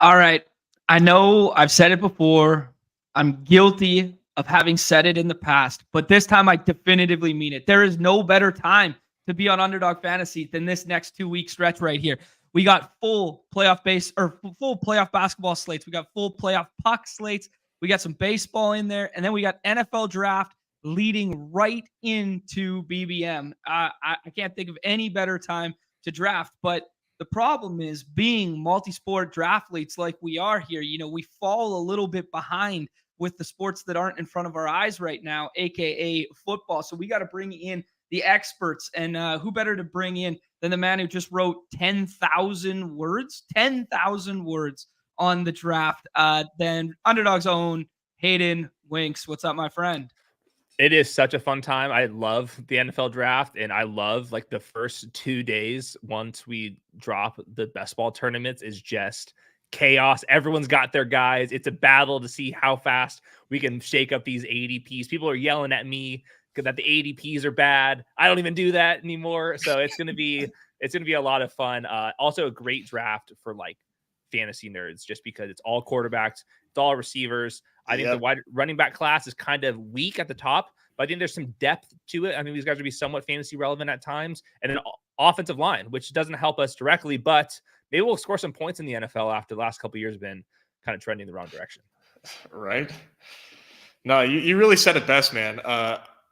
All right. I know I've said it before. I'm guilty of having said it in the past, but this time I definitively mean it. There is no better time to be on Underdog Fantasy than this next 2 week stretch right here. We got full playoff full playoff basketball slates. We got full playoff puck slates. We got some baseball in there, and then we got NFL draft leading right into BBM. I can't think of any better time to draft, but the problem is being multi-sport draft leagues like we are here, we fall a little bit behind with the sports that aren't in front of our eyes right now, aka football. So we got to bring in the experts, and who better to bring in than the man who just wrote 10,000 words on the draft, than Underdog's own Hayden Winks. What's up, my friend? It is such a fun time. I love the NFL draft, and I love like the first 2 days once we drop the best ball tournaments is just chaos. Everyone's got their guys. It's a battle to see how fast we can shake up these ADPs. People are yelling at me that the ADPs are bad. I don't even do that anymore. So it's gonna be a lot of fun. Also a great draft for like fantasy nerds, just because it's all quarterbacks, it's all receivers. I think the wide running back class is kind of weak at the top, but I think there's some depth to it. I mean, these guys will be somewhat fantasy relevant at times, and an offensive line, which doesn't help us directly, but maybe we'll score some points in the NFL after the last couple of years have been kind of trending the wrong direction. Right? No, you really said it best, man.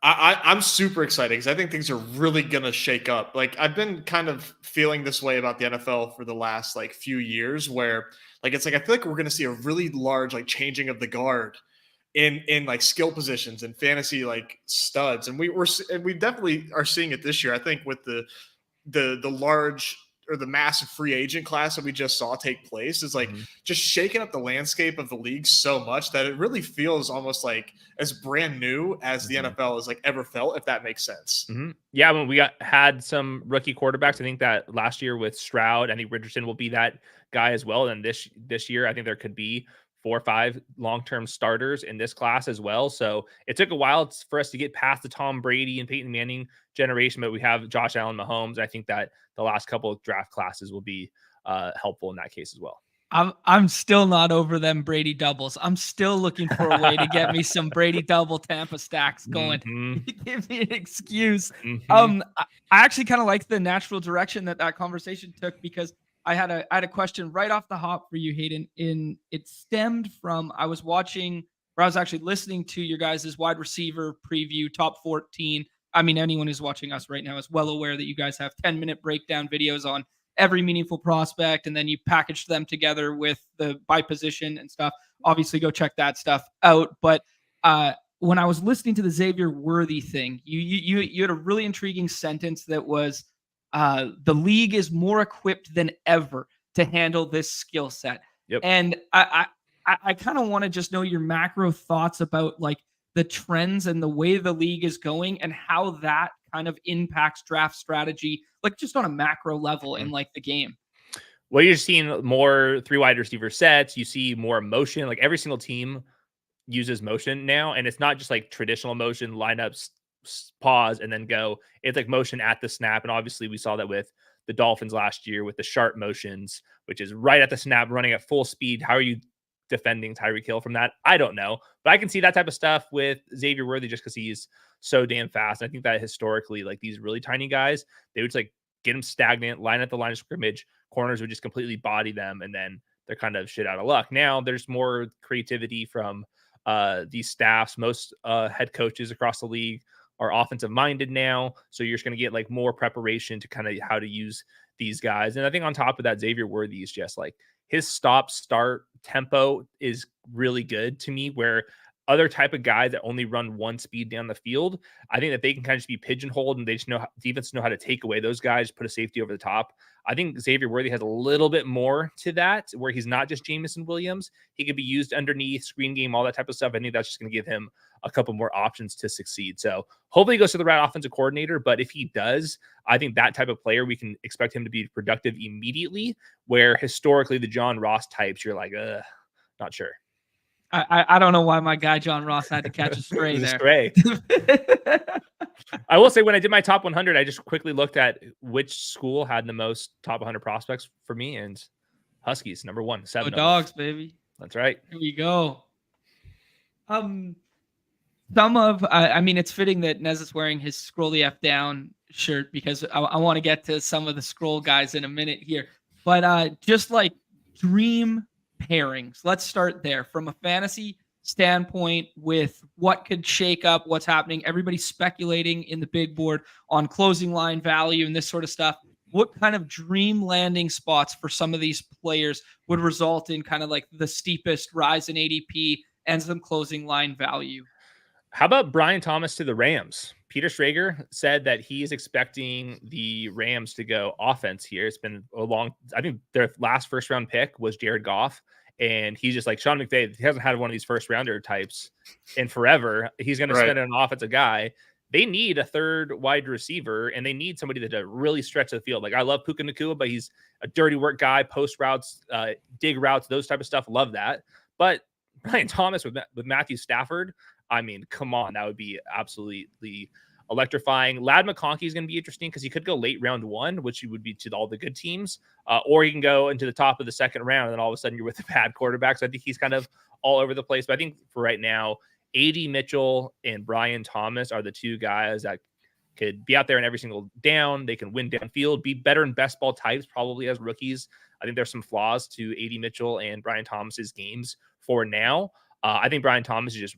I'm super excited because I think things are really going to shake up. Like, I've been kind of feeling this way about the NFL for the last like few years, where like it's like I feel like we're going to see a really large like changing of the guard in like skill positions and fantasy like studs, and we definitely are seeing it this year. I think with the large or the massive free agent class that we just saw take place is like just shaking up the landscape of the league so much that it really feels almost like as brand new as the NFL has like ever felt, if that makes sense. Yeah, when we had some rookie quarterbacks, I think that last year with Stroud, I think Richardson will be that guy as well. And this year, I think there could be 4 or 5 long-term starters in this class as well. So it took a while for us to get past the Tom Brady and Peyton Manning generation, but we have Josh Allen, Mahomes. I think that the last couple of draft classes will be helpful in that case as well. I'm still not over them Brady doubles. I'm still looking for a way to get me some Brady double Tampa stacks going. Give me an excuse. I actually kind of like the natural direction that conversation took, because I had a question right off the hop for you, Hayden. It stemmed from I was actually listening to your guys' wide receiver preview top 14. I mean, anyone who's watching us right now is well aware that you guys have 10-minute breakdown videos on every meaningful prospect, and then you package them together with the by position and stuff. Obviously, go check that stuff out. But when I was listening to the Xavier Worthy thing, you had a really intriguing sentence that was, the league is more equipped than ever to handle this skill set. Yep. And I kind of want to just know your macro thoughts about like the trends and the way the league is going and how that kind of impacts draft strategy, like just on a macro level in like the game. Well, you're seeing more 3 wide receiver sets. You see more motion. Like every single team uses motion now, and it's not just like traditional motion, lineups, pause, and then go. It's like motion at the snap. And obviously we saw that with the Dolphins last year with the sharp motions, which is right at the snap, running at full speed. How are you defending Tyreek Hill from that? I don't know, but I can see that type of stuff with Xavier Worthy just because he's so damn fast. And I think that historically, like these really tiny guys, they would just like get them stagnant, line at the line of scrimmage, corners would just completely body them, and then they're kind of shit out of luck. Now there's more creativity from these staffs. Most head coaches across the league are offensive minded now, so you're just going to get like more preparation to kind of how to use these guys. And I think on top of that, Xavier Worthy is just like his stop-start tempo is really good to me, where other type of guys that only run one speed down the field, I think that they can kind of just be pigeonholed, and they just know defense know how to take away those guys, put a safety over the top. I think Xavier Worthy has a little bit more to that, where he's not just Jameson Williams. He could be used underneath, screen game, all that type of stuff. I think that's just going to give him a couple more options to succeed. So hopefully he goes to the right offensive coordinator. But if he does, I think that type of player, we can expect him to be productive immediately, where historically the John Ross types, you're like, not sure. I don't know why my guy John Ross had to catch a stray there. Stray. I will say, when I did my top 100, I just quickly looked at which school had the most top 100 prospects for me, and Huskies, number 1, 7 Go of them. Dogs, baby. That's right. Here we go. Some of, I mean, it's fitting that Nez is wearing his Scroll the F Down shirt because I want to get to some of the Scroll guys in a minute here. But just like dream pairings, let's start there from a fantasy standpoint with what could shake up, what's happening. Everybody's speculating in the big board on closing line value and this sort of stuff. What kind of dream landing spots for some of these players would result in kind of like the steepest rise in ADP and some closing line value? How about Brian Thomas to the Rams? Peter Schrager said that he is expecting the Rams to go offense here. It's been a long, I think their last first round pick was Jared Goff. And he's just like Sean McVay. He hasn't had one of these first rounder types in forever. He's going to spend an offensive guy. They need a third wide receiver, and they need somebody to really stretch the field. Like, I love Puka Nacua, but he's a dirty work guy, post routes, dig routes, those type of stuff. Love that. But Brian Thomas with Matthew Stafford, I mean, come on. That would be absolutely electrifying. Lad McConkey is going to be interesting because he could go late round 1, which would be to all the good teams, or he can go into the top of the second round, and then all of a sudden you're with a bad quarterback. So I think he's kind of all over the place. But I think for right now, A.D. Mitchell and Brian Thomas are the two guys that could be out there in every single down. They can win downfield, be better in best ball types, probably as rookies. I think there's some flaws to A.D. Mitchell and Brian Thomas's games for now. I think Brian Thomas is just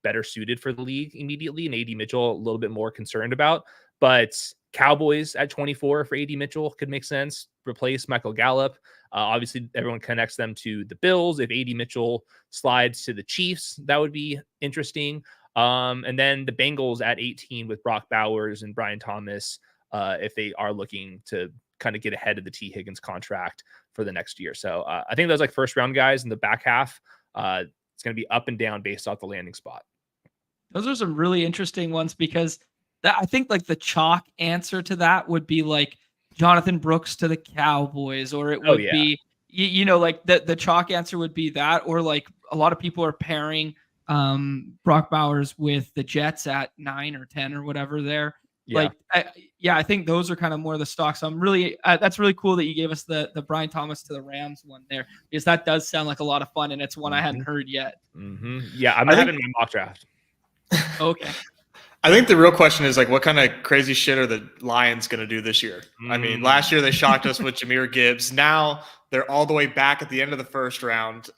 better suited for the league immediately, and A.D. Mitchell a little bit more concerned about. But Cowboys at 24 for A.D. Mitchell could make sense. Replace Michael Gallup. Obviously, everyone connects them to the Bills. If A.D. Mitchell slides to the Chiefs, that would be interesting. And then the Bengals at 18 with Brock Bowers and Brian Thomas, if they are looking to kind of get ahead of the T. Higgins contract for the next year. So I think those like first round guys in the back half, it's going to be up and down based off the landing spot. Those are some really interesting ones because I think like the chalk answer to that would be like Jonathan Brooks to the Cowboys, or it would be, you know, like the chalk answer would be that, or like a lot of people are pairing Brock Bowers with the Jets at 9 or 10 or whatever there. Yeah. Like, I think those are kind of more the stocks. I'm really, that's really cool that you gave us the Brian Thomas to the Rams one there, because that does sound like a lot of fun, and it's one I hadn't heard yet. Yeah, I'm having my mock draft. Okay. I think the real question is like, what kind of crazy shit are the Lions going to do this year? I mean, last year they shocked us with Jahmyr Gibbs. Now they're all the way back at the end of the first round.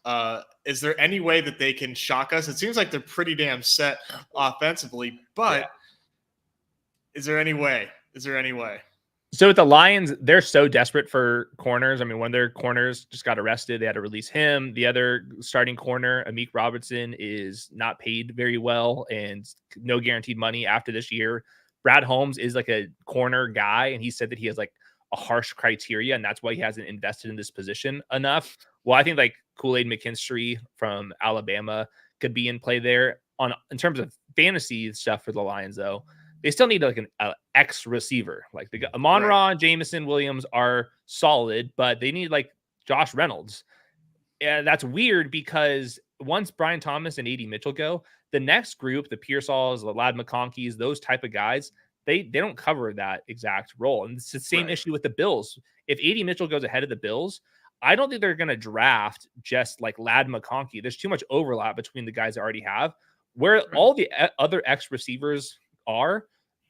Is there any way that they can shock us? It seems like they're pretty damn set offensively, but is there any way? Is there any way? So with the Lions, they're so desperate for corners. I mean, one of their corners just got arrested. They had to release him. The other starting corner, Amik Robertson, is not paid very well and no guaranteed money after this year. Brad Holmes is like a corner guy, and he said that he has like a harsh criteria, and that's why he hasn't invested in this position enough. Well, I think like Kool-Aid McKinstry from Alabama could be in play there. In terms of fantasy stuff for the Lions, though, they still need like an X receiver. Like the Amon-Ra, Jameson, Williams are solid, but they need like Josh Reynolds. Yeah, that's weird because once Brian Thomas and A.D. Mitchell go, the next group, the Pearsalls, the Lad McConkeys, those type of guys, they don't cover that exact role. And it's the same issue with the Bills. If A.D. Mitchell goes ahead of the Bills, I don't think they're going to draft just like Lad McConkey. There's too much overlap between the guys they already have. Where all the other X receivers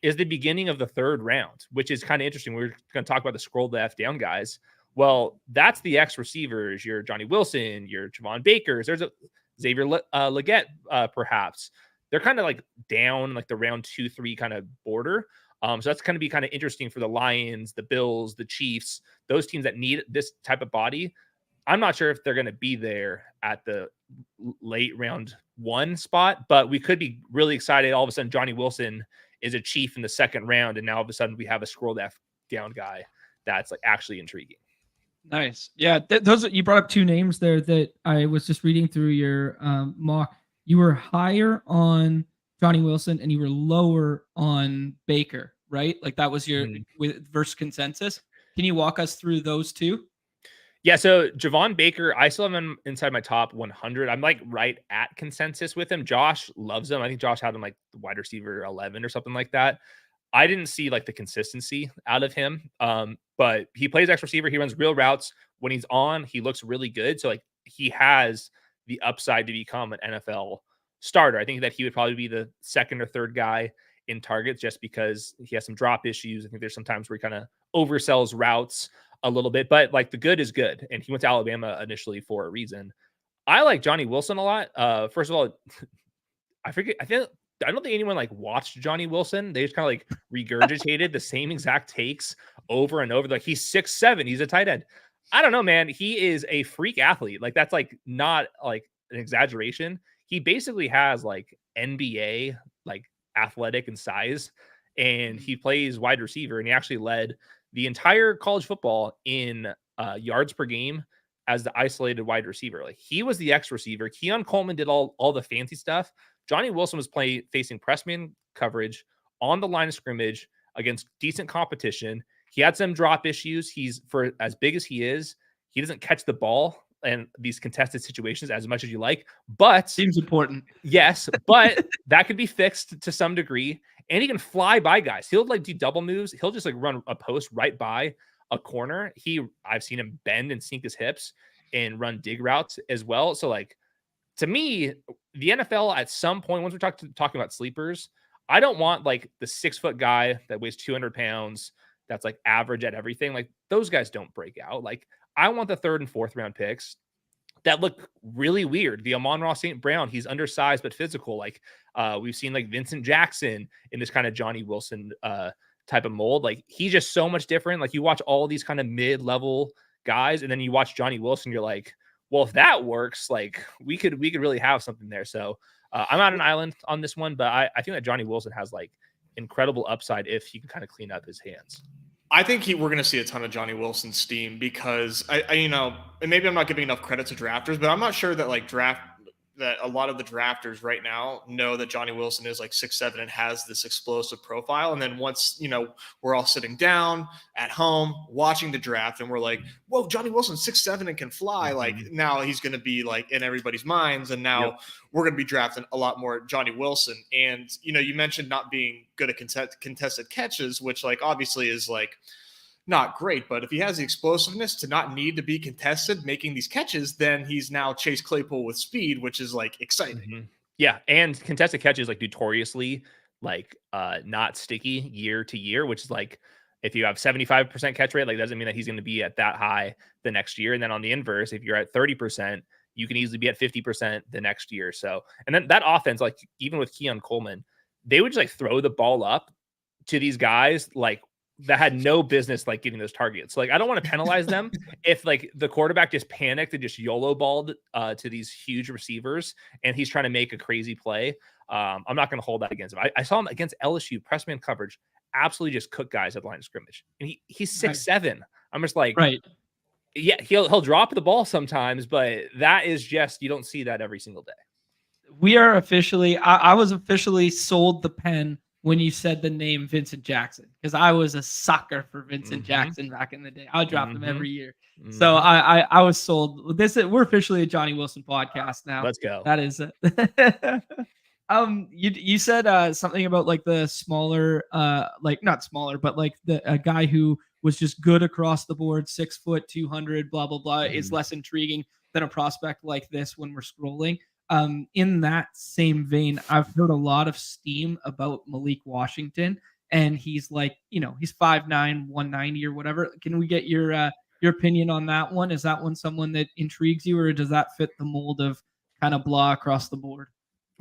is the beginning of the third round, which is kind of interesting. We're going to talk about the scroll the F down guys. Well, that's the X receivers, your Johnny Wilson, your Javon Bakers. There's a Xavier Legette, perhaps. They're kind of like down like the round 2-3 kind of border. So that's going to be kind of interesting for the Lions, the Bills, the Chiefs, those teams that need this type of body. I'm not sure if they're going to be there at the late round 1 spot, but we could be really excited. All of a sudden, Johnny Wilson is a Chief in the second round, and now all of a sudden we have a scroll F down guy that's like actually intriguing. Nice. Yeah, those you brought up two names there that I was just reading through your mock. You were higher on Johnny Wilson and you were lower on Baker, right? Like that was your versus consensus. Can you walk us through those two? Yeah, so Javon Baker, I still have him inside my top 100. I'm like right at consensus with him. Josh loves him. I think Josh had him like wide receiver 11 or something like that. I didn't see like the consistency out of him. But he plays X receiver. He runs real routes. When he's on, he looks really good. So like he has the upside to become an NFL starter. I think that he would probably be the second or third guy in targets just because he has some drop issues. I think there's some times where he kind of oversells routes a little bit, but like the good is good. And he went to Alabama initially for a reason. I like Johnny Wilson a lot. First of all, I don't think anyone like watched Johnny Wilson. They just kind of like regurgitated the same exact takes over and over. Like he's 6'7", he's a tight end. I don't know, man. He is a freak athlete. Like that's like not like an exaggeration. He basically has like NBA like athletic and size, and he plays wide receiver. And he actually led the entire college football in yards per game as the isolated wide receiver. Like he was the X receiver. Keon Coleman did all the fancy stuff. Johnny Wilson was facing press man coverage on the line of scrimmage against decent competition. He had some drop issues. He's, for as big as he is, he doesn't catch the ball in these contested situations as much as you like. But seems important. Yes, but that could be fixed to some degree. And he can fly by guys. He'll like do double moves. He'll just like run a post right by a corner. I've seen him bend and sink his hips and run dig routes as well. So like, to me, the NFL at some point, once we're talking about sleepers, I don't want like the 6-foot guy that weighs 200 pounds that's like average at everything. Like those guys don't break out. Like I want the 3rd and 4th round picks that look really weird. The Amon-Ra St. Brown, he's undersized but physical. Like we've seen like Vincent Jackson in this kind of Johnny Wilson type of mold. Like he's just so much different. Like you watch all these kind of mid-level guys, and then you watch Johnny Wilson, you're like, well, if that works, like we could really have something there. So I'm on an island on this one, but I think that Johnny Wilson has like incredible upside if he can kind of clean up his hands. I think we're going to see a ton of Johnny Wilson steam because I and maybe I'm not giving enough credit to drafters, but I'm not sure that that a lot of the drafters right now know that Johnny Wilson is like 6'7" and has this explosive profile. And then once, we're all sitting down at home watching the draft and we're like, whoa, Johnny Wilson's 6'7" and can fly. Like now he's going to be like in everybody's minds. And now we're going to be drafting a lot more Johnny Wilson. And, you mentioned not being good at contested catches, which like obviously is like not great, but if he has the explosiveness to not need to be contested making these catches, then he's now Chase Claypool with speed, which is like exciting. Yeah, and contested catches like notoriously like not sticky year to year, which is like if you have 75% catch rate, like doesn't mean that he's going to be at that high the next year. And then on the inverse, if you're at 30%, you can easily be at 50% the next year. So, and then that offense, like even with Keon Coleman, they would just like throw the ball up to these guys like that had no business like getting those targets. Like I don't want to penalize them if like the quarterback just panicked and just YOLO balled to these huge receivers and he's trying to make a crazy play. I'm not going to hold that against him. I saw him against LSU press man coverage, absolutely just cook guys at the line of scrimmage, and he's 6'7". I'm just like, right. Yeah, he'll drop the ball sometimes, but that is just, you don't see that every single day. We are officially, I was officially sold the pen when you said the name Vincent Jackson, because I was a sucker for Vincent Jackson back in the day. I would drop them every year. So I was sold. We're officially a Johnny Wilson podcast now. Let's go. That is it. You said something about like the smaller, like not smaller, but like a guy who was just good across the board, 6 foot, 200, blah, blah, blah, is less intriguing than a prospect like this when we're scrolling. In that same vein, I've heard a lot of steam about Malik Washington, and he's like, he's 5'9", 190 or whatever. Can we get your opinion on that one? Is that one someone that intrigues you, or does that fit the mold of kind of blah across the board?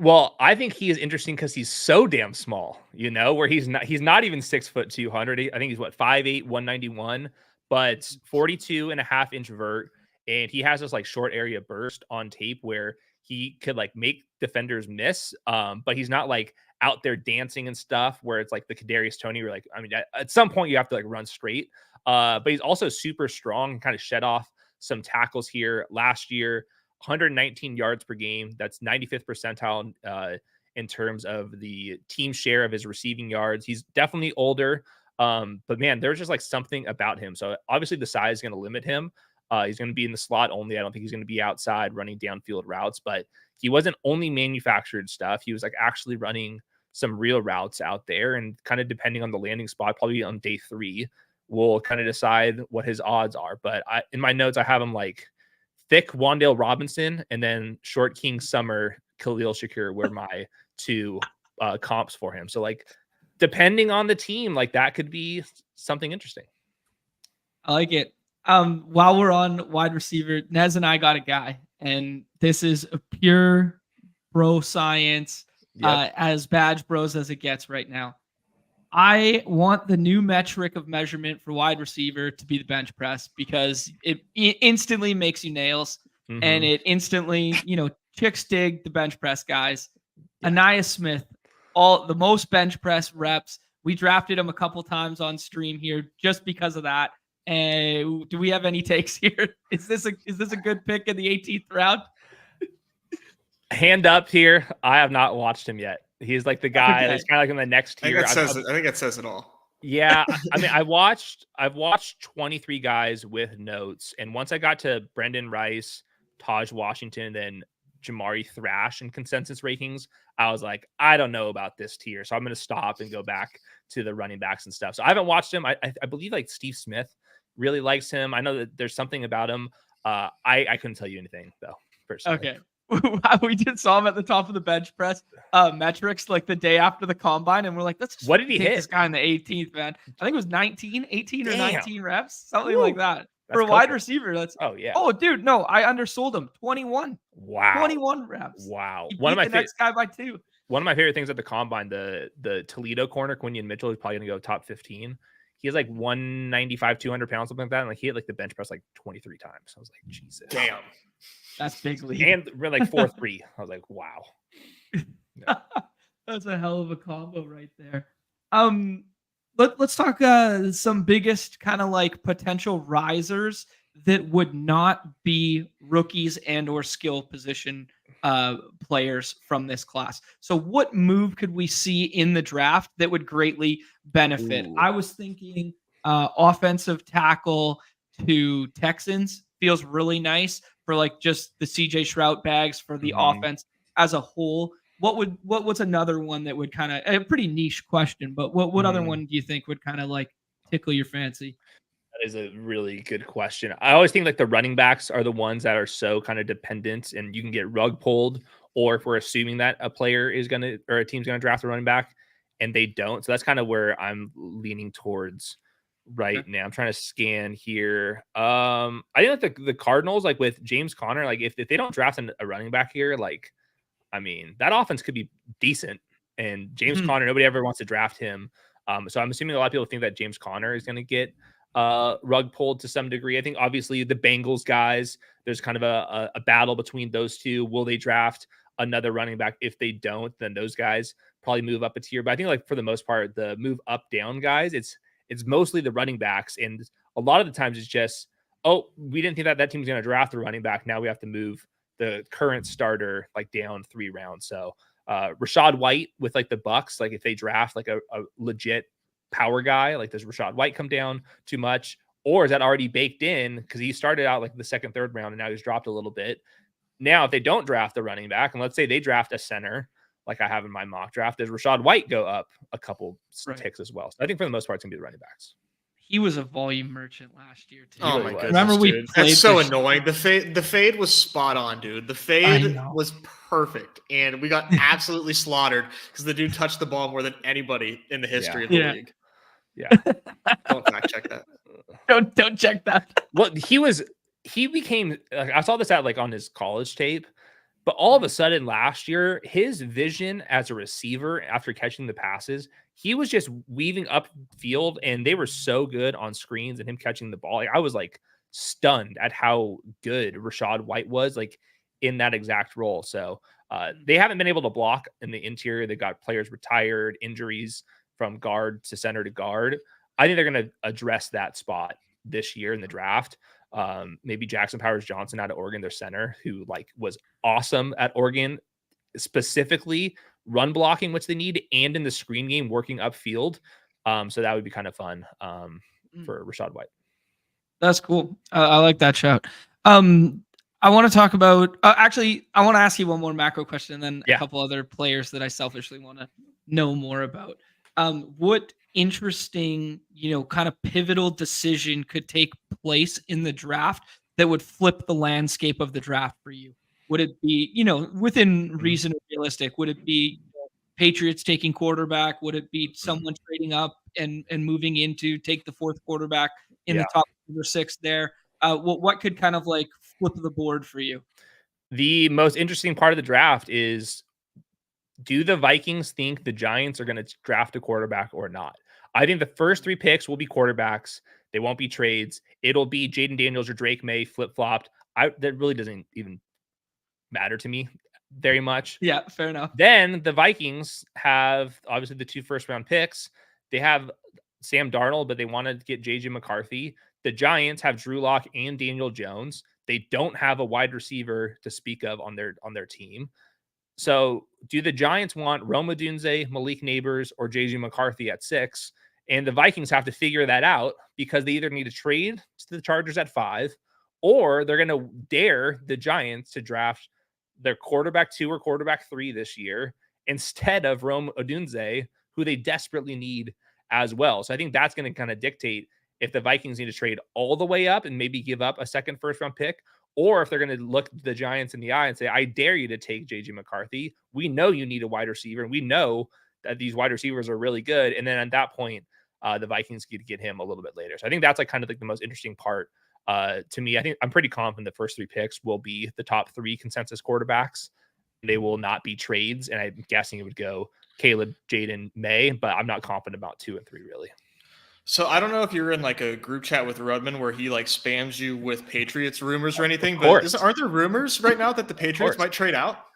Well, I think he is interesting because he's so damn small, where he's not even 6 foot 200. I think he's 5'8", 191, but 42.5-inch vert. And he has this like short area burst on tape where he could like make defenders miss. But he's not like out there dancing and stuff where it's like the Kadarius Toney where like, I mean, at some point you have to like run straight. But he's also super strong and kind of shed off some tackles here last year. 119 yards per game. That's 95th percentile in terms of the team share of his receiving yards. He's definitely older, but man, there's just like something about him. So obviously the size is going to limit him. He's going to be in the slot only. I don't think he's going to be outside running downfield routes, but he wasn't only manufactured stuff. He was like actually running some real routes out there, and kind of depending on the landing spot, probably on day 3, we'll kind of decide what his odds are. But in my notes, I have him like thick Wandale Robinson and then short King Summer Khalil Shakir were my 2 comps for him. So like depending on the team, like that could be something interesting. I like it. While we're on wide receiver, Nez and I got a guy, and this is a pure bro science, as badge bros as it gets right now. I want the new metric of measurement for wide receiver to be the bench press, because it instantly makes you nails, and it instantly, chicks dig the bench press guys. Anaya Smith, the most bench press reps. We drafted him a couple times on stream here just because of that. And do we have any takes here? Is this a good pick in the 18th round? Hand up here. I have not watched him yet. He's like the guy that's kind of like in the next tier. I think that says it all. Yeah. I mean, I've watched 23 guys with notes. And once I got to Brendan Rice, Taj Washington, then Jamari Thrash and consensus rankings, I was like, I don't know about this tier. So I'm going to stop and go back to the running backs and stuff. So I haven't watched him. I believe like Steve Smith really likes him. I know that there's something about him. I couldn't tell you anything though, personally. Okay. We just saw him at the top of the bench press metrics like the day after the combine, and we're like, let's just what did he hit? This guy in the 18th, man. I think it was 18 or 19 reps, something like that. That's for a wide receiver. That's Oh, dude, no, I undersold him. 21. Wow. 21 reps. Wow. One of my next guy by 2. One of my favorite things at the combine, the Toledo corner, Quinion Mitchell, is probably gonna go top 15. He has like 195, 200 pounds, something like that. And like he hit like the bench press like 23 times. I was like, Jesus. Damn. That's big league. And we're like 4-3. I was like, wow. No. That's a hell of a combo right there. Let's talk some biggest kind of like potential risers that would not be rookies and or skill position players from this class. So what move could we see in the draft that would greatly benefit? Ooh. I was thinking offensive tackle to Texans feels really nice for like just the CJ Stroud bags for the offense as a whole. What's another one that would kind of, a pretty niche question, but what other one do you think would kind of like tickle your fancy? That is a really good question. I always think like the running backs are the ones that are so kind of dependent, and you can get rug pulled, or if we're assuming that a player is going to, or a team's going to draft a running back and they don't. So that's kind of where I'm leaning towards right now. I'm trying to scan here. I think like the Cardinals, like with James Conner, like if they don't draft a running back here, like, I mean, that offense could be decent. And James Conner, nobody ever wants to draft him. So I'm assuming a lot of people think that James Conner is going to get rug pulled to some degree. I think obviously the Bengals guys, there's kind of a battle between those two. Will they draft another running back? If they don't, then those guys probably move up a tier. But I think like for the most part, the move up down guys, it's mostly the running backs. And a lot of the times it's just, oh, we didn't think that team's going to draft a running back. Now we have to move the current starter like down 3 rounds. So Rashad White with like the Bucks, like if they draft like a legit power guy, like does Rashad White come down too much, or is that already baked in because he started out like the 2nd, 3rd round and now he's dropped a little bit? Now, if they don't draft the running back, and let's say they draft a center, like I have in my mock draft, does Rashad White go up a couple ticks as well? So I think for the most part, it's gonna be the running backs. He was a volume merchant last year too. Oh my goodness, remember we dude. played That's so annoying. The fade was spot on, dude. The fade was perfect, and we got absolutely slaughtered because the dude touched the ball more than anybody in the history of the league. Yeah, don't fact check that. Don't check that. Well, he became. I saw this at like on his college tape, but all of a sudden last year, his vision as a receiver after catching the passes, he was just weaving upfield, and they were so good on screens and him catching the ball. Like, I was like stunned at how good Rashad White was like in that exact role. So they haven't been able to block in the interior. They got players retired, injuries from guard to center to guard. I think they're going to address that spot this year in the draft. Maybe Jackson Powers Johnson out of Oregon, their center, who like was awesome at Oregon, specifically run blocking, which they need, and in the screen game working upfield. So that would be kind of fun for Rashad White. That's cool. I like that shout. I want to talk about actually, I want to ask you one more macro question and then a Yeah. couple other players that I selfishly want to know more about. What interesting, kind of pivotal decision could take place in the draft that would flip the landscape of the draft for you? Would it be, within Mhm. reason or realistic? Would it be Patriots taking quarterback? Would it be Mhm. someone trading up and moving in to take the fourth quarterback in the Yeah. top 5 or 6 there? What could kind of like flip the board for you? The most interesting part of the draft is, do the Vikings think the Giants are going to draft a quarterback or not? I think the first 3 picks will be quarterbacks. They won't be trades. It'll be Jaden Daniels or Drake May flip-flopped. That really doesn't even matter to me very much. Yeah, fair enough. Then the Vikings have obviously the 2 first-round picks. They have Sam Darnold, but they want to get JJ McCarthy. The Giants have Drew Lock and Daniel Jones. They don't have a wide receiver to speak of on their team. So, do the Giants want Rome Odunze, Malik Neighbors, or JJ McCarthy at 6? And the Vikings have to figure that out because they either need to trade to the Chargers at 5, or they're going to dare the Giants to draft their quarterback 2 or quarterback 3 this year instead of Rome Odunze, who they desperately need as well. So I think that's going to kind of dictate if the Vikings need to trade all the way up and maybe give up a second first round pick, or if they're going to look the Giants in the eye and say, I dare you to take JJ McCarthy. We know you need a wide receiver, and we know that these wide receivers are really good. And then at that point, the Vikings could get him a little bit later. So I think that's like kind of like the most interesting part to me. I think I'm pretty confident the first 3 picks will be the top 3 consensus quarterbacks. They will not be trades. And I'm guessing it would go Caleb, Jaden, May, but I'm not confident about 2 and 3 really. So I don't know if you're in like a group chat with Rudman where he like spams you with Patriots rumors or anything, Of but course. aren't there rumors right now that the Patriots course. might trade out?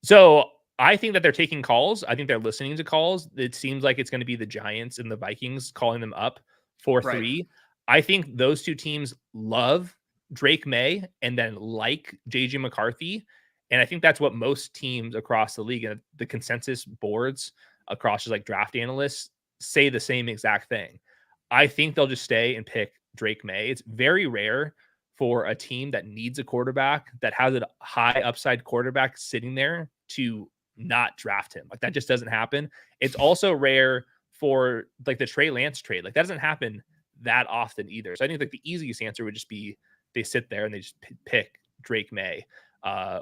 So I think that they're taking calls. I think they're listening to calls. It seems like it's going to be the Giants and the Vikings calling them up for Right. 3. I think those 2 teams love Drake May and then like JJ McCarthy. And I think that's what most teams across the league and the consensus boards across just like draft analysts say the same exact thing. I think they'll just stay and pick Drake May. It's very rare for a team that needs a quarterback, that has a high upside quarterback sitting there, to not draft him. Like that just doesn't happen. It's also rare for like the Trey Lance trade. Like that doesn't happen that often either. So I think like the easiest answer would just be they sit there and they just pick Drake May,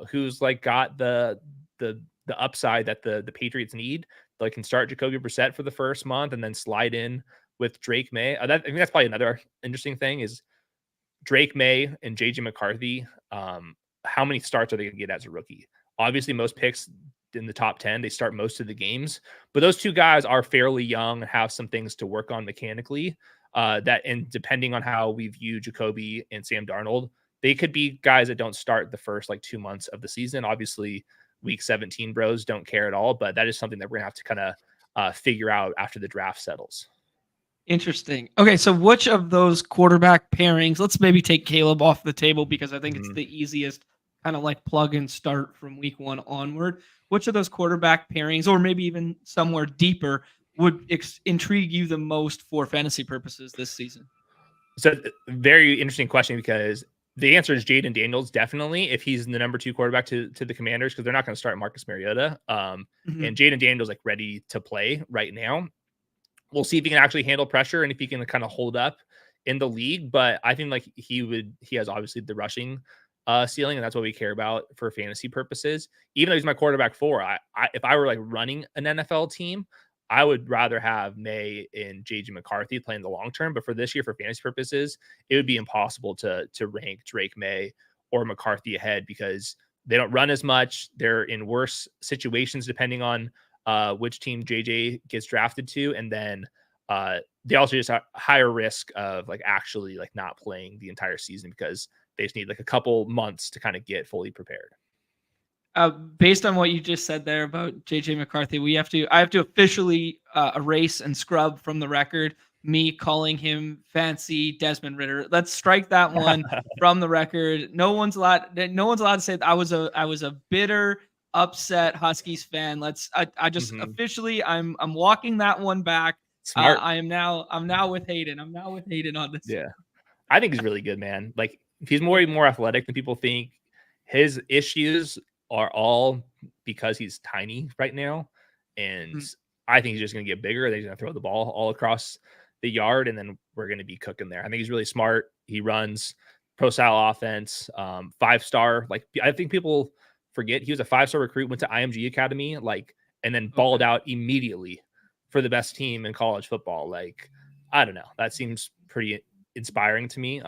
who's like got the upside that the Patriots need. They can start Jacoby Brissett for the first month and then slide in with Drake May. I think that's probably another interesting thing is Drake May and JJ McCarthy. How many starts are they going to get as a rookie? Obviously, most picks in the top 10, they start most of the games, but those 2 guys are fairly young and have some things to work on mechanically. And depending on how we view Jacoby and Sam Darnold, they could be guys that don't start the first like 2 months of the season. Obviously, week 17 bros don't care at all, but that is something that we're gonna have to kind of figure out after the draft settles. Interesting. Okay, so which of those quarterback pairings, let's maybe take Caleb off the table because I think it's the easiest kind of like plug and start from week 1 onward. Which of those quarterback pairings, or maybe even somewhere deeper, would intrigue you the most for fantasy purposes this season? So very interesting question, because the answer is Jaden Daniels, definitely, if he's the number 2 quarterback to the Commanders, because they're not going to start Marcus Mariota. And Jaden Daniels like ready to play right now. We'll see if he can actually handle pressure and if he can kind of hold up in the league. But I think like he has obviously the rushing ceiling, and that's what we care about for fantasy purposes. Even though he's my quarterback 4, if I were like running an NFL team, I would rather have May and JJ McCarthy playing the long term. But for this year, for fantasy purposes, it would be impossible to rank Drake May or McCarthy ahead because they don't run as much. They're in worse situations depending on which team JJ gets drafted to. And then they also just have higher risk of like actually like not playing the entire season because they just need like a couple months to kind of get fully prepared. Based on what you just said there about JJ McCarthy, I have to officially erase and scrub from the record me calling him fancy Desmond Ridder. Let's strike that one from the record. No one's allowed to say that I was a bitter, upset Huskies fan. I just officially I'm walking that one back. Smart. I'm now with Hayden. I'm now with Hayden on this. Yeah. I think he's really good, man. Like he's more athletic than people think. his issues are all because he's tiny right now. And I think he's just going to get bigger. He's going to throw the ball all across the yard, and then we're going to be cooking there. I think he's really smart. He runs pro style offense, 5-star. Like, I think people forget he was a 5-star recruit, went to IMG Academy, like, and then balled out immediately for the best team in college football. Like, I don't know. That seems pretty inspiring to me.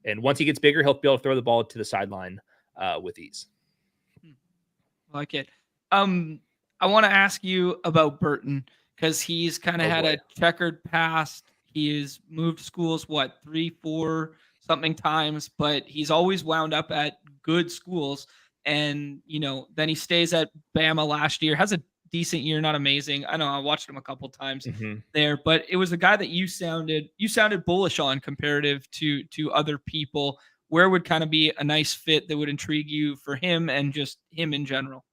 And once he gets bigger, he'll be able to throw the ball to the sideline with ease. I like it. I want to ask you about Burton, because he's kind of had a checkered past. He has moved schools, 3, 4 something times, but he's always wound up at good schools. And, then he stays at Bama last year, has a decent year, not amazing. I know I watched him a couple times there, but it was a guy that you sounded bullish on comparative to other people. Where would kind of be a nice fit that would intrigue you for him and just him in general?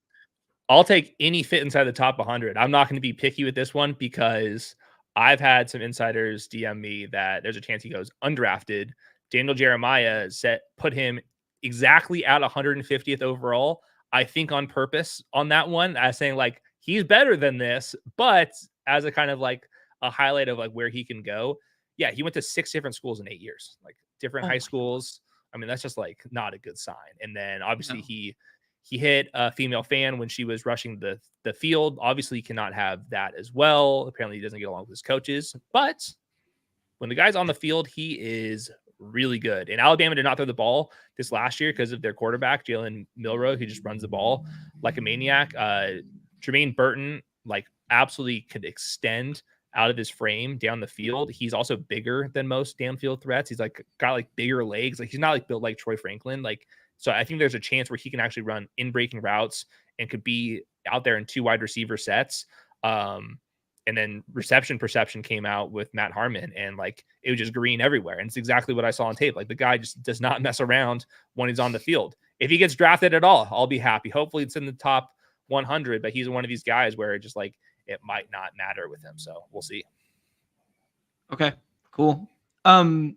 I'll take any fit inside the top 100. I'm not going to be picky with this one because I've had some insiders DM me that there's a chance he goes undrafted. Daniel Jeremiah put him exactly at 150th overall. I think on purpose on that one, as saying like he's better than this, but as a kind of like a highlight of like where he can go. Yeah, he went to 6 different schools in 8 years, like different high schools. I mean, that's just like not a good sign. And then obviously he hit a female fan when she was rushing the field. Obviously, he cannot have that as well. Apparently, he doesn't get along with his coaches. But when the guy's on the field, he is really good. And Alabama did not throw the ball this last year because of their quarterback, Jalen Milroe, who just runs the ball like a maniac. Jermaine Burton, like, absolutely could extend out of his frame down the field. He's also bigger than most downfield threats. He's like got like bigger legs. Like, he's not like built like Troy Franklin. Like, so I think there's a chance where he can actually run in breaking routes and could be out there in 2 wide receiver sets. And then reception perception came out with Matt Harmon, and like it was just green everywhere. And it's exactly what I saw on tape. Like, the guy just does not mess around when he's on the field. If he gets drafted at all, I'll be happy. Hopefully it's in the top 100, but he's one of these guys where it just like it might not matter with him. So we'll see. Okay, cool. Can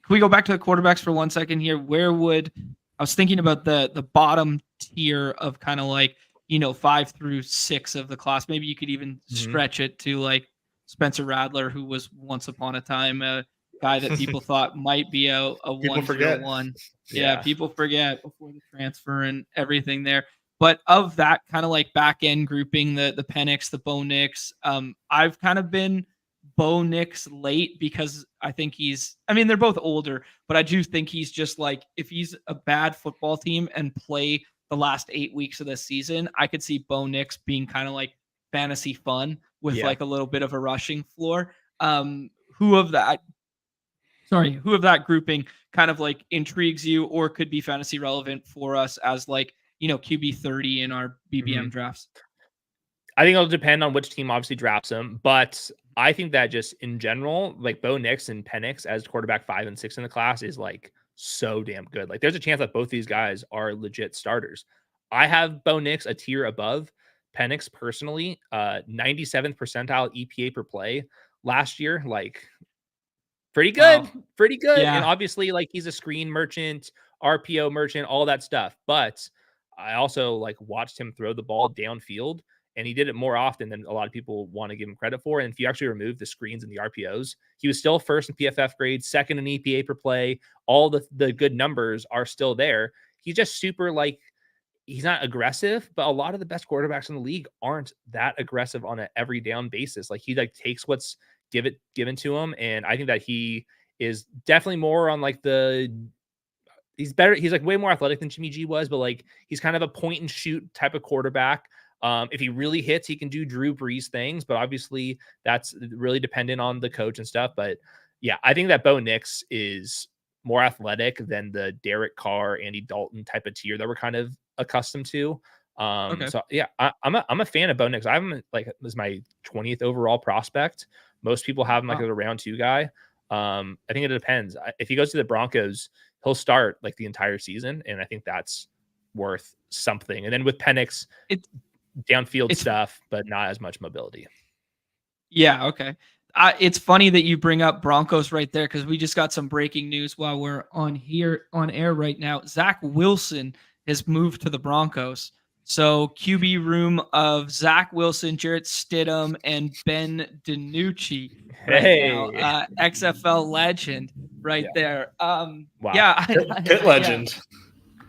we go back to the quarterbacks for 1 second here? I was thinking about the bottom tier of kind of like, 5 through 6 of the class. Maybe you could even stretch it to like Spencer Radler, who was once upon a time a guy that people thought might be a 101. Yeah, people forget before the transfer and everything there. But of that kind of like back end grouping, the Penix, the Bo Nix, I've kind of been Bo Nix late because I think they're both older, but I do think he's just like, if he's a bad football team and play the last 8 weeks of the season, I could see Bo Nix being kind of like fantasy fun with like a little bit of a rushing floor. Who of that grouping kind of like intrigues you or could be fantasy relevant for us as like, QB 30 in our BBM drafts? I think it'll depend on which team obviously drafts him, but I think that just in general, like Bo Nix and Penix as quarterback 5 and 6 in the class is like so damn good. Like, there's a chance that both these guys are legit starters. I have Bo Nix a tier above Penix personally, 97th percentile EPA per play last year. Like, pretty good, pretty good. Yeah. And obviously, like, he's a screen merchant, RPO merchant, all that stuff. But I also like watched him throw the ball downfield, and he did it more often than a lot of people want to give him credit for. And if you actually remove the screens and the RPOs, he was still first in PFF grade, second in EPA per play. All the good numbers are still there. He's just super, like, he's not aggressive, but a lot of the best quarterbacks in the league aren't that aggressive on an every down basis. Like, he like takes what's given to him. And I think that he is definitely more on like he's better. He's like way more athletic than Jimmy G was, but like he's kind of a point and shoot type of quarterback. If he really hits, he can do Drew Brees things, but obviously that's really dependent on the coach and stuff. But yeah, I think that Bo Nix is more athletic than the Derek Carr, Andy Dalton type of tier that we're kind of accustomed to. So yeah, I'm a fan of Bo Nix. I'm like, this is my 20th overall prospect. Most people have him like as a round 2 guy. I think it depends. If he goes to the Broncos, he'll start like the entire season, and I think that's worth something. And then with Penix, downfield stuff, but not as much mobility. Yeah, okay. It's funny that you bring up Broncos right there because we just got some breaking news while we're on air right now. Zach Wilson his move to the Broncos. So QB room of Zach Wilson, Jarrett Stidham, and Ben DiNucci right now. XFL legend right there. Wow. Yeah, Pit legend.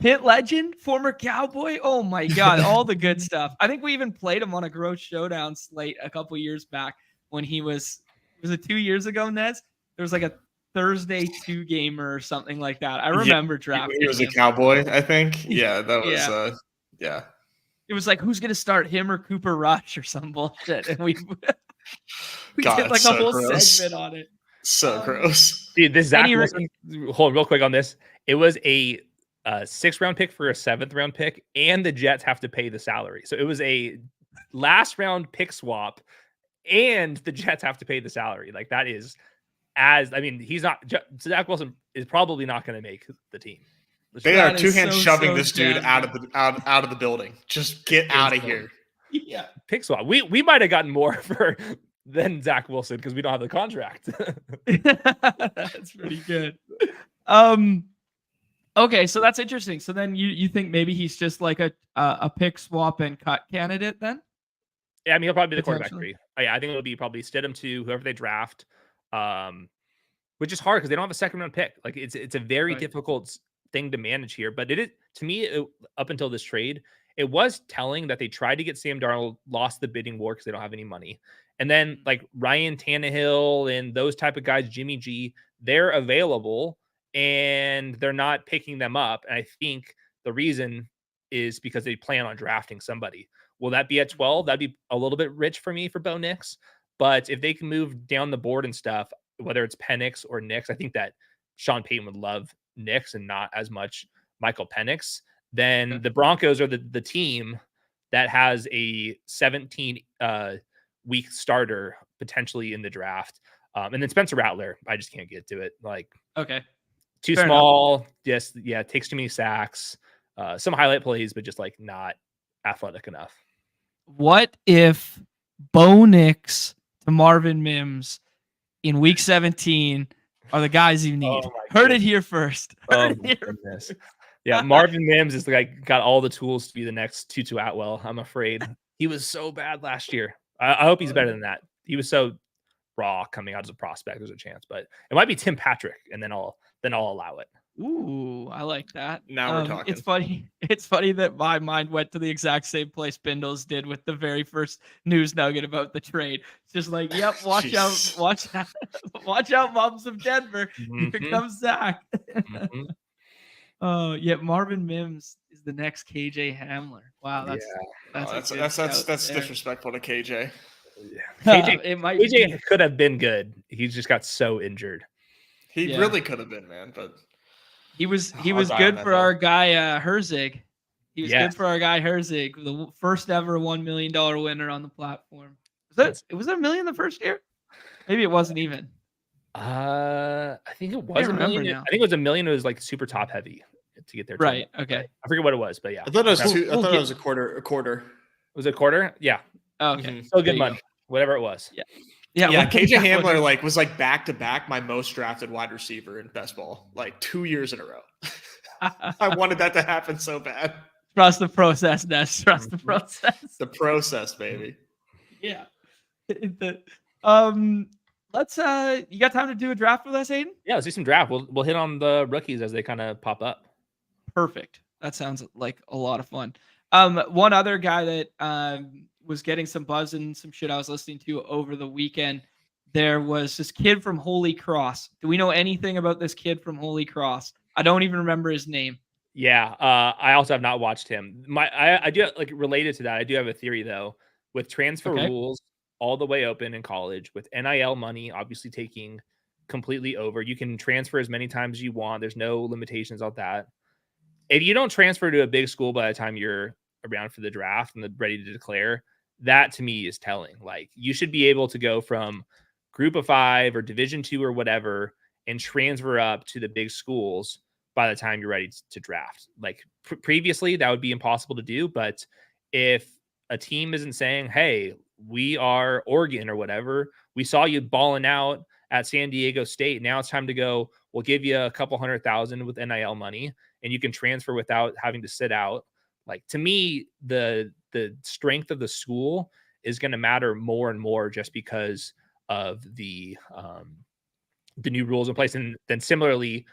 Pit legend, former Cowboy. Oh my God, all the good stuff. I think we even played him on a Gross Showdown slate a couple years back when he was it 2 years ago, Nez? There was like a Thursday 2 gamer or something like that. I remember drafting He was him. a Cowboy, I think. Yeah, that was yeah. It was like, who's gonna start, him or Cooper Rush or some bullshit, and we God, did like so a whole gross. segment on it. So gross. Dude, this Zach Wilson. Hold real quick on this. It was a 6th round pick for a 7th round pick, and the Jets have to pay the salary. So it was a last round pick swap, and the Jets have to pay the salary. Like that is he's not. Zach Wilson is probably not going to make the team. They are two hands shoving this dude out of the building. Just get out of here. Yeah, pick swap. We might have gotten more than Zach Wilson because we don't have the contract. That's pretty good. Okay, so that's interesting. So then you think maybe he's just like a pick swap and cut candidate then? Yeah, I mean he'll probably be the quarterback 3. Yeah, I think it'll be probably Stidham 2, whoever they draft. Which is hard because they don't have a 2nd round pick. Like it's a very difficult thing to manage here. But it is, to me, up until this trade, it was telling that they tried to get Sam Darnold, lost the bidding war because they don't have any money. And then like Ryan Tannehill and those type of guys, Jimmy G, they're available and they're not picking them up. And I think the reason is because they plan on drafting somebody. Will that be at 12? That'd be a little bit rich for me for Bo Nix. But if they can move down the board and stuff, whether it's Penix or Nix, I think that Sean Payton would love Nix and not as much Michael Penix. Then the Broncos are the team that has a 17 week starter potentially in the draft. And then Spencer Rattler, I just can't get to it. Like, too Fair small. Enough. Just, takes too many sacks, some highlight plays, but just like not athletic enough. What if Bo Nix to Marvin Mims in week 17 are the guys you need? Heard it here first. Goodness. Yeah, Marvin Mims is the guy got all the tools to be the next Tutu Atwell. I'm afraid he was so bad last year. I hope he's better than that. He was so raw coming out as a prospect. There's a chance, but it might be Tim Patrick, and then I'll allow it. Ooh, I like that. Now we're talking. It's funny that my mind went to the exact same place Bindles did with the very first news nugget about the trade. It's just like, yep, watch out, Moms of Denver. Here comes Zach. Oh, yeah, Marvin Mims is the next KJ Hamler. Wow, that's disrespectful to KJ. KJ could have been good. He just got so injured. He really could have been, man, but he was good for our guy Herzig. He was good for our guy Herzig, the first ever $1 million winner on the platform. Was it $1 million the first year? Maybe it wasn't even. I think it was $1 million. I think it was $1 million. It was like super top heavy to get there. Right. Okay. I forget what it was, but yeah. I thought it was I thought it was a quarter. Was it a quarter? Yeah. Oh, okay. Still good money. Whatever it was. Yeah. Yeah, KJ Hamler was back to back my most drafted wide receiver in best ball, 2 years in a row. I wanted that to happen so bad. Trust the process, Ness. Trust the process. The process, baby. Yeah. Let's you got time to do a draft with us, Hayden? Yeah, let's do some draft. We'll hit on the rookies as they kind of pop up. Perfect. That sounds like a lot of fun. One other guy that was getting some buzz and some shit I was listening to over the weekend. There was this kid from Holy Cross. Do we know anything about this kid from Holy Cross? I don't even remember his name. Yeah, I also have not watched him. I do related to that. I do have a theory though, with transfer rules all the way open in college, with NIL money obviously taking completely over. You can transfer as many times as you want. There's no limitations on that. If you don't transfer to a big school by the time you're around for the draft and ready to declare, that to me is telling. Like, you should be able to go from Group of 5 or Division 2 or whatever and transfer up to the big schools by the time you're ready to draft. Like previously, that would be impossible to do. But if a team isn't saying, hey, we are Oregon or whatever, we saw you balling out at San Diego State. Now it's time to go. We'll give you a couple $100,000 with NIL money, and you can transfer without having to sit out. Like, to me, the strength of the school is going to matter more and more just because of the new rules in place. And then similarly,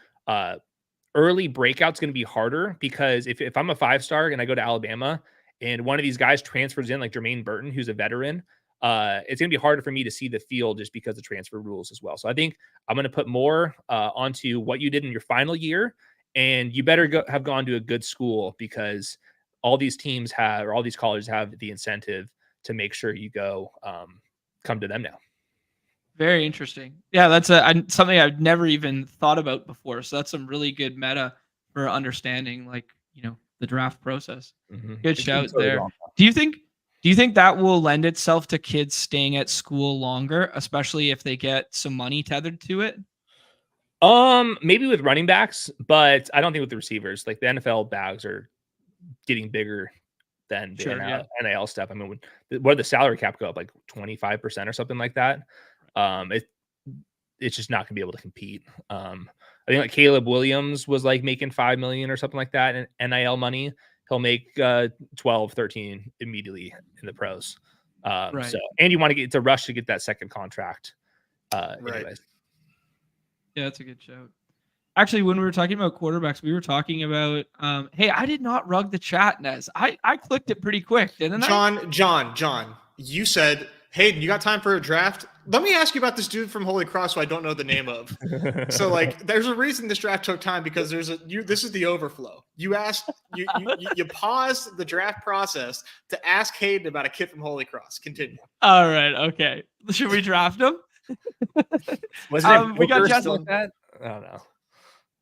early breakout's going to be harder because if I'm a 5-star and I go to Alabama and one of these guys transfers in, like Jermaine Burton, who's a veteran, it's going to be harder for me to see the field just because of transfer rules as well. So I think I'm going to put more onto what you did in your final year, and you better have gone to a good school because all these teams have, or all these colleges have the incentive to make sure you go come to them now. Very interesting. Yeah, that's something I've never even thought about before. So that's some really good meta for understanding, like, the draft process. Good shout there. Do you think that will lend itself to kids staying at school longer, especially if they get some money tethered to it? Maybe with running backs, but I don't think with the receivers. Like, the NFL bags are getting bigger than the NIL stuff. I mean, what did the salary cap go up, like 25% or something like that? It's just not gonna be able to compete. I think like Caleb Williams was like making $5 million or something like that in NIL money. He'll make 12, 13 immediately in the pros. Right. So, and you want to get to rush to get that second contract. Right. Anyways. Yeah, that's a good shout. Actually, when we were talking about quarterbacks, we were talking about, hey, I did not rug the chat, Nez. I clicked it pretty quick, didn't I? John, you said, Hayden, you got time for a draft? Let me ask you about this dude from Holy Cross who I don't know the name of. So, like, there's a reason this draft took time because this is the overflow. You asked, you paused the draft process to ask Hayden about a kid from Holy Cross. Continue. All right. Okay. Should we draft him? Wasn't we got Justin. Like that? I don't know.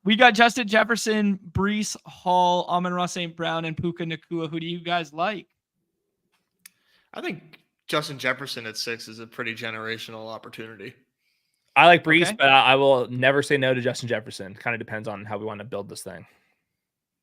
We got Justin Jefferson, Breece Hall, Amon-Ra St. Brown, and Puka Nacua. Who do you guys like? I think Justin Jefferson at 6 is a pretty generational opportunity. I like Breece, but I will never say no to Justin Jefferson. Kind of depends on how we want to build this thing.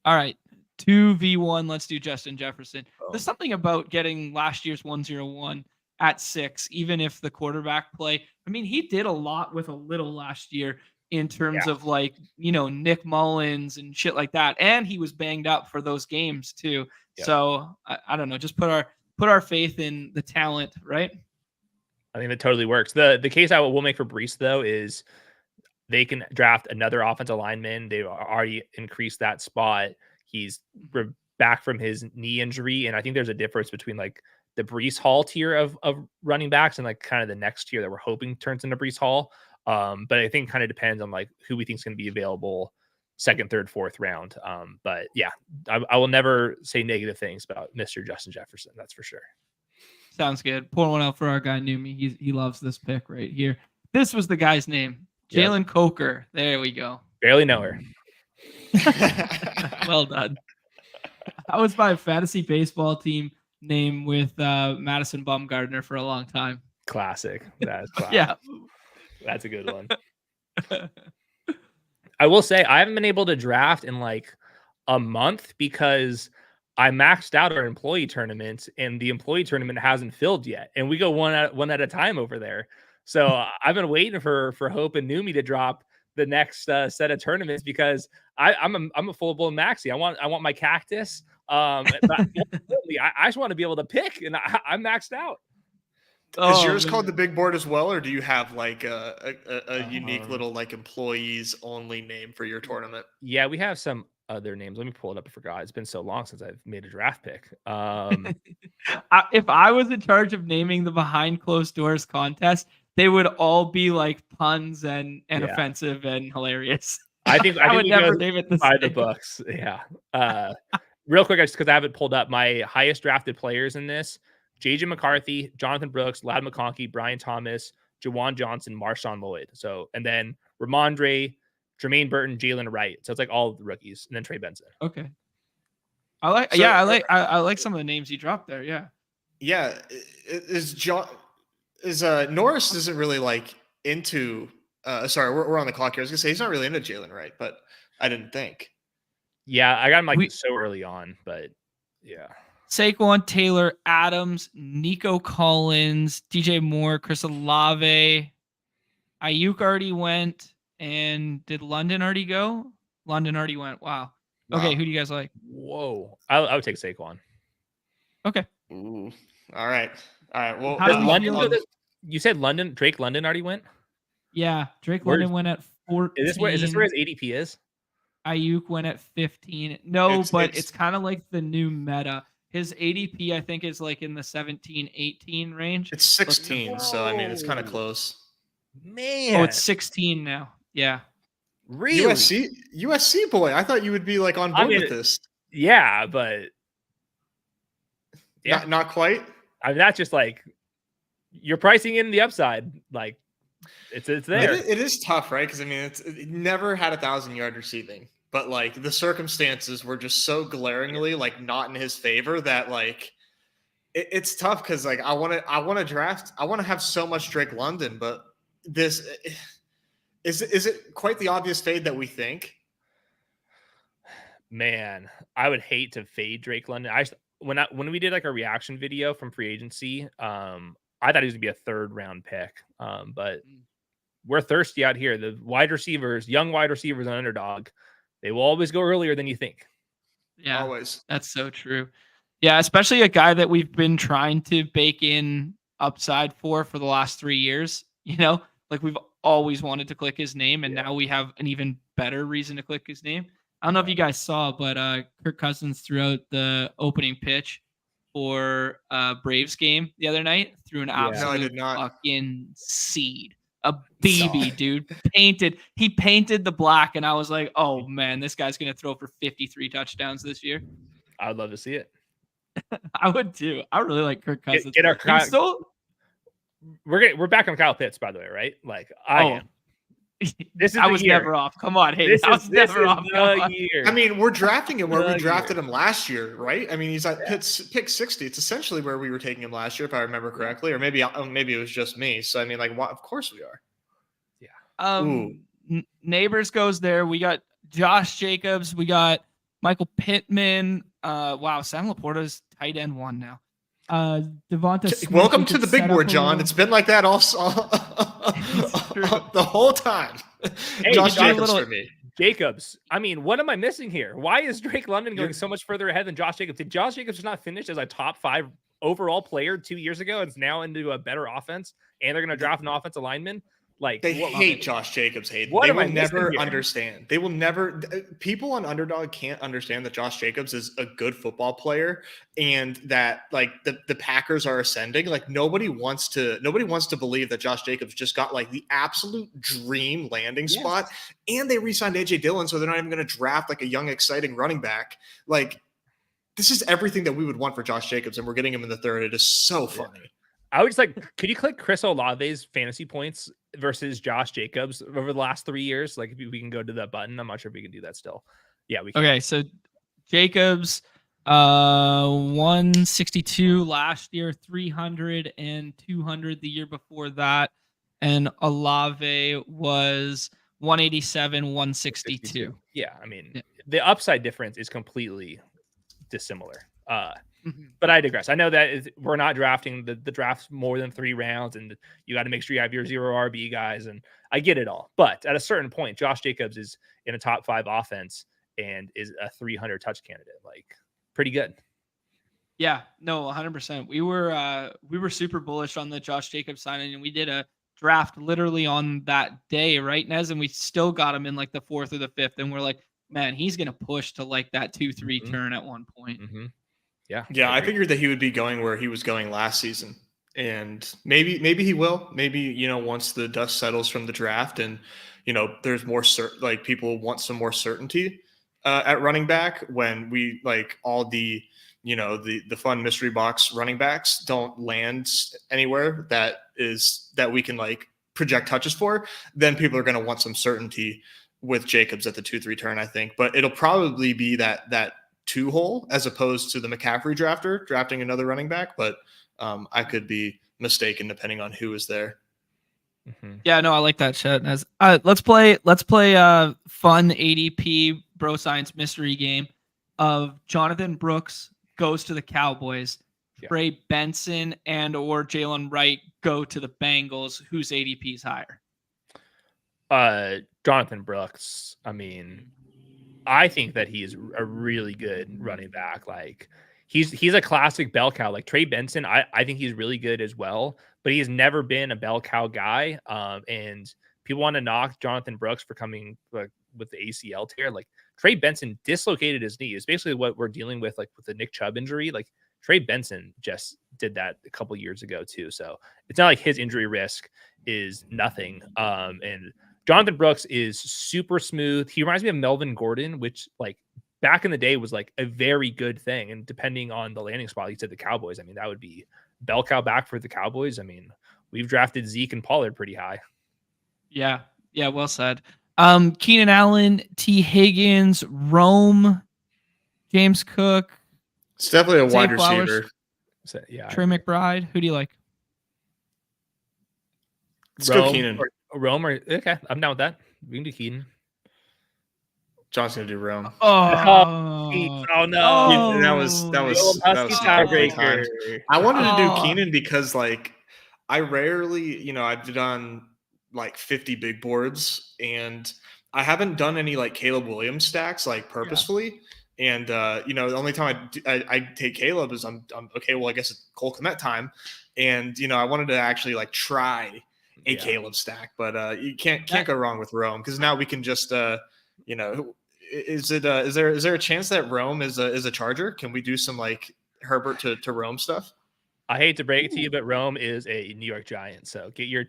All right. 2v1. Let's do Justin Jefferson. There's something about getting last year's 101 at 6, even if the quarterback play. I mean, he did a lot with a little last year in terms of, like, Nick Mullins and shit like that. And he was banged up for those games too. Yep. So I don't know, just put our faith in the talent, right? I think that totally works. The case I will make for Breece, though, is they can draft another offensive lineman. They've already increased that spot. He's back from his knee injury. And I think there's a difference between, like, the Breece Hall tier of running backs and, like, kind of the next tier that we're hoping turns into Breece Hall. But I think it kind of depends on, like, who we think is going to be available second, third, fourth round. But yeah, I will never say negative things about Mr. Justin Jefferson. That's for sure. Sounds good. Pour one out for our guy Numi. He loves this pick right here. This was the guy's name. Jalen Coker. There we go. Barely know her. Well done. That was my fantasy baseball team name with Madison Bumgarner for a long time. Classic. That is classic. Yeah. That's a good one. I will say I haven't been able to draft in like a month because I maxed out our employee tournament and the employee tournament hasn't filled yet. And we go one at a time over there. So I've been waiting for Hope and Numi to drop the next set of tournaments because I'm a full blown maxi. I want my cactus. But I just want to be able to pick, and I'm maxed out. Is yours called the big board as well, or do you have like a unique little like employees only name for your tournament? Yeah, we have some other names. Let me pull it up. I forgot. It's been so long since I've made a draft pick. If I was in charge of naming the behind closed doors contest, they would all be like puns and offensive and hilarious. I think I would never name it by the books. Yeah. Real quick, just because I have it pulled up, my highest drafted players in this: JJ McCarthy, Jonathan Brooks, Ladd McConkey, Brian Thomas, Jawan Johnson, Marshawn Lloyd. So, and then Ramondre, Jermaine Burton, Jalen Wright. So it's like all the rookies, and then Trey Benson. Okay. I like some of the names you dropped there. Yeah. Yeah. Norris isn't really like into sorry, we're on the clock here. I was gonna say he's not really into Jalen Wright, but I didn't think. Yeah, I got him like so early on, but yeah. Saquon, Taylor, Adams, Nico Collins, DJ Moore, Chris Olave. Ayuk already went, and did London already go? London already went. Wow. Okay, Wow. who do you guys like? Whoa. I would take Saquon. Okay. Ooh. All right. Well, How do we London feel? you said London, Drake London already went? Yeah, Drake Where's- London went at 14. Is this where his ADP is? Ayuk went at 15. No, but it's it's kind of like the new meta. His ADP, I think, is like in the 17, 18 range. it's 16, so I mean it's kind of Whoa. close. Man. Oh, it's 16 now. Yeah. really? USC boy. I thought you would be like on board with this. Yeah, but yeah. Not quite. I mean, that's just like you're pricing in the upside. Like it's there. It is tough, right? Because I mean, it never had 1,000-yard receiving, but like the circumstances were just so glaringly like not in his favor that like it's tough because like I want to draft. I want to have so much Drake London, but this is it quite the obvious fade that we think? Man, I would hate to fade Drake London. When we did like a reaction video from free agency, I thought he was gonna be a 3rd round pick. But we're thirsty out here. The wide receivers, young wide receivers on Underdog, they will always go earlier than you think. Yeah. Always. That's so true. Yeah, especially a guy that we've been trying to bake in upside for the last 3 years. You know, like we've always wanted to click his name, and now we have an even better reason to click his name. I don't know if you guys saw, but Kirk Cousins threw out the opening pitch for Braves game the other night. Threw an absolute No, I did not. fucking seed. A BB, dude. He painted the black, and I was like, oh man, this guy's gonna throw for 53 touchdowns this year. I would love to see it. I would too. I really like Kirk Cousins. Get our He was so we're back on Kyle Pitts, by the way, right? Like I am. This is I the was year. never off. Come on, Hayden. I was never off. The year. I mean, we're drafting him where we The drafted year. him last year, right? I mean, he's at pick 60. It's essentially where we were taking him last year, if I remember correctly, or maybe it was just me. So I mean, like, of course we are. Neighbors goes there. We got Josh Jacobs. We got Michael Pittman. Wow, Sam Laporta's tight end 1 now. Devonta Smith, Welcome to the big board, John. It's been like that the whole time. Hey, Josh you got a Jacobs little- for me. Jacobs. I mean, what am I missing here? Why is Drake London going so much further ahead than Josh Jacobs? Did Josh Jacobs just not finish as a top 5 overall player 2 years ago? And it's now into a better offense, and they're going to draft an offensive lineman. Like They hate Josh Jacobs, Hayden. What They am I will missing never here? understand. They will never. People on Underdog can't understand that Josh Jacobs is a good football player, and that like the Packers are ascending. Like nobody wants to believe that Josh Jacobs just got like the absolute dream landing spot, and they re-signed AJ Dillon, so they're not even going to draft like a young, exciting running back. Like this is everything that we would want for Josh Jacobs, and we're getting him in the 3rd. It is so funny. I would just like, could you click Chris Olave's fantasy points versus Josh Jacobs over the last 3 years? Like, if we can go to that button, I'm not sure if we can do that still. Yeah, we can. Okay, so Jacobs, 162 last year, 300 and 200 the year before that, and Olave was 187, 162. Yeah, I mean, the upside difference is completely dissimilar. But I digress. I know that we're not drafting the drafts more than 3 rounds, and you got to make sure you have your 0 RB guys, and I get it all. But at a certain point, Josh Jacobs is in a top 5 offense and is a 300 touch candidate. Like, pretty good. Yeah, no, 100%. We were super bullish on the Josh Jacobs signing, and we did a draft literally on that day, right, Nez? And we still got him in like the 4th or the 5th, and we're like, man, he's gonna push to like that 2-3 turn at one point. Yeah, I figured that he would be going where he was going last season, and maybe he will. Maybe once the dust settles from the draft, and there's more like people want some more certainty at running back when we like all the the fun mystery box running backs don't land anywhere that we can like project touches for. Then people are going to want some certainty with Jacobs at the 2-3 turn, I think. But it'll probably be that 2 hole as opposed to the McCaffrey drafting another running back. But I could be mistaken depending on who is there. Yeah, no, I like that shit. Let's play fun ADP bro science mystery game of Jonathan Brooks goes to the Cowboys, Trey Benson and or Jalen Wright go to the Bengals. Whose ADP is higher? Jonathan Brooks. I mean, I think that he's a really good running back. Like he's a classic bell cow. Like Trey Benson, I think he's really good as well, but he's never been a bell cow guy. And people want to knock Jonathan Brooks for coming like with the ACL tear. Like Trey Benson dislocated his knee. It's basically what we're dealing with, like with the Nick Chubb injury. Like Trey Benson just did that a couple years ago too. So it's not like his injury risk is nothing. And Jonathan Brooks is super smooth. He reminds me of Melvin Gordon, which like back in the day was like a very good thing. And depending on the landing spot, he said the Cowboys. I mean, that would be bell cow back for the Cowboys. I mean, we've drafted Zeke and Pollard pretty high. Yeah. Yeah. Well said. Keenan Allen, T. Higgins, Rome, James Cook. It's definitely a Zay wide Flowers, receiver. So, yeah. Trey McBride. Who do you like? Let's go Keenan. Rome or okay, I'm down with that. We can do Keenan. John's gonna do Rome. Oh no! That was tiebreaker. I wanted to do Keenan because like I rarely, I've done like 50 big boards and I haven't done any like Caleb Williams stacks like purposefully. Yeah. And the only time I take Caleb is I'm okay. Well, I guess it's Cole Kmet time, and I wanted to actually like try a Caleb stack, but you can't go wrong with Rome because now we can just is there a chance that Rome is a Charger? Can we do some like Herbert to Rome stuff? I hate to break it to you, but Rome is a New York Giant, so get your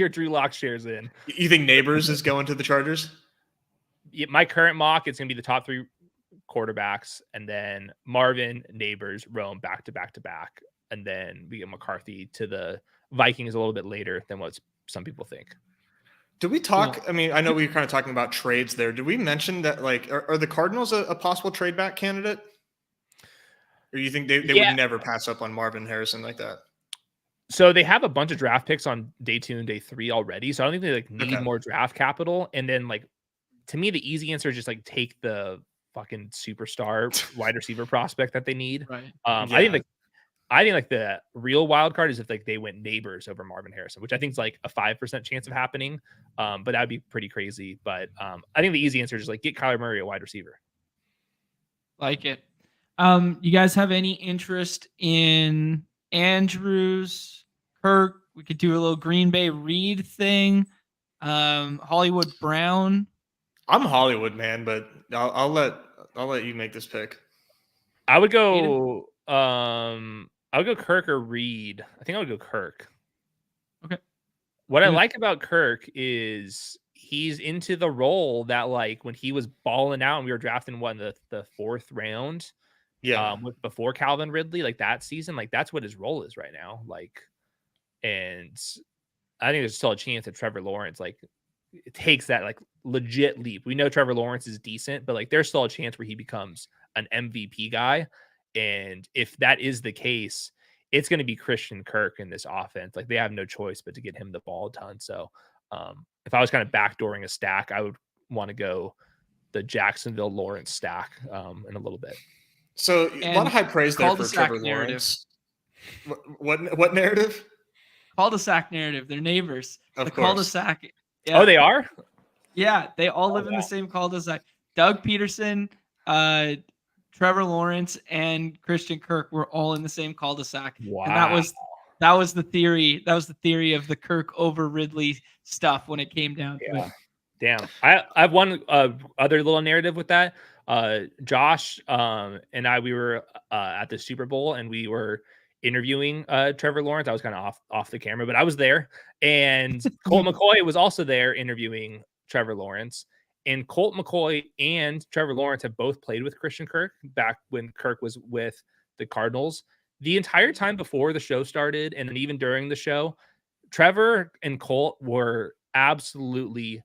Drew Lock shares in. You think Neighbors is going to the Chargers? Yeah, my current mock, it's gonna be the top 3 quarterbacks, and then Marvin, Neighbors, Rome back to back to back, and then we get McCarthy to the Vikings a little bit later than what some people think. Did we talk? I mean, I know we were kind of talking about trades there. Did we mention that, like, are the Cardinals a possible trade back candidate? Or do you think they would never pass up on Marvin Harrison like that? So they have a bunch of draft picks on day 2 and day 3 already. So I don't think they need more draft capital. And then to me, the easy answer is just take the fucking superstar wide receiver prospect that they need. Right. I think the real wild card is if they went Neighbors over Marvin Harrison, which I think is a 5% chance of happening. But that'd be pretty crazy. But I think the easy answer is just get Kyler Murray a wide receiver. Like it. You guys have any interest in Andrews, Kirk? We could do a little Green Bay Reed thing. Hollywood Brown. I'm Hollywood, man, but I'll let you make this pick. I would go. I would go Kirk or Reed. I think I would go Kirk. Okay. What I like about Kirk is he's into the role that when he was balling out and we were drafting the 4th round. Yeah. Before Calvin Ridley, that season, that's what his role is right now. And I think there's still a chance that Trevor Lawrence, it takes that legit leap. We know Trevor Lawrence is decent, but there's still a chance where he becomes an MVP guy. And if that is the case, it's going to be Christian Kirk in this offense. They have no choice but to get him the ball a ton. So if I was kind of backdooring a stack, I would want to go the Jacksonville Lawrence stack in a little bit. So a lot of high praise there for Trevor Lawrence. What narrative? Cul-de-sac narrative. They're neighbors. Of course. Cul-de-sac. Yeah. Oh, they are? Yeah, they all live in the same cul-de-sac. Doug Peterson, Trevor Lawrence, and Christian Kirk were all in the same cul-de-sac. Wow. And that was the theory. That was the theory of the Kirk over Ridley stuff when it came down to it. Damn. I have one other little narrative with that. Josh and I, we were at the Super Bowl and we were interviewing Trevor Lawrence. I was kind of off the camera, but I was there. And Colt McCoy was also there interviewing Trevor Lawrence. And Colt McCoy and Trevor Lawrence have both played with Christian Kirk back when Kirk was with the Cardinals. The entire time before the show started, and then even during the show, Trevor and Colt were absolutely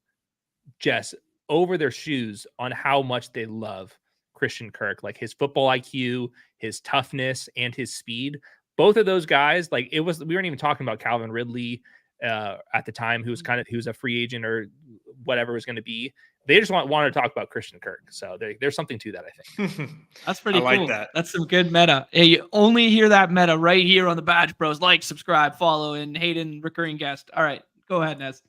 just over their shoes on how much they love Christian Kirk, his football IQ, his toughness, and his speed. Both of those guys, we weren't even talking about Calvin Ridley at the time, who was a free agent or whatever it was going to be. They just wanted to talk about Christian Kirk. So there's something to that, I think. That's pretty cool. Like that. That's some good meta. Hey, you only hear that meta right here on the Badge Bros. Like, subscribe, follow, and Hayden, recurring guest. All right, go ahead, Nez.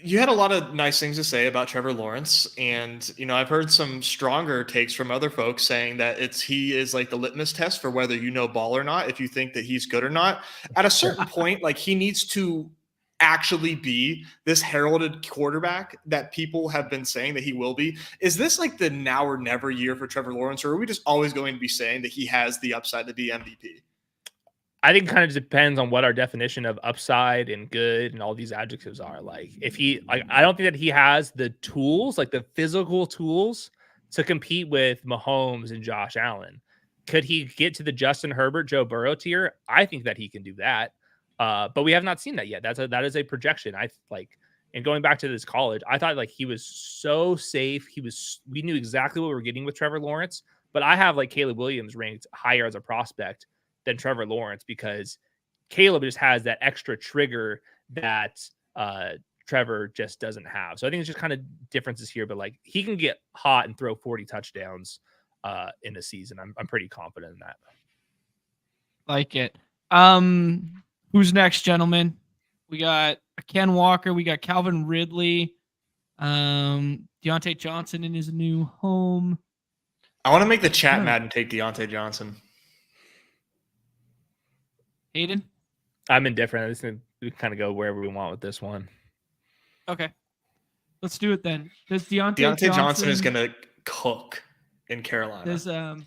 You had a lot of nice things to say about Trevor Lawrence, and I've heard some stronger takes from other folks saying that he is like the litmus test for whether ball or not, if you think that he's good or not. At a certain point, like, he needs to actually be this heralded quarterback that people have been saying that he will be. Is this like the now or never year for Trevor Lawrence, or are we just always going to be saying that he has the upside to be MVP? I think it kind of depends on what our definition of upside and good and all these adjectives are. Like, I don't think that he has the tools, like the physical tools, to compete with Mahomes and Josh Allen. Could he get to the Justin Herbert, Joe Burrow tier? I think that he can do that. But we have not seen that yet. That is a projection. And going back to this college, I thought like he was so safe. We knew exactly what we were getting with Trevor Lawrence, but I have like Caleb Williams ranked higher as a prospect than Trevor Lawrence because Caleb just has that extra trigger that Trevor just doesn't have. So I think it's just kind of differences here, but like he can get hot and throw 40 touchdowns in a season. I'm pretty confident in that. Like it. Who's next, gentlemen? We got Ken Walker. We got Calvin Ridley. Deontay Johnson in his new home. I want to make the chat mad and take Deontay Johnson. Hayden? I'm indifferent. I just think we kind of go wherever we want with this one. Okay. Let's do it then. Does Deontay Johnson is going to cook in Carolina. There's I'll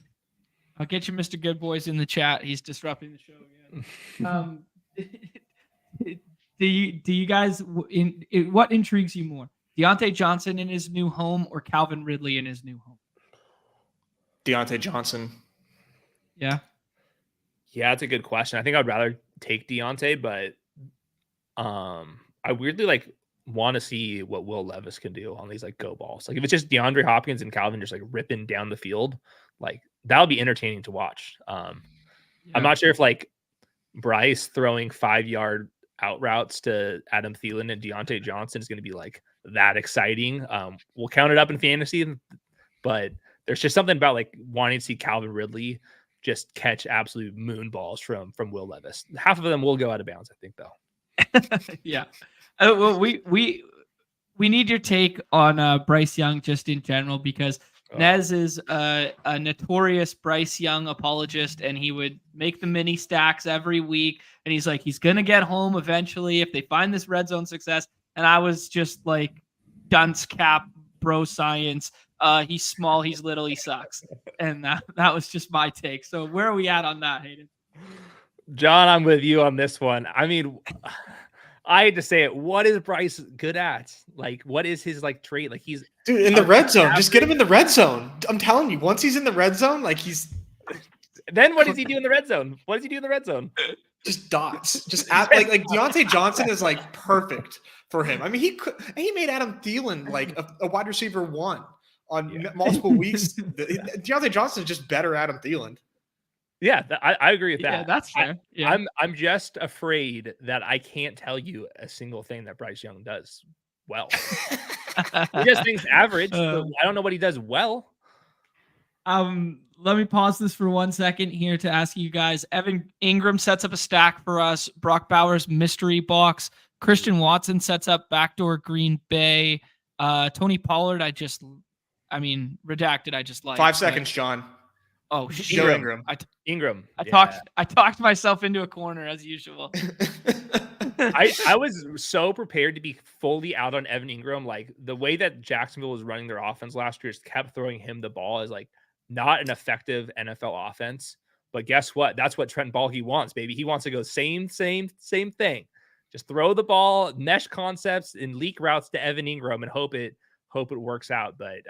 get you Mr. Good Boys in the chat. He's disrupting the show again. Do you guys what intrigues you more? Deontay Johnson in his new home or Calvin Ridley in his new home? Deontay Johnson. Yeah. Yeah, that's a good question. I think I'd rather take Deontay, but I weirdly like want to see what Will Levis can do on these like go balls. Like if it's just DeAndre Hopkins and Calvin just like ripping down the field, like that'll be entertaining to watch. I'm not sure if like Bryce throwing 5-yard out routes to Adam Thielen and Deontay Johnson is going to be like that exciting. We'll count it up in fantasy, but there's just something about like wanting to see Calvin Ridley just catch absolute moon balls from Will Levis. Half of them will go out of bounds, I think, though. Yeah. Well, we need your take on Bryce Young just in general, because Nez is a notorious Bryce Young apologist, and he would make the mini stacks every week. And he's like, he's going to get home eventually if they find this red zone success. And I was just like, dunce cap, bro science. He's small, he's little, he sucks. And that was just my take. So where are we at on that, Hayden? John, I'm with you on this one. I mean, I had to say it. What is Bryce good at? Like, what is his like trait? Like he's in the red zone. Just get him in the red zone. I'm telling you, once he's in the red zone, like then what does he do in the red zone? What does he do in the red zone? Just dots. Just like Deontay Johnson is like perfect for him. I mean, he made Adam Thielen like a wide receiver 1 on multiple weeks. Deontay Johnson is just better Adam Thielen. Yeah, I agree with that. Yeah, that's fair. Yeah. I'm just afraid that I can't tell you a single thing that Bryce Young does well. He just thinks average. But I don't know what he does well. Let me pause this for 1 second here to ask you guys. Evan Ingram sets up a stack for us. Brock Bowers mystery box. Christian Watson sets up backdoor Green Bay. Tony Pollard, redacted. I just like 5 seconds, John. Oh, Ingram. Ingram. I talked myself into a corner as usual. I was so prepared to be fully out on Evan Ingram. Like the way that Jacksonville was running their offense last year, just kept throwing him the ball as like not an effective NFL offense. But guess what? That's what Trent Baalke wants, baby. He wants to go same thing. Just throw the ball, mesh concepts, and leak routes to Evan Ingram and hope it works out. But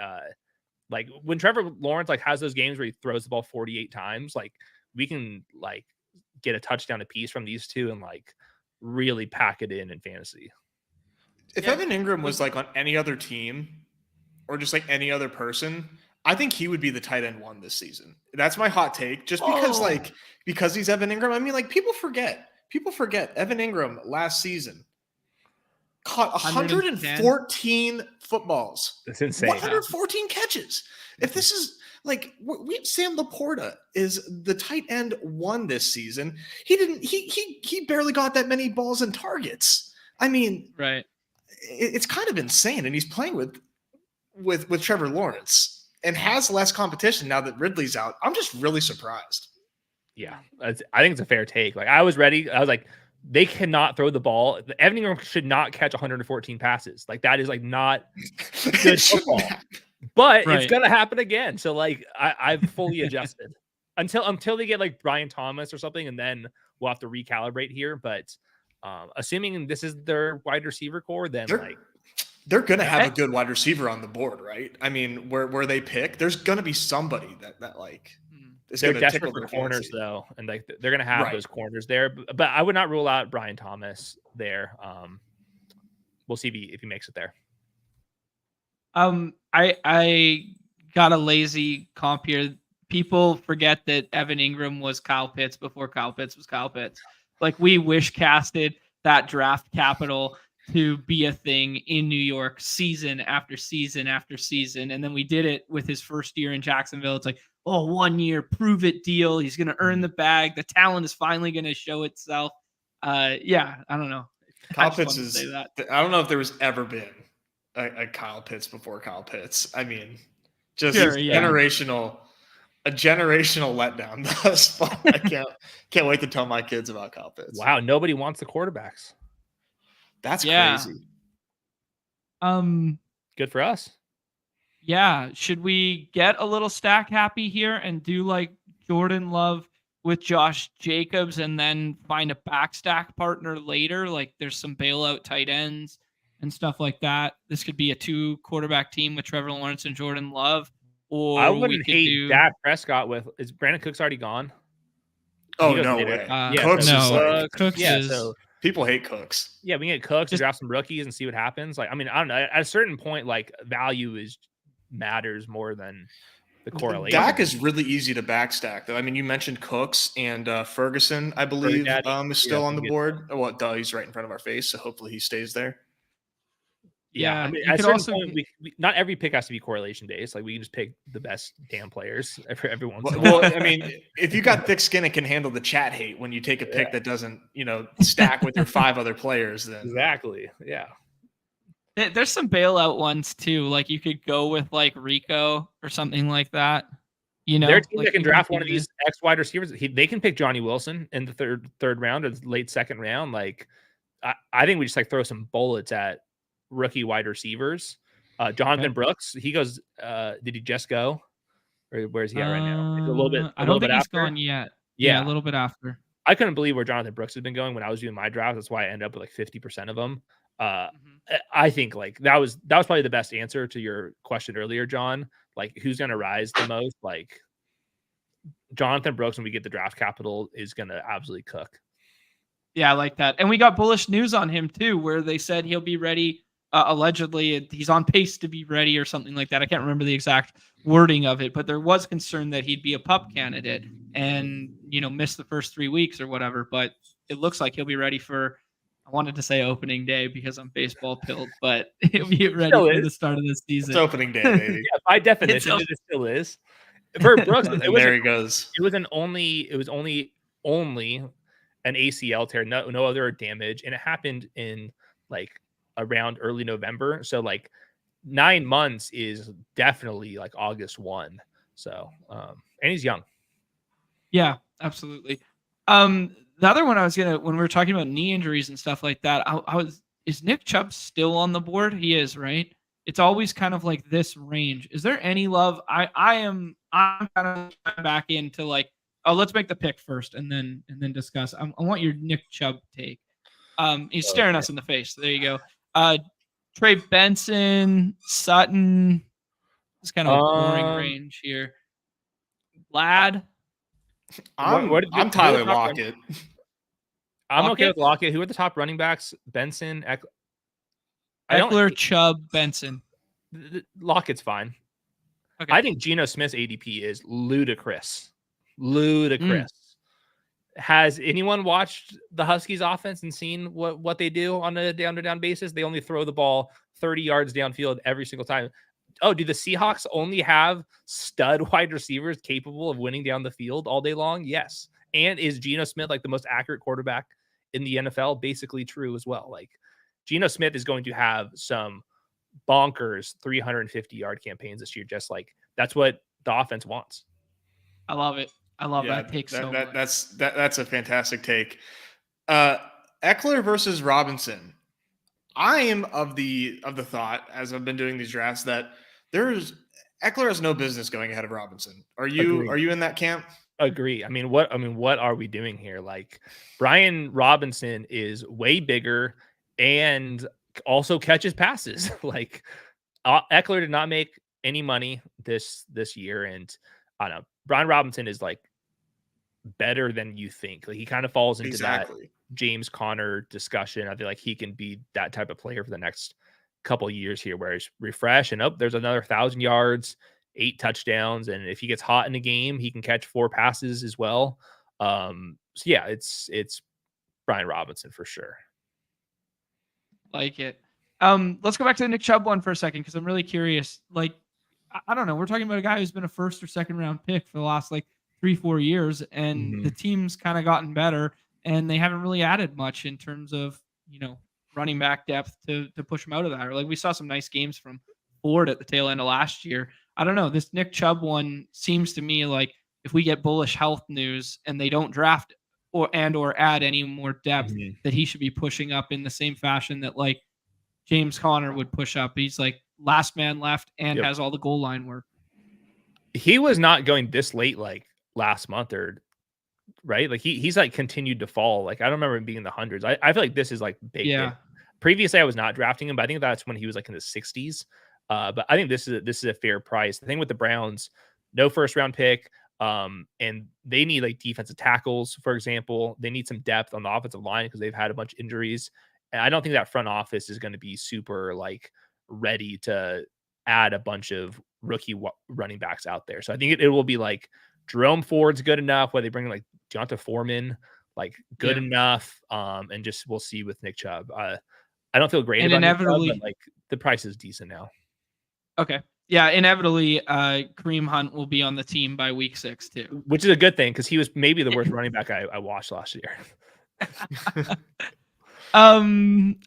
like when Trevor Lawrence like has those games where he throws the ball 48 times, like we can like get a touchdown a piece from these two and like really pack it in fantasy. If Evan Ingram was like on any other team or just like any other person, I think he would be the tight end 1 this season. That's my hot take. Just because he's Evan Ingram. I mean, like people forget Evan Ingram last season caught 114 footballs. That's insane. 114 catches. If this is like Sam Laporta is the tight end 1 this season, he barely got that many balls and targets. I mean, right. it's kind of insane. And he's playing with Trevor Lawrence and has less competition now that Ridley's out. I'm just really surprised. Yeah, I think it's a fair take. Like, I was ready. I was like, they cannot throw the ball. Evan Ingram should not catch 114 passes. Like, that is like not good football. But it's gonna happen again. So like, I've fully adjusted until they get like Brian Thomas or something, and then we'll have to recalibrate here. But assuming this is their wide receiver core, then they're gonna have a good wide receiver on the board, right? I mean, where they pick, there's gonna be somebody that like. They're desperate for corners, though, and like they're going to have those corners there. But I would not rule out Brian Thomas there. We'll see if he makes it there. I got a lazy comp here. People forget that Evan Ingram was Kyle Pitts before Kyle Pitts was Kyle Pitts. Like, we wish casted that draft capital to be a thing in New York season after season after season. And then we did it with his first year in Jacksonville. It's like, oh, 1 year, prove it deal. He's going to earn the bag. The talent is finally going to show itself. Yeah, I don't know. Kyle Pitts I don't know if there was ever been a Kyle Pitts before Kyle Pitts. I mean, just generational letdown thus far. I can't wait to tell my kids about Kyle Pitts. Wow, nobody wants the quarterbacks. That's crazy. Good for us. Yeah. Should we get a little stack happy here and do like Jordan Love with Josh Jacobs and then find a back stack partner later? Like, there's some bailout tight ends and stuff like that. This could be a 2 quarterback team with Trevor Lawrence and Jordan Love. Or I wouldn't hate Dak Prescott is Brandon Cooks already gone? Oh, no way. Cooks is. So people hate Cooks. Yeah, we can get Cooks, draft some rookies, and see what happens. Like, I mean, I don't know. At a certain point, like, value matters more than the correlation. Dak is really easy to backstack, though. I mean, you mentioned Cooks and Ferguson, I believe, is still on the board. Well, he's right in front of our face, so hopefully he stays there. Yeah, I mean, at a certain point, not every pick has to be correlation based. Like, we can just pick the best damn players every once in a while. Well, I mean, if you got thick skin and can handle the chat hate when you take a pick that doesn't, stack with your 5 other players, then exactly, yeah. There's some bailout ones too. Like, you could go with like Rico or something like that. Their team that can draft one of these X wide receivers. They can pick Johnny Wilson in the third round or late second round. Like, I think we just like throw some bullets at rookie wide receivers. Jonathan Brooks, he goes. Did he just go, or where's he at right now? A little bit. I don't think he's gone yet. Yeah, a little bit after. I couldn't believe where Jonathan Brooks has been going when I was doing my draft. That's why I ended up with like 50% of them. I think like that was probably the best answer to your question earlier, John. Like, who's going to rise the most? Like, Jonathan Brooks, when we get the draft capital, is going to absolutely cook. Yeah, I like that. And we got bullish news on him too, where they said he'll be ready. Allegedly, he's on pace to be ready or something like that. I can't remember the exact wording of it, but there was concern that he'd be a PUP candidate and, miss the first 3 weeks or whatever. But it looks like he'll be ready for, I wanted to say opening day because I'm baseball pilled, but he'll be ready for the start of the season. It's opening day, baby. Yeah, by definition, it still is. For Brooks, there he goes. It was only an ACL tear, no other damage, and it happened in like around early November. So like 9 months is definitely like August 1. So and he's young. Yeah, absolutely. The other one when we were talking about knee injuries and stuff like that, is Nick Chubb still on the board? He is, right? It's always kind of like this range. Is there any love? I'm kind of back into like, oh, let's make the pick first and then discuss. I want your Nick Chubb take. He's staring us in the face. There you go. Trey Benson, Sutton. It's kind of a boring range here. Lad. I'm Tyler Lockett. I'm okay with Lockett. Who are the top running backs? Benson, Eckler, Chubb, Benson. Lockett's fine. Okay. I think Geno Smith's ADP is ludicrous. Has anyone watched the Huskies offense and seen what they do on a down-to-down basis? They only throw the ball 30 yards downfield every single time. Oh, do the Seahawks only have stud wide receivers capable of winning down the field all day long? Yes. And is Geno Smith like the most accurate quarterback in the NFL? Basically true as well. Like, Geno Smith is going to have some bonkers 350-yard campaigns this year. Just like that's what the offense wants. I love it. I love that take so much. That's a fantastic take. Eckler versus Robinson. I am of the thought, as I've been doing these drafts, that Eckler has no business going ahead of Robinson. Are you in that camp? Agree. What are we doing here? Like, Brian Robinson is way bigger and also catches passes. Like, Eckler did not make any money this year, and I don't know. Brian Robinson is like better than you think. Like, he kind of falls into that James Conner discussion. I feel like he can be that type of player for the next couple of years here, where he's refresh and there's another 1,000 yards, 8 touchdowns, and if he gets hot in the game, he can catch 4 passes as well. So yeah, it's Brian Robinson for sure. Like it. Let's go back to the Nick Chubb one for a second, because I'm really curious. Like, I don't know. We're talking about a guy who's been a first or second round pick for the last like 3-4 years, and the team's kind of gotten better, and they haven't really added much in terms of, running back depth to push him out of that. Or like, we saw some nice games from Ford at the tail end of last year. I don't know. This Nick Chubb one seems to me like if we get bullish health news and they don't draft or add any more depth, that he should be pushing up in the same fashion that like James Conner would push up. He's like last man left and has all the goal line work. He was not going this late like last month, or right? Like he's like continued to fall. Like, I don't remember him being in the hundreds. I feel like this is like baked in. Previously, I was not drafting him, but I think that's when he was like in the 60s. But I think this is a fair price. The thing with the Browns, no first round pick, and they need like defensive tackles, for example. They need some depth on the offensive line because they've had a bunch of injuries. And I don't think that front office is going to be super like ready to add a bunch of rookie running backs out there. So I think it will be like Jerome Ford's good enough, where they bring like Deonta Foreman, like good enough. And just we'll see with Nick Chubb. I don't feel great about inevitably, Nick Chubb, but like the price is decent now. Okay. Yeah, inevitably, Kareem Hunt will be on the team by week 6 too, which is a good thing because he was maybe the worst running back I watched last year. All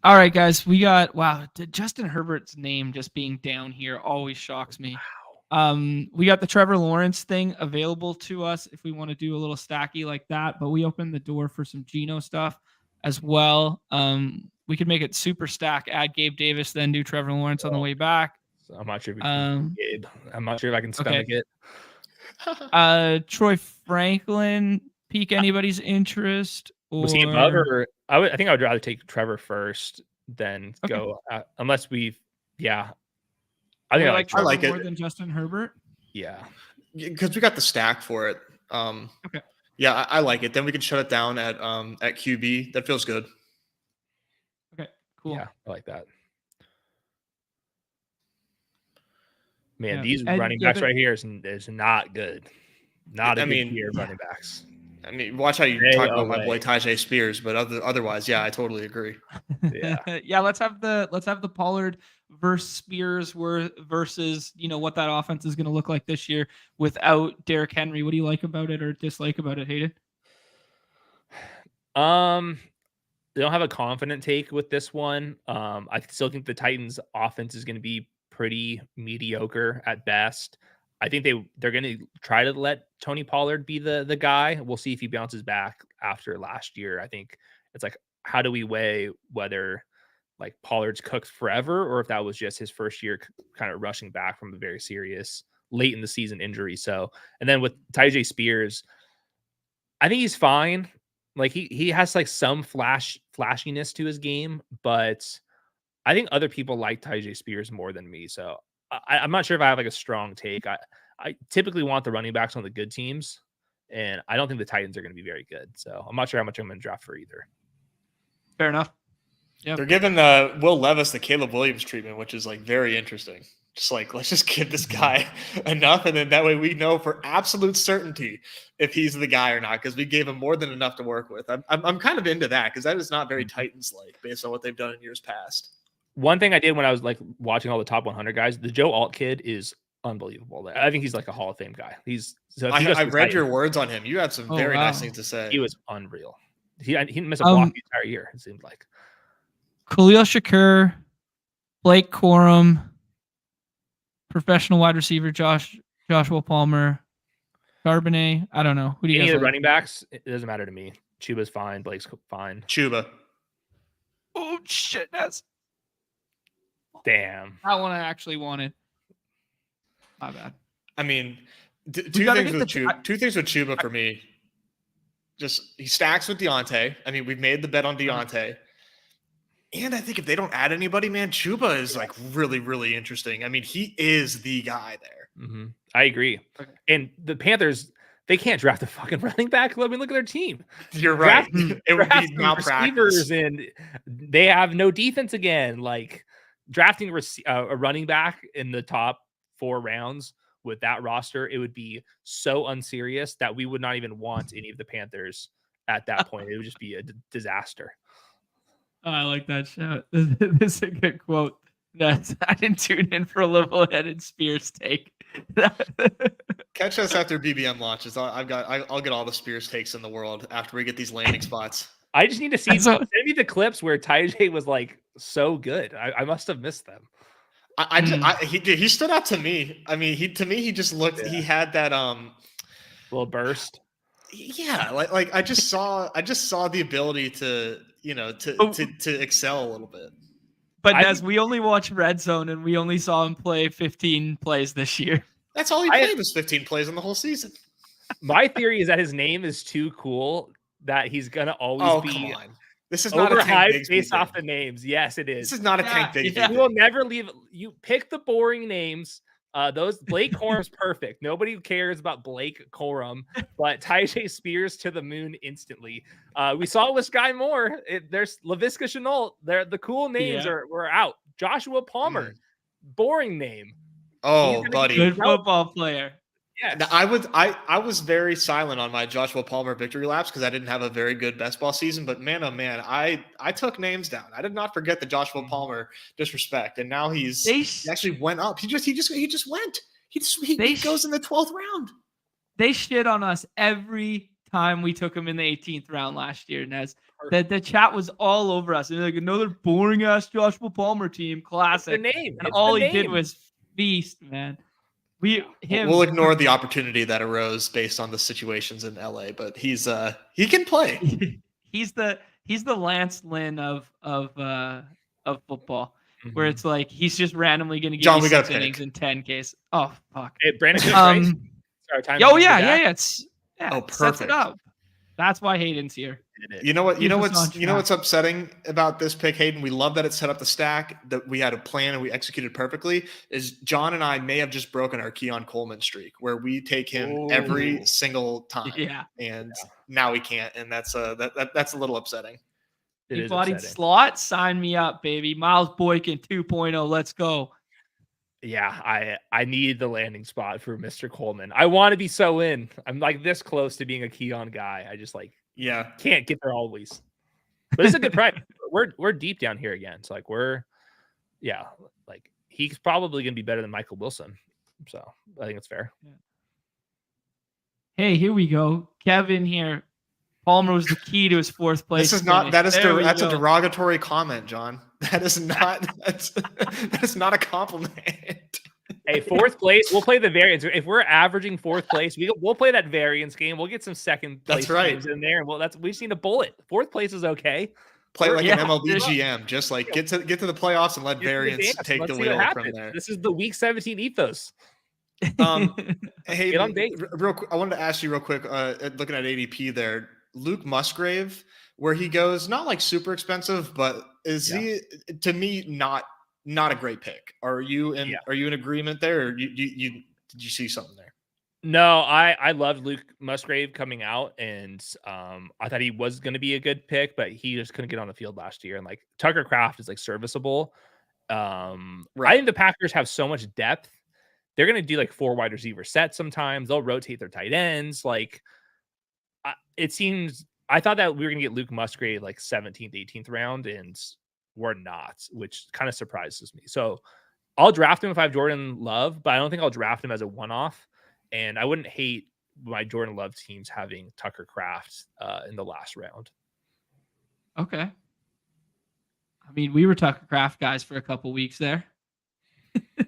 right, guys, we got Justin Herbert's name just being down here always shocks me. Wow. We got the Trevor Lawrence thing available to us if we want to do a little stacky like that, but we opened the door for some Geno stuff as well. We could make it super stack, add Gabe Davis, then do Trevor Lawrence on the way back. So I'm not sure if we can Gabe. I'm not sure if I can stomach it. Troy Franklin pique anybody's interest? Was he above, or I think I would rather take Trevor first than go unless we I think I like it more than Justin Herbert. Yeah, because we got the stack for it. Okay. Yeah, I like it. Then we can shut it down at QB. That feels good. Okay, cool. Yeah, I like that. Man, these running backs right here is not good. Not a good year of running backs. I mean, watch how you talk about my boy Tajay Spears, but otherwise, yeah, I totally agree. Yeah, let's have the Pollard versus Spears versus what that offense is going to look like this year without Derrick Henry. What do you like about it or dislike about it, Hayden? They don't have a confident take with this one. I still think the Titans offense is going to be pretty mediocre at best. I think they're going to try to let Tony Pollard be the guy. We'll see if he bounces back after last year. I think it's like, how do we weigh whether like Pollard's cooked forever or if that was just his first year kind of rushing back from a very serious late in the season injury. So, and then with Tajay Spears, I think he's fine. Like he has like some flashiness to his game, but I think other people like Tajay Spears more than me. So I'm not sure if I have like a strong take. I typically want the running backs on the good teams, and I don't think the Titans are going to be very good. So I'm not sure how much I'm going to draft for either. Fair enough. Yeah, they're giving Will Levis the Caleb Williams treatment, which is like very interesting. Just like, let's just give this guy enough, and then that way we know for absolute certainty if he's the guy or not, because we gave him more than enough to work with. I'm kind of into that because that is not very Titans-like based on what they've done in years past. One thing I did when I was like watching all the top 100 guys, the Joe Alt kid is unbelievable. I think he's like a Hall of Fame guy. I read your words on him. You had some very nice things to say. He was unreal. He didn't miss a block the entire year, it seemed like. Khalil Shakur, Blake Corum, professional wide receiver Joshua Palmer, Charbonnet. I don't know. Who do you Any guys of the like? running backs, it doesn't matter to me. Chuba's fine. Blake's fine. Chuba. Oh shit! That's Damn. that one I actually wanted. My bad. I mean, We gotta get the two things with Chuba for me. Just he stacks with Deontay. I mean, we've made the bet on Deontay. And I think if they don't add anybody, man, Chuba is like really, really interesting. I mean, he is the guy there. Mm-hmm. I agree. Okay. And the Panthers, they can't draft a fucking running back. Let me look at their team. You're right. It would be Drafting malpractice. receivers, and they have no defense again. Like drafting a running back in the top 4 rounds with that roster, it would be so unserious that we would not even want any of the Panthers at that point. It would just be a disaster. Oh, I like that shout. This is a good quote. I didn't tune in for a level-headed Spears take. Catch us after BBM launches. I'll get all the Spears takes in the world after we get these landing spots. I just need to see send me the clips where Tyjae was like so good. I must have missed them. He stood out to me. I mean, he just looked. Yeah. He had that little burst. Yeah, like I just saw the ability to to excel a little bit. But as we only watch Red Zone and we only saw him play 15 plays this year. That's all he played was 15 plays in the whole season. My theory is that his name is too cool that he's gonna always be. Come on. This is not a Tank Bigsby based off the names. Yes, it is. This is not a Tank Bigsby. Yeah. You will never leave. You pick the boring names. Those Blake Corum's perfect. Nobody cares about Blake Corum, but Tyjae Spears to the moon instantly. We saw it with Sky Moore. There's LaVisca Chenault. The cool names were out. Joshua Palmer, boring name. Oh, buddy, good football player. Yeah, I was very silent on my Joshua Palmer victory laps because I didn't have a very good best ball season. But man, oh man, I took names down. I did not forget the Joshua Palmer disrespect, and now he actually went up. He just went. He goes in the 12th round. They shit on us every time we took him in the 18th round last year, Nez. The chat was all over us. And like another boring ass Joshua Palmer team, classic. It's the name. And all he did was feast, man. We'll ignore the opportunity that arose based on the situations in LA, but he can play. He's the Lance Lynn of football, where it's like he's just randomly going to give you 6 innings in 10 cases. Oh fuck! Hey, Brandon Cooks, It's perfect. Sets it up. That's why Hayden's here. You know what's upsetting about this pick, Hayden? We love that it set up the stack, that we had a plan and we executed perfectly. Is John and I may have just broken our Keon Coleman streak where we take him every single time. Now we can't, and that's a little upsetting. He bodied slot, sign me up, baby. Miles Boykin 2.0. Let's go. Yeah, I need the landing spot for Mr. Coleman. I want to be so in. I'm like this close to being a Keon guy. I just can't get there always. But it's a good price. We're deep down here again. So he's probably gonna be better than Michael Wilson. So I think it's fair. Yeah. Hey, here we go. Kevin here. Palmer was the key to his 4th place. That's a derogatory comment, John. That is not a compliment. Hey, 4th place, we'll play the variance. If we're averaging 4th place, we'll play that variance game. We'll get some 2nd place games in there, and we've seen a bullet. 4th place is okay. Play like an MLB GM, just like get to the playoffs and let variance take the wheel from there. This is the week 17 ethos. Hey, get on date. Real quick, I wanted to ask you real quick. Looking at ADP there, Luke Musgrave, where he goes, not like super expensive, but is he to me not a great pick? Are you in agreement there, or did you see something there? No, I loved Luke Musgrave coming out, and I thought he was going to be a good pick, but he just couldn't get on the field last year. And like Tucker Kraft is like serviceable. I think the Packers have so much depth. They're going to do like 4 wide receiver sets sometimes. They'll rotate their tight ends. Like it seems, I thought that we were going to get Luke Musgrave like 17th, 18th round, and we're not, which kind of surprises me. So I'll draft him if I have Jordan Love, but I don't think I'll draft him as a one-off. And I wouldn't hate my Jordan Love teams having Tucker Kraft in the last round. Okay. I mean, we were Tucker Craft guys for a couple weeks there.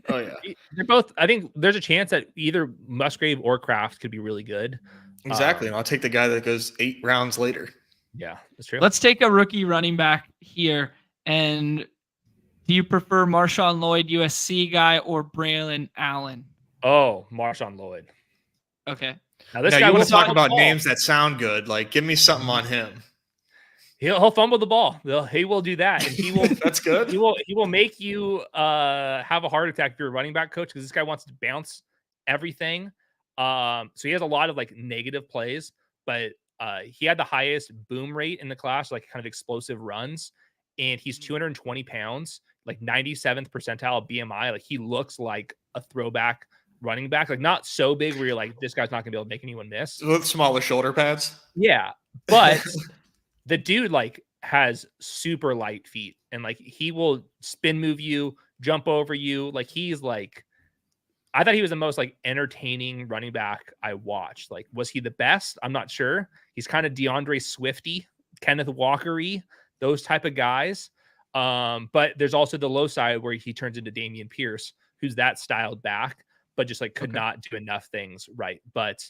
Oh yeah, They're both. I think there's a chance that either Musgrave or Kraft could be really good. exactly. And I'll take the guy that goes 8 rounds later. Yeah, that's true. Let's take a rookie running back here. And do you prefer Marshawn Lloyd, USC guy, or Braylon Allen? Oh, Marshawn Lloyd. Okay. Now this Now guy you want will to talk fumble the about ball. names that sound good? Like, give me something on him. He'll fumble the ball. He will do that, and he will. That's good. He will make you have a heart attack if you're a running back coach, because this guy wants to bounce everything. So he has a lot of like negative plays, but he had the highest boom rate in the class, like kind of explosive runs, and he's 220 pounds, like 97th percentile BMI. Like he looks like a throwback running back, like not so big where you're like, this guy's not gonna be able to make anyone miss. With smaller shoulder pads. Yeah, but the dude like has super light feet, and like he will spin move you, jump over you. Like he's like, I thought he was the most like entertaining running back I watched. Like, was he the best? I'm not sure. He's kind of DeAndre Swifty, Kenneth Walker-y, those type of guys. But there's also the low side where he turns into Dameon Pierce, who's that styled back, but just like could not do enough things right. But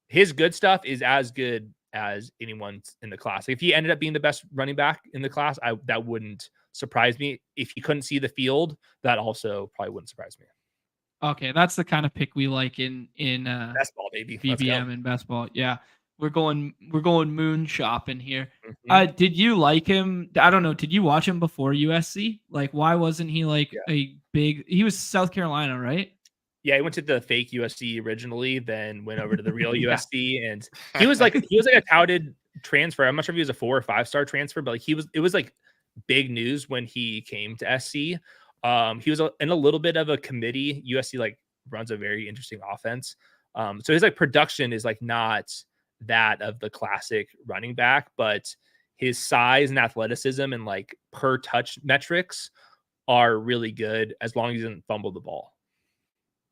his good stuff is as good as anyone in the class. If he ended up being the best running back in the class, that wouldn't surprise me. If he couldn't see the field, that also probably wouldn't surprise me. Okay, that's the kind of pick we like in best ball, baby. BBM and best ball. Yeah, we're going moon shopping here. Mm-hmm. Did you like him? I don't know. Did you watch him before USC? Like, why wasn't he like a big? He was South Carolina, right? Yeah, he went to the fake USC originally, then went over to the real USC, and he was like a touted transfer. I'm not sure if he was a 4 or 5 star transfer, but like it was like big news when he came to SC. He was in a little bit of a committee. USC like runs a very interesting offense. So his like production is like not that of the classic running back, but his size and athleticism and like per touch metrics are really good as long as he doesn't fumble the ball.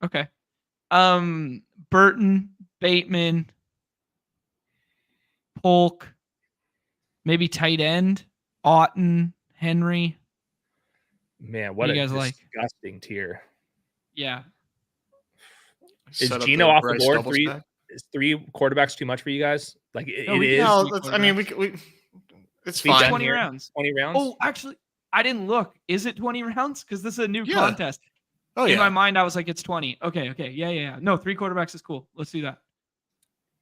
Okay. Burton, Bateman, Polk, maybe tight end, Otten, Henry. Man, what you a guys disgusting tier. Yeah. Is Geno off the board? Is 3 quarterbacks too much for you guys? Like it is. No, I mean, we it's fine. 20 rounds. 20 rounds. Oh, actually, I didn't look. Is it 20 rounds? Because this is a new contest. Oh, in my mind, I was like, it's 20. Okay. Yeah. No, 3 quarterbacks is cool. Let's do that.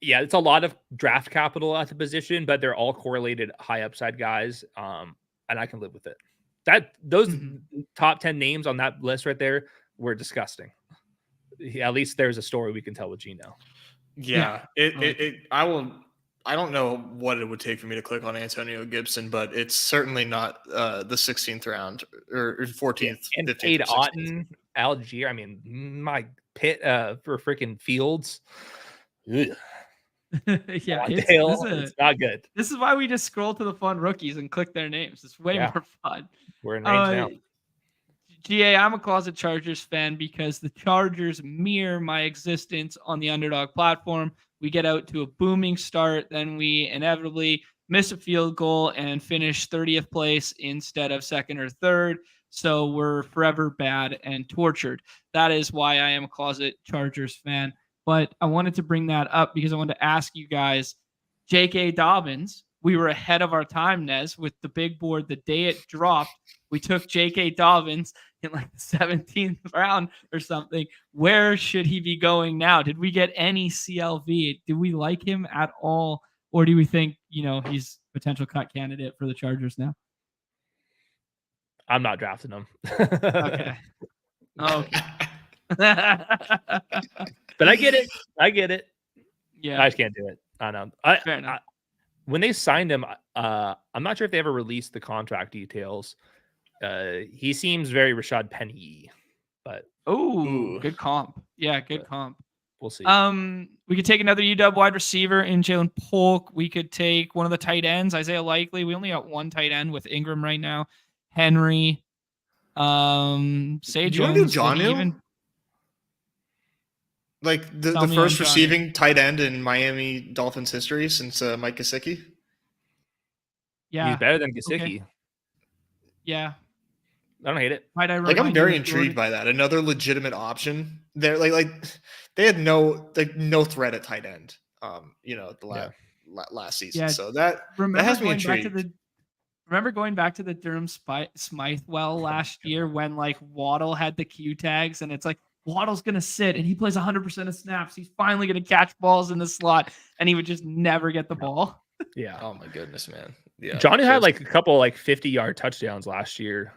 Yeah, it's a lot of draft capital at the position, but they're all correlated high upside guys. And I can live with it. Those top 10 names on that list right there were disgusting. At least there's a story we can tell with Geno. Yeah. I don't know what it would take for me to click on Antonio Gibson, but it's certainly not the 16th round or 14th. And 15th, Cade 16th. Otten, Algier. I mean, my pit for freaking Fields. Ugh. Yeah, it's not good. This is why we just scroll to the fun rookies and click their names. It's way more fun. We're in range now. GA, I'm a closet Chargers fan because the Chargers mirror my existence on the Underdog platform. We get out to a booming start, then we inevitably miss a field goal and finish 30th place instead of 2nd or 3rd. So we're forever bad and tortured. That is why I am a closet Chargers fan. But I wanted to bring that up because I wanted to ask you guys, J.K. Dobbins, we were ahead of our time, Nez, with the big board. The day it dropped, we took J.K. Dobbins in like the 17th round or something. Where should he be going now? Did we get any CLV? Do we like him at all? Or do we think, he's a potential cut candidate for the Chargers now? I'm not drafting him. Okay. But I get it. Yeah. I just can't do it. I know. Fair enough. When they signed him, I'm not sure if they ever released the contract details. He seems very Rashad Penny, but good comp. Yeah, good comp. We'll see. We could take another UW wide receiver in Jalen Polk. We could take one of the tight ends, Isaiah Likely. We only got one tight end with Ingram right now. Henry. Say do you want to do Jonnu? Like the first receiving tight end in Miami Dolphins history since Mike Gesicki? Yeah. He's better than Gesicki. Okay. Yeah. I don't hate it. Might I Like, I'm remind you very of intrigued Jordan? by that. Another legitimate option. They're like they had no threat at tight end. The last season. Yeah. So that Remember has me going back to intrigued. the Durham Smythewell last year when like Waddle had the Q tags and it's like Waddle's gonna sit and he plays 100% of snaps. He's finally gonna catch balls in the slot and he would just never get the ball. Yeah. Oh my goodness, man. Yeah. Johnny so had it's- like a couple like 50-yard touchdowns last year.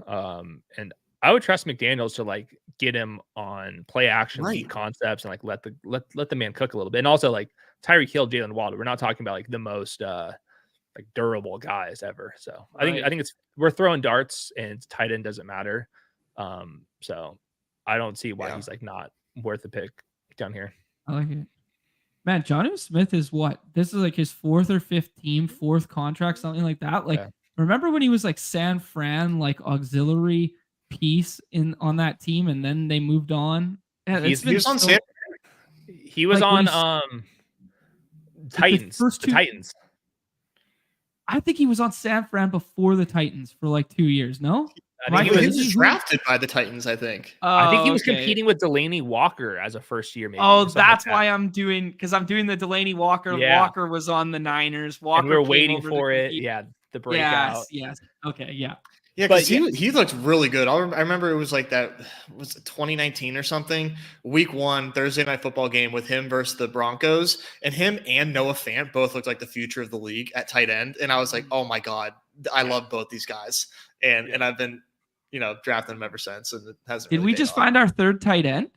And I would trust McDaniels to like get him on play action Right. concepts and like let the man cook a little bit. And also like Tyreek Hill, Jalen Waddle. We're not talking about like the most like durable guys ever. So I think we're throwing darts and tight end doesn't matter. So I don't see why he's like not worth a pick down here. I like it. Man, Jonnu Smith is what? This is like his fourth or fifth team, fourth contract, something like that. Like, remember when he was like San Fran, like auxiliary piece on that team, and then they moved on? Yeah, he was on Titans. The Titans. I think he was on San Fran before the Titans for like 2 years. No, he was drafted by the Titans. I think. I think he was competing with Delaney Walker as a first year. Maybe. Oh, that's why I'm doing the Delaney Walker. Yeah. Walker was on the Niners. Walker. And we were waiting for it. Yeah, the breakout. Yes. Okay. Yeah. Yeah, because he looked really good. I remember it was like that was 2019 or something. Week 1 Thursday night football game with him versus the Broncos, and him and Noah Fant both looked like the future of the league at tight end. And I was like, oh my god, I love both these guys, and I've been drafting them ever since. And it hasn't. Did we just find our third tight end?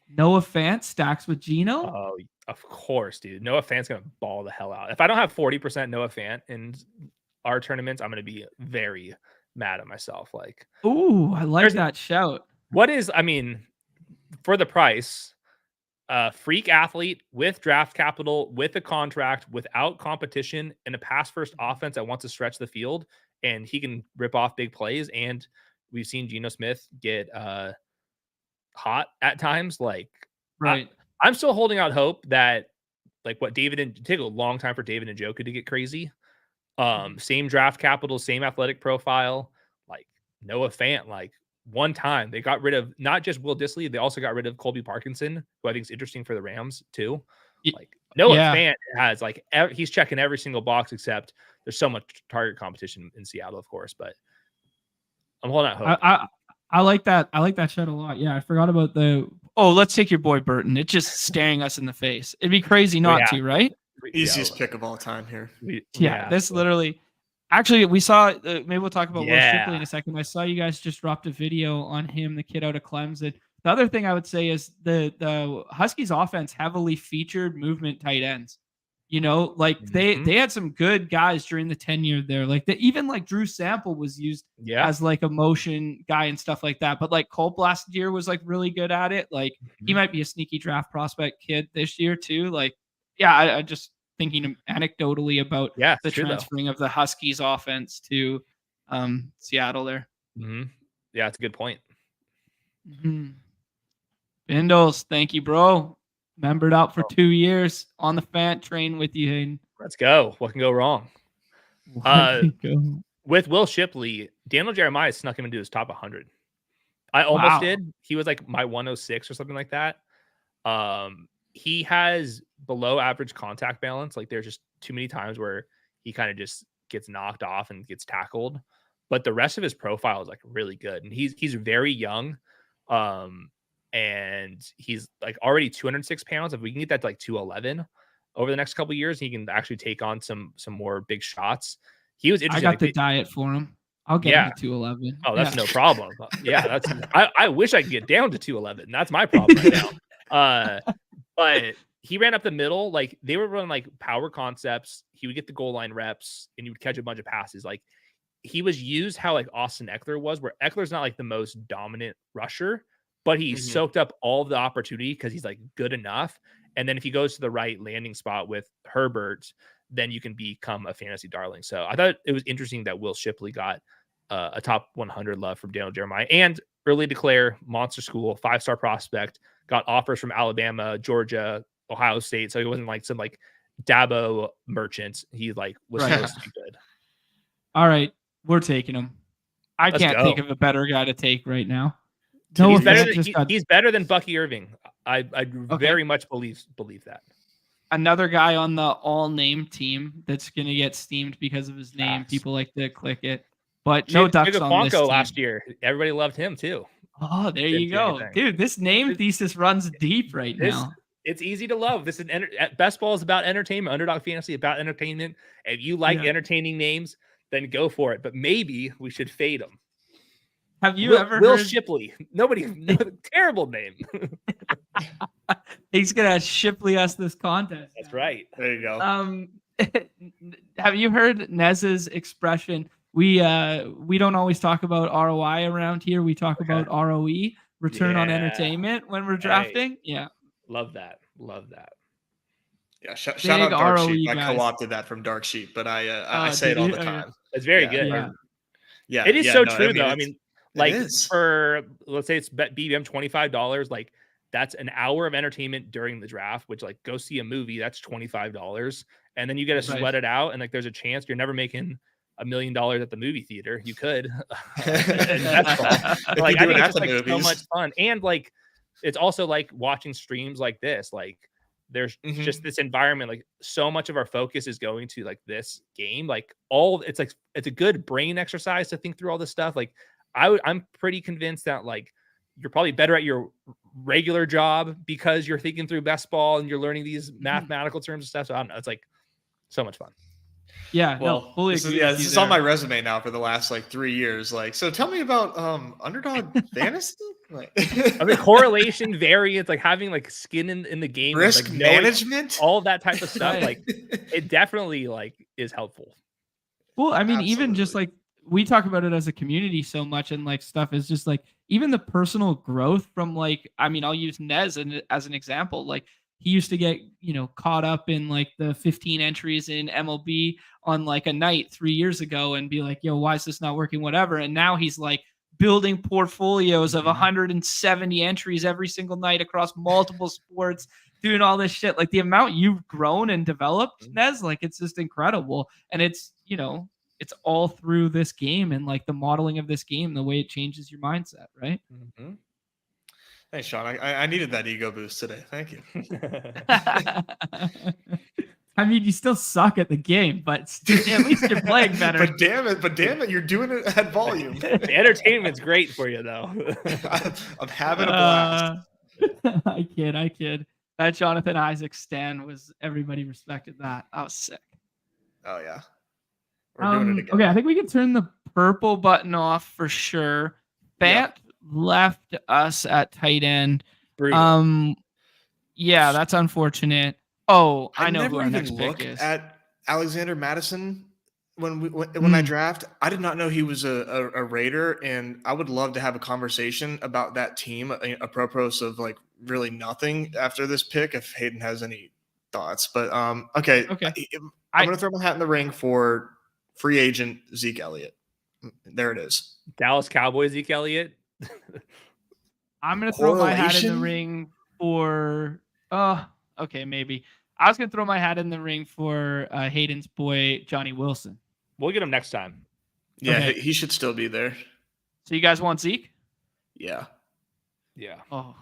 Noah Fant stacks with Geno. Oh, of course, dude. Noah Fant's gonna ball the hell out. If I don't have 40% Noah Fant in our tournaments, I'm gonna be very mad at myself. Like, ooh, I like that shout. What is, I mean, for the price, freak athlete with draft capital, with a contract, without competition, in a pass first offense that wants to stretch the field, and he can rip off big plays. And we've seen Geno Smith get hot at times. Like, right. I'm still holding out hope that like what it took a long time for David and Njoku to get crazy. Same draft capital, same athletic profile, like Noah Fant. Like one time they got rid of not just Will Dissly, they also got rid of Colby Parkinson, who I think is interesting for the Rams too. Like Noah Fant has like he's checking every single box except there's so much target competition in Seattle, of course. But I'm holding out hope. I like that. I like that shot a lot. Yeah, I forgot about let's take your boy Burton. It's just staring us in the face. It'd be crazy not to, right? Easiest pick of all time here. This literally. Actually, we saw. Maybe we'll talk about Will Shipley in a second. I saw you guys just dropped a video on him, the kid out of Clemson. The other thing I would say is the Huskies offense heavily featured movement tight ends. They had some good guys during the tenure there. Like even like Drew Sample was used as like a motion guy and stuff like that. But like Culp last year was like really good at it. Like he might be a sneaky draft prospect kid this year too. Like, I just thinking anecdotally about the transferring of the Huskies offense to Seattle there. Mm-hmm. Yeah, it's a good point. Bindles, thank you, bro. Membered up for 2 years on the Fant train with you, Hayden. Let's go. What can go wrong? With Will Shipley, Daniel Jeremiah snuck him into his top 100. I almost did. He was like my 106 or something like that. He has below average contact balance. Like there's just too many times where he kind of just gets knocked off and gets tackled. But the rest of his profile is like really good. And he's very young. And he's like already 206 pounds. If we can get that to like 211 over the next couple of years, he can actually take on some more big shots. He was interesting. I got the diet for him. I'll get him to 211. Oh, that's no problem. That's I wish I could get down to 211. That's my problem right now. But he ran up the middle. Like they were running like power concepts. He would get the goal line reps and he would catch a bunch of passes. Like he was used how like Austin Eckler was, where Eckler's not like the most dominant rusher, but he soaked up all of the opportunity because he's like good enough. And then if he goes to the right landing spot with Herbert, then you can become a fantasy darling. So I thought it was interesting that Will Shipley got a top 100 love from Daniel Jeremiah, and early declare monster school, 5-star prospect, got offers from Alabama, Georgia, Ohio State. So he wasn't like some like Dabo merchant. He like was supposed to be good. All right. We're taking him. I Let's can't go. think of a better guy to take right now. He's Noah better Fant than just got he's better than Bucky Irving. I very much believe that. another guy on the all-name team that's going to get steamed because of his name. Facts. People like to click it, but no Ducks on this team. last year. Everybody loved him too. Oh, there Didn't you do go, anything. dude. This name thesis runs deep right now. It's easy to love. This is best ball is about entertainment. Underdog fantasy about entertainment. If you like entertaining names, then go for it. But maybe we should fade them. Have you ever Will heard Shipley? Terrible name. He's gonna Shipley us this contest. That's right. There you go. Have you heard Nez's expression? We don't always talk about ROI around here. We talk about ROE, return on entertainment, when we're drafting. Yeah. Love that. Yeah, shout out Dark ROE Sheep. I guys. co-opted that from Dark Sheep, but I say it all the time. It's very good. Yeah, it is so true though. I mean, like is. for let's say it's BBM $25, like that's an hour of entertainment during the draft, which like go see a movie, that's $25. And then you get to sweat it out, and like there's a chance you're never making $1 million at the movie theater. You could. That's like I think it's just like so much fun. And like it's also like watching streams like this. Like there's just this environment, like so much of our focus is going to like this game. Like it's a good brain exercise to think through all this stuff. Like I'm pretty convinced that like you're probably better at your regular job because you're thinking through best ball and you're learning these mathematical terms and stuff. So I don't know. It's like so much fun. Yeah, well, fully this agree. is on my resume now for the last like 3 years. Like, so tell me about Underdog fantasy. Like, I mean, correlation, variance, like having like skin in the game, risk like management, all that type of stuff. Like, it definitely like is helpful. Well, I mean, even just like we talk about it as a community so much, and like stuff is just like even the personal growth from like, I mean, I'll use Nez as an example. Like he used to get, caught up in like the 15 entries in MLB on like a night 3 years ago and be like, yo, why is this not working? Whatever. And now he's like building portfolios of 170 entries every single night across multiple sports, doing all this shit. Like the amount you've grown and developed, Nez, like it's just incredible. And it's, it's all through this game and like the modeling of this game, the way it changes your mindset, right? Mm-hmm. Hey, Sean, I needed that ego boost today. Thank you. I mean, you still suck at the game, but at least you're playing better. But damn it, you're doing it at volume. The entertainment's great for you, though. I'm having a blast. I kid. That Jonathan Isaac stand everybody respected that. I was sick. Oh, yeah. We're doing it again. Okay, I think we can turn the purple button off for sure. Fant left us at tight end. Brutal. Yeah, that's unfortunate. Oh, I know who our never next even pick is. At Alexander Madison when I draft. I did not know he was a Raider, and I would love to have a conversation about that team, apropos of like really nothing after this pick. If Hayden has any thoughts, but okay. I'm gonna throw my hat in the ring for free agent Zeke Elliott. There it is. Dallas Cowboys Zeke Elliott. I'm gonna throw my hat in the ring for. Okay, maybe. I was gonna throw my hat in the ring for Hayden's boy Johnny Wilson. We'll get him next time. Yeah, okay. He should still be there. So you guys want Zeke? Yeah. Oh,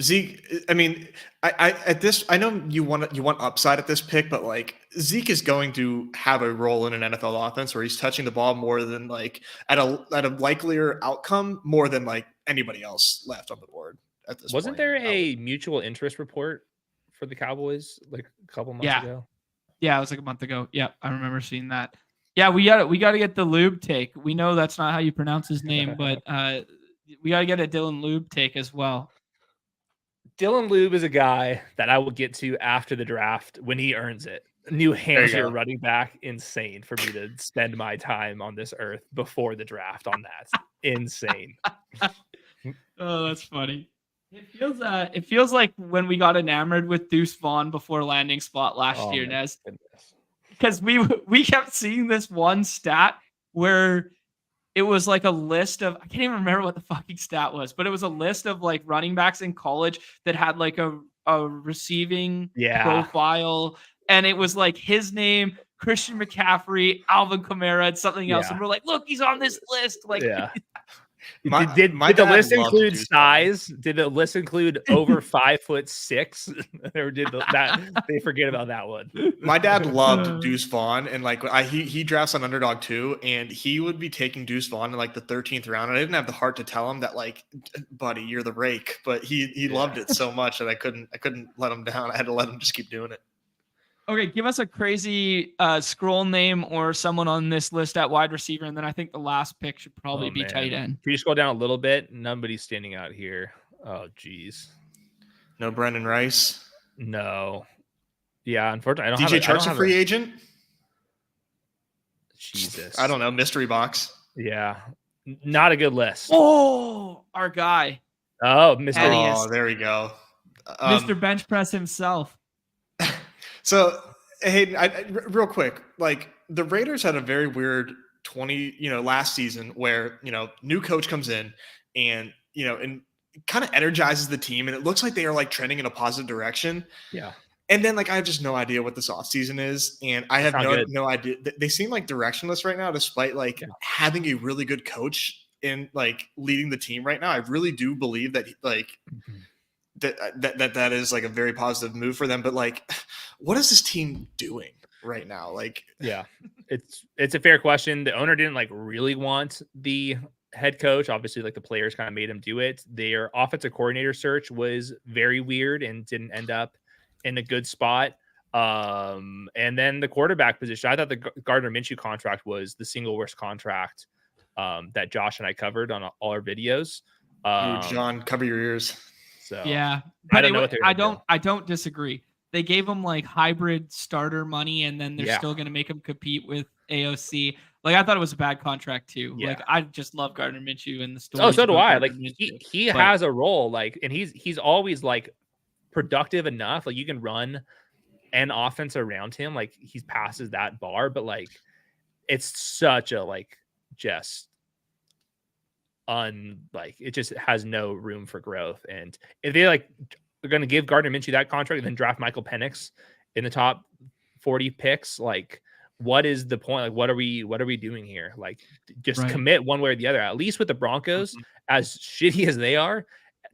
Zeke. I mean, I know you want upside at this pick, but like Zeke is going to have a role in an NFL offense where he's touching the ball more than like at a likelier outcome more than like anybody else left on the board at this. Wasn't there a mutual interest report for the Cowboys like a couple months ago? Yeah, it was like a month ago. Yeah, I remember seeing that. Yeah, we got to get the Lube take. We know that's not how you pronounce his name, but we got to get a Dylan Lube take as well. Dylan Lube is a guy that I will get to after the draft when he earns it. New Hampshire running back, insane for me to spend my time on this earth before the draft on that. Insane. Oh, that's funny. It feels like when we got enamored with Deuce Vaughn before landing spot last year, Nez. Because we kept seeing this one stat where it was like a list of, I can't even remember what the fucking stat was, but it was a list of like running backs in college that had like a receiving profile. And it was like his name, Christian McCaffrey, Alvin Kamara, and something else. Yeah. And we're like, look, he's on this list. Like, Yeah. My Did the dad list loved include Deuce size? Did the list include over 5'6"? Or did that they forget about that one? My dad loved Deuce Vaughn, and like he drafts on Underdog too, and he would be taking Deuce Vaughn in like the 13th round, and I didn't have the heart to tell him that like, buddy, you're the rake, but he loved it so much that I couldn't let him down. I had to let him just keep doing it. Okay, give us a crazy scroll name or someone on this list at wide receiver, and then I think the last pick should probably be tight end. Can you scroll down a little bit? Nobody's standing out here. Oh, geez. No Brendan Rice. No. Yeah, unfortunately, I don't DJ have Chark's a free agent. Jesus. I don't know. Mystery box. Yeah. Not a good list. Oh, our guy. Oh, Mr. Oh, there we go. Mr. Bench Press himself. So, Hayden, real quick, like the Raiders had a very weird last season where, new coach comes in and kind of energizes the team. And it looks like they are like trending in a positive direction. Yeah. And then like, I have just no idea what this offseason is. And I have no idea. They seem like directionless right now, despite like having a really good coach in like leading the team right now. I really do believe that like, that is like a very positive move for them. But like, what is this team doing right now? Like, yeah, it's a fair question. The owner didn't like really want the head coach. Obviously, like the players kind of made him do it. Their offensive coordinator search was very weird and didn't end up in a good spot. And then the quarterback position, I thought the Gardner Minshew contract was the single worst contract that Josh and I covered on all our videos. John, cover your ears. So yeah, but I don't disagree. They gave him like hybrid starter money, and then they're still going to make him compete with AOC. Like, I thought it was a bad contract too. Yeah. Like, I just love Gardner Minshew and the story. Oh, so do I. Like, he has a role, like, and he's always like productive enough. Like, you can run an offense around him. Like, he passes that bar, but like, it's such a like just it just has no room for growth. And if they like are going to give Gardner Minshew that contract and then draft Michael Penix in the top 40 picks, like, what is the point? Like, what are we doing here? Like, just commit one way or the other. At least with the Broncos, as shitty as they are,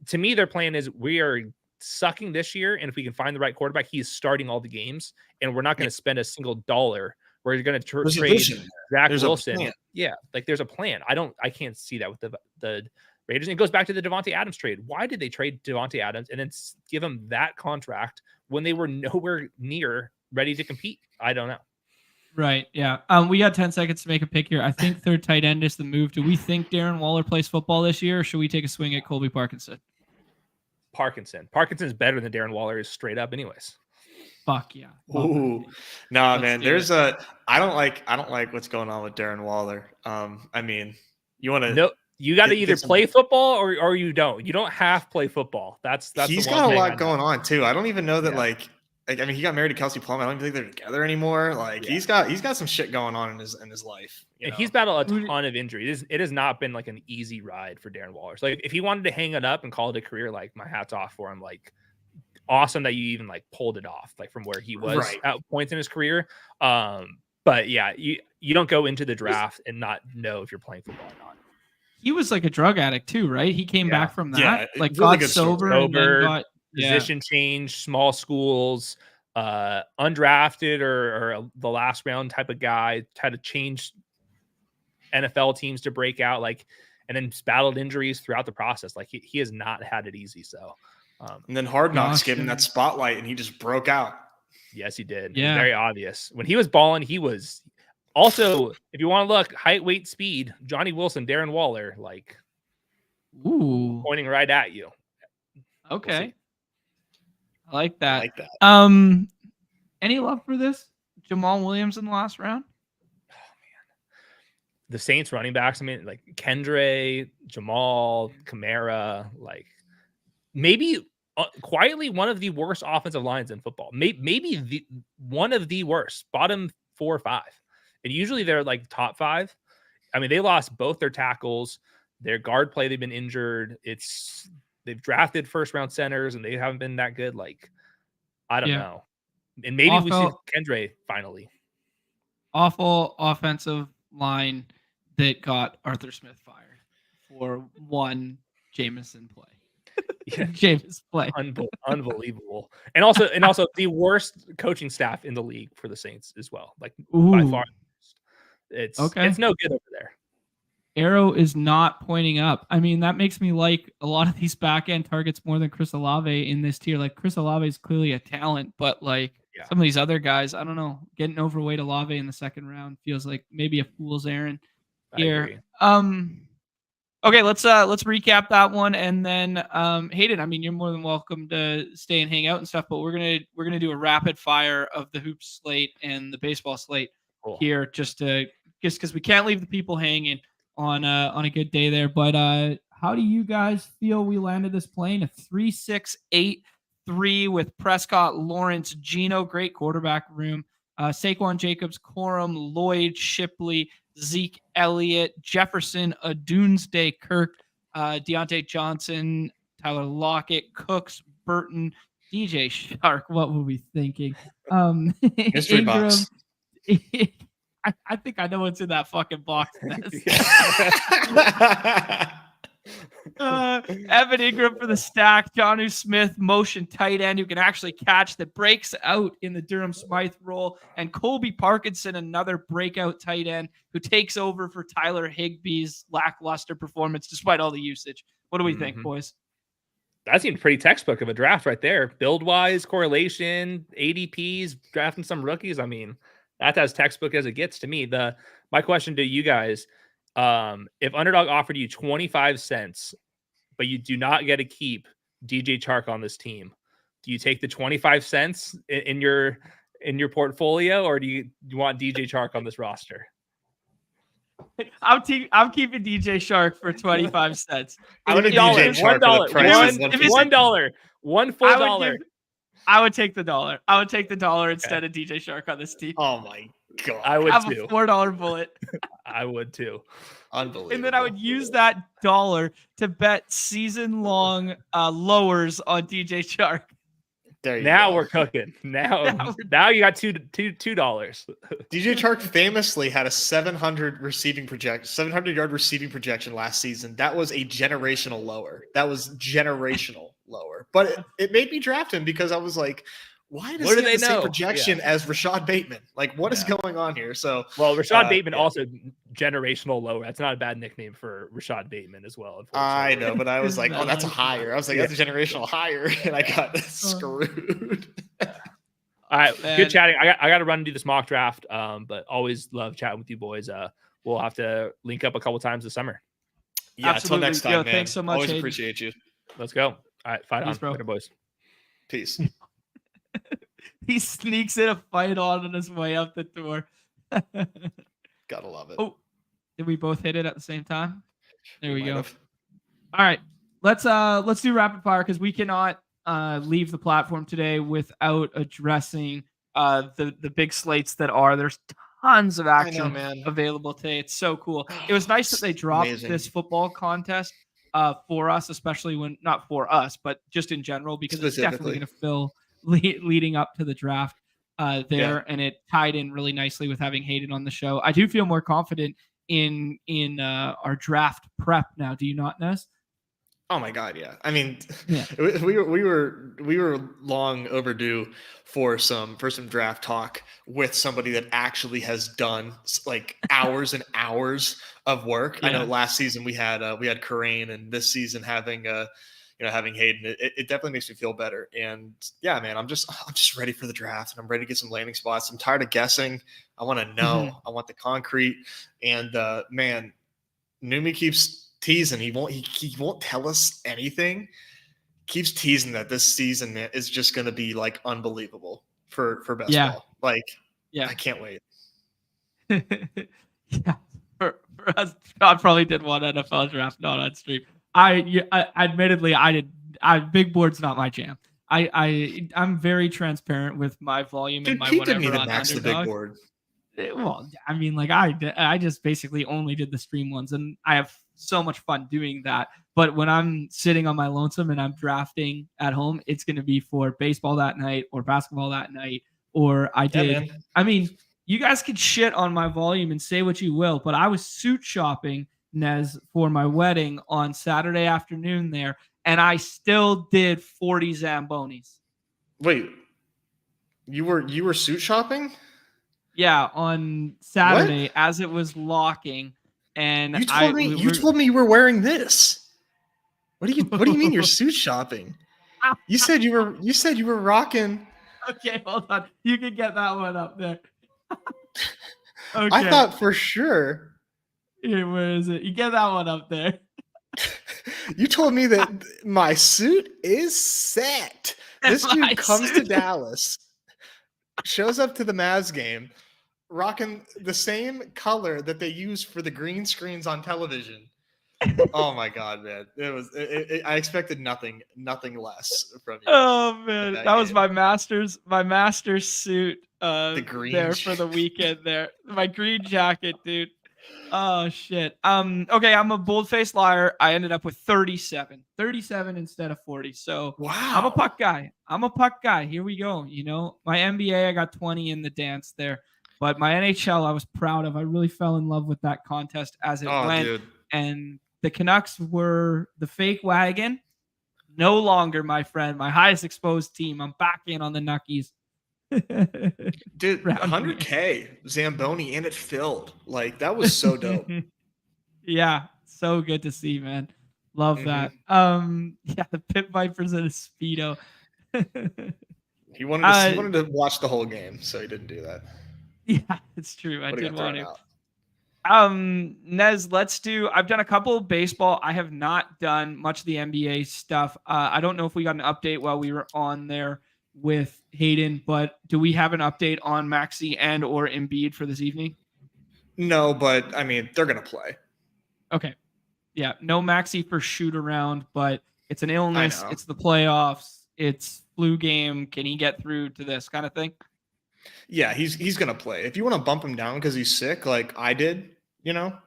to me, their plan is we are sucking this year, and if we can find the right quarterback, he's starting all the games, and we're not going to spend a single dollar. We're going to trade Zach Wilson. Yeah, like there's a plan. I can't see that with the Raiders. And it goes back to the Devontae Adams trade. Why did they trade Devontae Adams and then give him that contract when they were nowhere near ready to compete? I don't know. Right. Yeah. We got 10 seconds to make a pick here. I think third tight end is the move. Do we think Darren Waller plays football this year, or should we take a swing at Colby Parkinson? Parkinson's better than Darren Waller is straight up anyways. Fuck yeah. Ooh. No, man. I don't like what's going on with Darren Waller. I mean, you want to No, you got to either play football or you don't. You don't have to play football. That's he's got a lot going on too. I don't even know that like I mean, he got married to Kelsey Plum. I don't even think they're together anymore. Like he's got some shit going on in his life. And he's battled a ton of injuries. It has not been like an easy ride for Darren Waller. So like, if he wanted to hang it up and call it a career, like, my hat's off for him. Like, awesome that you even like pulled it off, like from where he was at points in his career. But yeah, you don't go into the draft and not know if you're playing football or not. He was like a drug addict too, right? He came back from that, like really got sober, and then got position change, small schools, undrafted or the last round type of guy, had to change NFL teams to break out, like, and then battled injuries throughout the process. Like he has not had it easy. So. And then Hard Knocks gave him that spotlight, and he just broke out. Yes, he did. Yeah, very obvious when he was balling. He was also, if you want to look, height, weight, speed. Johnny Wilson, Darren Waller, like, pointing right at you. Okay, I like that. Any love for this Jamal Williams in the last round? Oh man, the Saints running backs. I mean, like Kendre, Jamal, Kamara, like. Maybe quietly one of the worst offensive lines in football. Maybe one of the worst, bottom 4 or 5. And usually they're like top 5. I mean, they lost both their tackles, their guard play. They've been injured. They've drafted first round centers and they haven't been that good. Like, I don't know. And maybe we see Kendre finally. awful offensive line that got Arthur Smith fired for one Jameson play. Yeah. Jameis play. Unbelievable. And also the worst coaching staff in the league for the Saints as well. Like by far. It's no good over there. Arrow is not pointing up. I mean, that makes me like a lot of these back end targets more than Chris Olave in this tier. Like Chris Olave is clearly a talent, but like some of these other guys, I don't know, getting overweight Olave in the second round feels like maybe a fool's errand here. Okay, let's recap that one, and then Hayden, I mean, you're more than welcome to stay and hang out and stuff, but we're gonna do a rapid fire of the hoops slate and the baseball slate here, just because we can't leave the people hanging on a good day there. But how do you guys feel we landed this plane? A 3-6-8-3 with Prescott, Lawrence, Geno, great quarterback room. Saquon Jacobs, Corum, Lloyd, Shipley, Zeke Elliott, Jefferson, Doomsday Kirk, Deontay Johnson, Tyler Lockett, Cooks, Burton, DJ Shark. What were we thinking? Mystery box. I think I know what's in that fucking box. Evan Ingram for the stack, Jonnu Smith, motion tight end who can actually catch, that breaks out in the Durham Smythe role, and Colby Parkinson, another breakout tight end who takes over for Tyler Higbee's lackluster performance despite all the usage. What do we think, boys? That seemed pretty textbook of a draft right there. Build wise, correlation, ADPs, drafting some rookies. I mean, that's as textbook as it gets to me. My question to you guys, if Underdog offered you 25 cents, but you do not get to keep DJ Chark on this team, do you take the 25 cents in your portfolio, or do you want DJ Chark on this roster? I'm keeping DJ Shark for 25 cents. $1. One full dollar. I would take the dollar. I would take the dollar instead of DJ Shark on this team. Oh my god! I would have too. A $4 bullet. I would too. Unbelievable. And then I would use that dollar to bet season-long lowers on DJ Shark. Now we're cooking. Now you got $2. DJ Chark famously had a 700 yard receiving projection last season. That was a generational lower. But it made me draft him because I was like, why does he have the same projection as Rashad Bateman? Like, what is going on here? So, well, Rashad Bateman also generational lower. That's not a bad nickname for Rashad Bateman as well. I know, but I was like, oh, that's a higher. I was like, that's a generational higher, and I got screwed. All right, good chatting. I got to run and do this mock draft, but always love chatting with you boys. We'll have to link up a couple times this summer. Yeah, until next time, man. Thanks so much. Always Hayden. appreciate you. Let's go. All right, fight on, bro. Later, boys. Peace. He sneaks in a fight on his way up the door. Gotta love it. Oh, did we both hit it at the same time? There we go. All right, let's do rapid fire because we cannot leave the platform today without addressing the big slates that are. There's tons of action available today. It's so cool. It was nice that they dropped this football contest for us, especially when not for us, but just in general, because it's definitely going to fill leading up to the draft and it tied in really nicely with having Hayden on the show. I do feel more confident in our draft prep now. Do you not, Ness? Oh my god, yeah. I mean, we were long overdue for some draft talk with somebody that actually has done like hours and hours of work. I know last season we had Corain, and this season having Hayden, it definitely makes me feel better. And yeah, man, I'm just ready for the draft, and I'm ready to get some landing spots. I'm tired of guessing. I want to know. I want the concrete. And man, Numi keeps teasing. He won't tell us anything. Keeps teasing that this season is just going to be like unbelievable for best ball. Like, I can't wait. For us, John probably did one NFL draft not on stream. I admittedly big board's not my jam. I'm very transparent with my volume and my whatever didn't even on max Underdog. The big board. Well, I mean, like I just basically only did the stream ones, and I have so much fun doing that. But when I'm sitting on my lonesome and I'm drafting at home, it's going to be for baseball that night or basketball that night. Or I mean, you guys could shit on my volume and say what you will, but I was suit shopping, Nez, for my wedding on Saturday afternoon there, and I still did 40 Zambonis. Wait, you were suit shopping? Yeah, on Saturday What? as it was locking, and You told me you were wearing this. What do you mean you're suit shopping? You said you were rocking. Okay, hold on. You can get that one up there. I Okay. thought for sure. Here, where is it? You get that one up there. You told me that my suit is set. This My dude comes to suit. Dallas, shows up to the Mavs game, rocking the same color that they use for the green screens on television. Oh my god, man! I expected nothing less from you. Oh man, that was game. my master's suit. The green there for the weekend there. My green jacket, dude. Oh shit. Okay, I'm a bold-faced liar. I ended up with 37 instead of 40. So Wow. I'm a puck guy. Here we go. You know, my NBA, I got 20 in the dance there. But my NHL, I was proud of. I really fell in love with that contest as it went. Dude. And the Canucks were the fake wagon. No longer, my friend, my highest exposed team. I'm back in on the Nuckies. Dude, 100K Zamboni, and it filled. Like, that was so dope. Yeah, so good to see, man. Love that. Yeah, the Pit Vipers in a Speedo. He wanted to watch the whole game, so he didn't do that. Yeah, it's true. I Would've did got want thrown to. out. Nez, I've done a couple of baseball. I have not done much of the NBA stuff. I don't know if we got an update while we were on there with Hayden, but do we have an update on Maxey and or Embiid for this evening? No, but I mean, they're going to play. Okay. Yeah, no Maxey for shoot around, but it's an illness. It's the playoffs. It's flu game. Can he get through to this kind of thing? Yeah, he's going to play. If you want to bump him down because he's sick, like I did,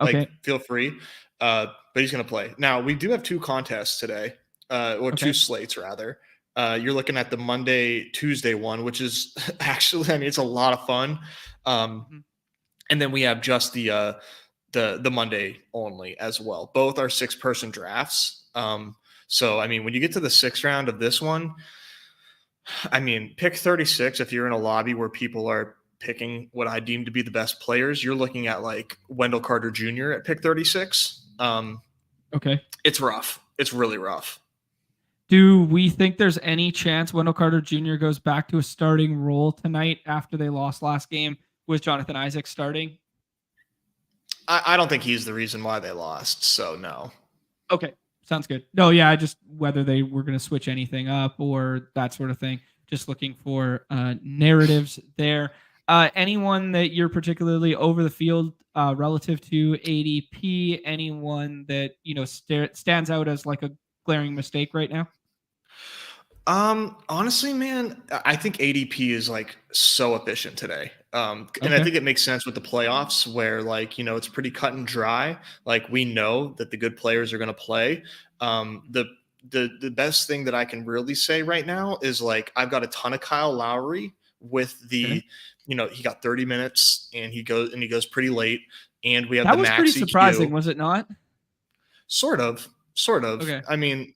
like feel free. But he's going to play. Now, we do have 2 contests today, or 2 slates rather. You're looking at the Monday, Tuesday one, which is actually, I mean, it's a lot of fun. And then we have just the Monday only as well. Both are 6-person drafts. So, I mean, when you get to the 6th round of this one, I mean, pick 36 if you're in a lobby where people are picking what I deem to be the best players. You're looking at like Wendell Carter Jr. at pick 36. Okay. It's rough. It's really rough. Do we think there's any chance Wendell Carter Jr. goes back to a starting role tonight after they lost last game with Jonathan Isaac starting? I don't think he's the reason why they lost, so no. Okay, sounds good. No, yeah, just whether they were going to switch anything up or that sort of thing. Just looking for narratives there. Anyone that you're particularly over the field relative to ADP? Anyone that stands out as like a glaring mistake right now? Honestly, man, I think ADP is like so efficient today. And I think it makes sense with the playoffs where like, it's pretty cut and dry. Like we know that the good players are going to play. The best thing that I can really say right now is like, I've got a ton of Kyle Lowry with the, he got 30 minutes and he goes pretty late. And we have that the was Maxey pretty surprising, Q. Was it not? Sort of. Okay. I mean,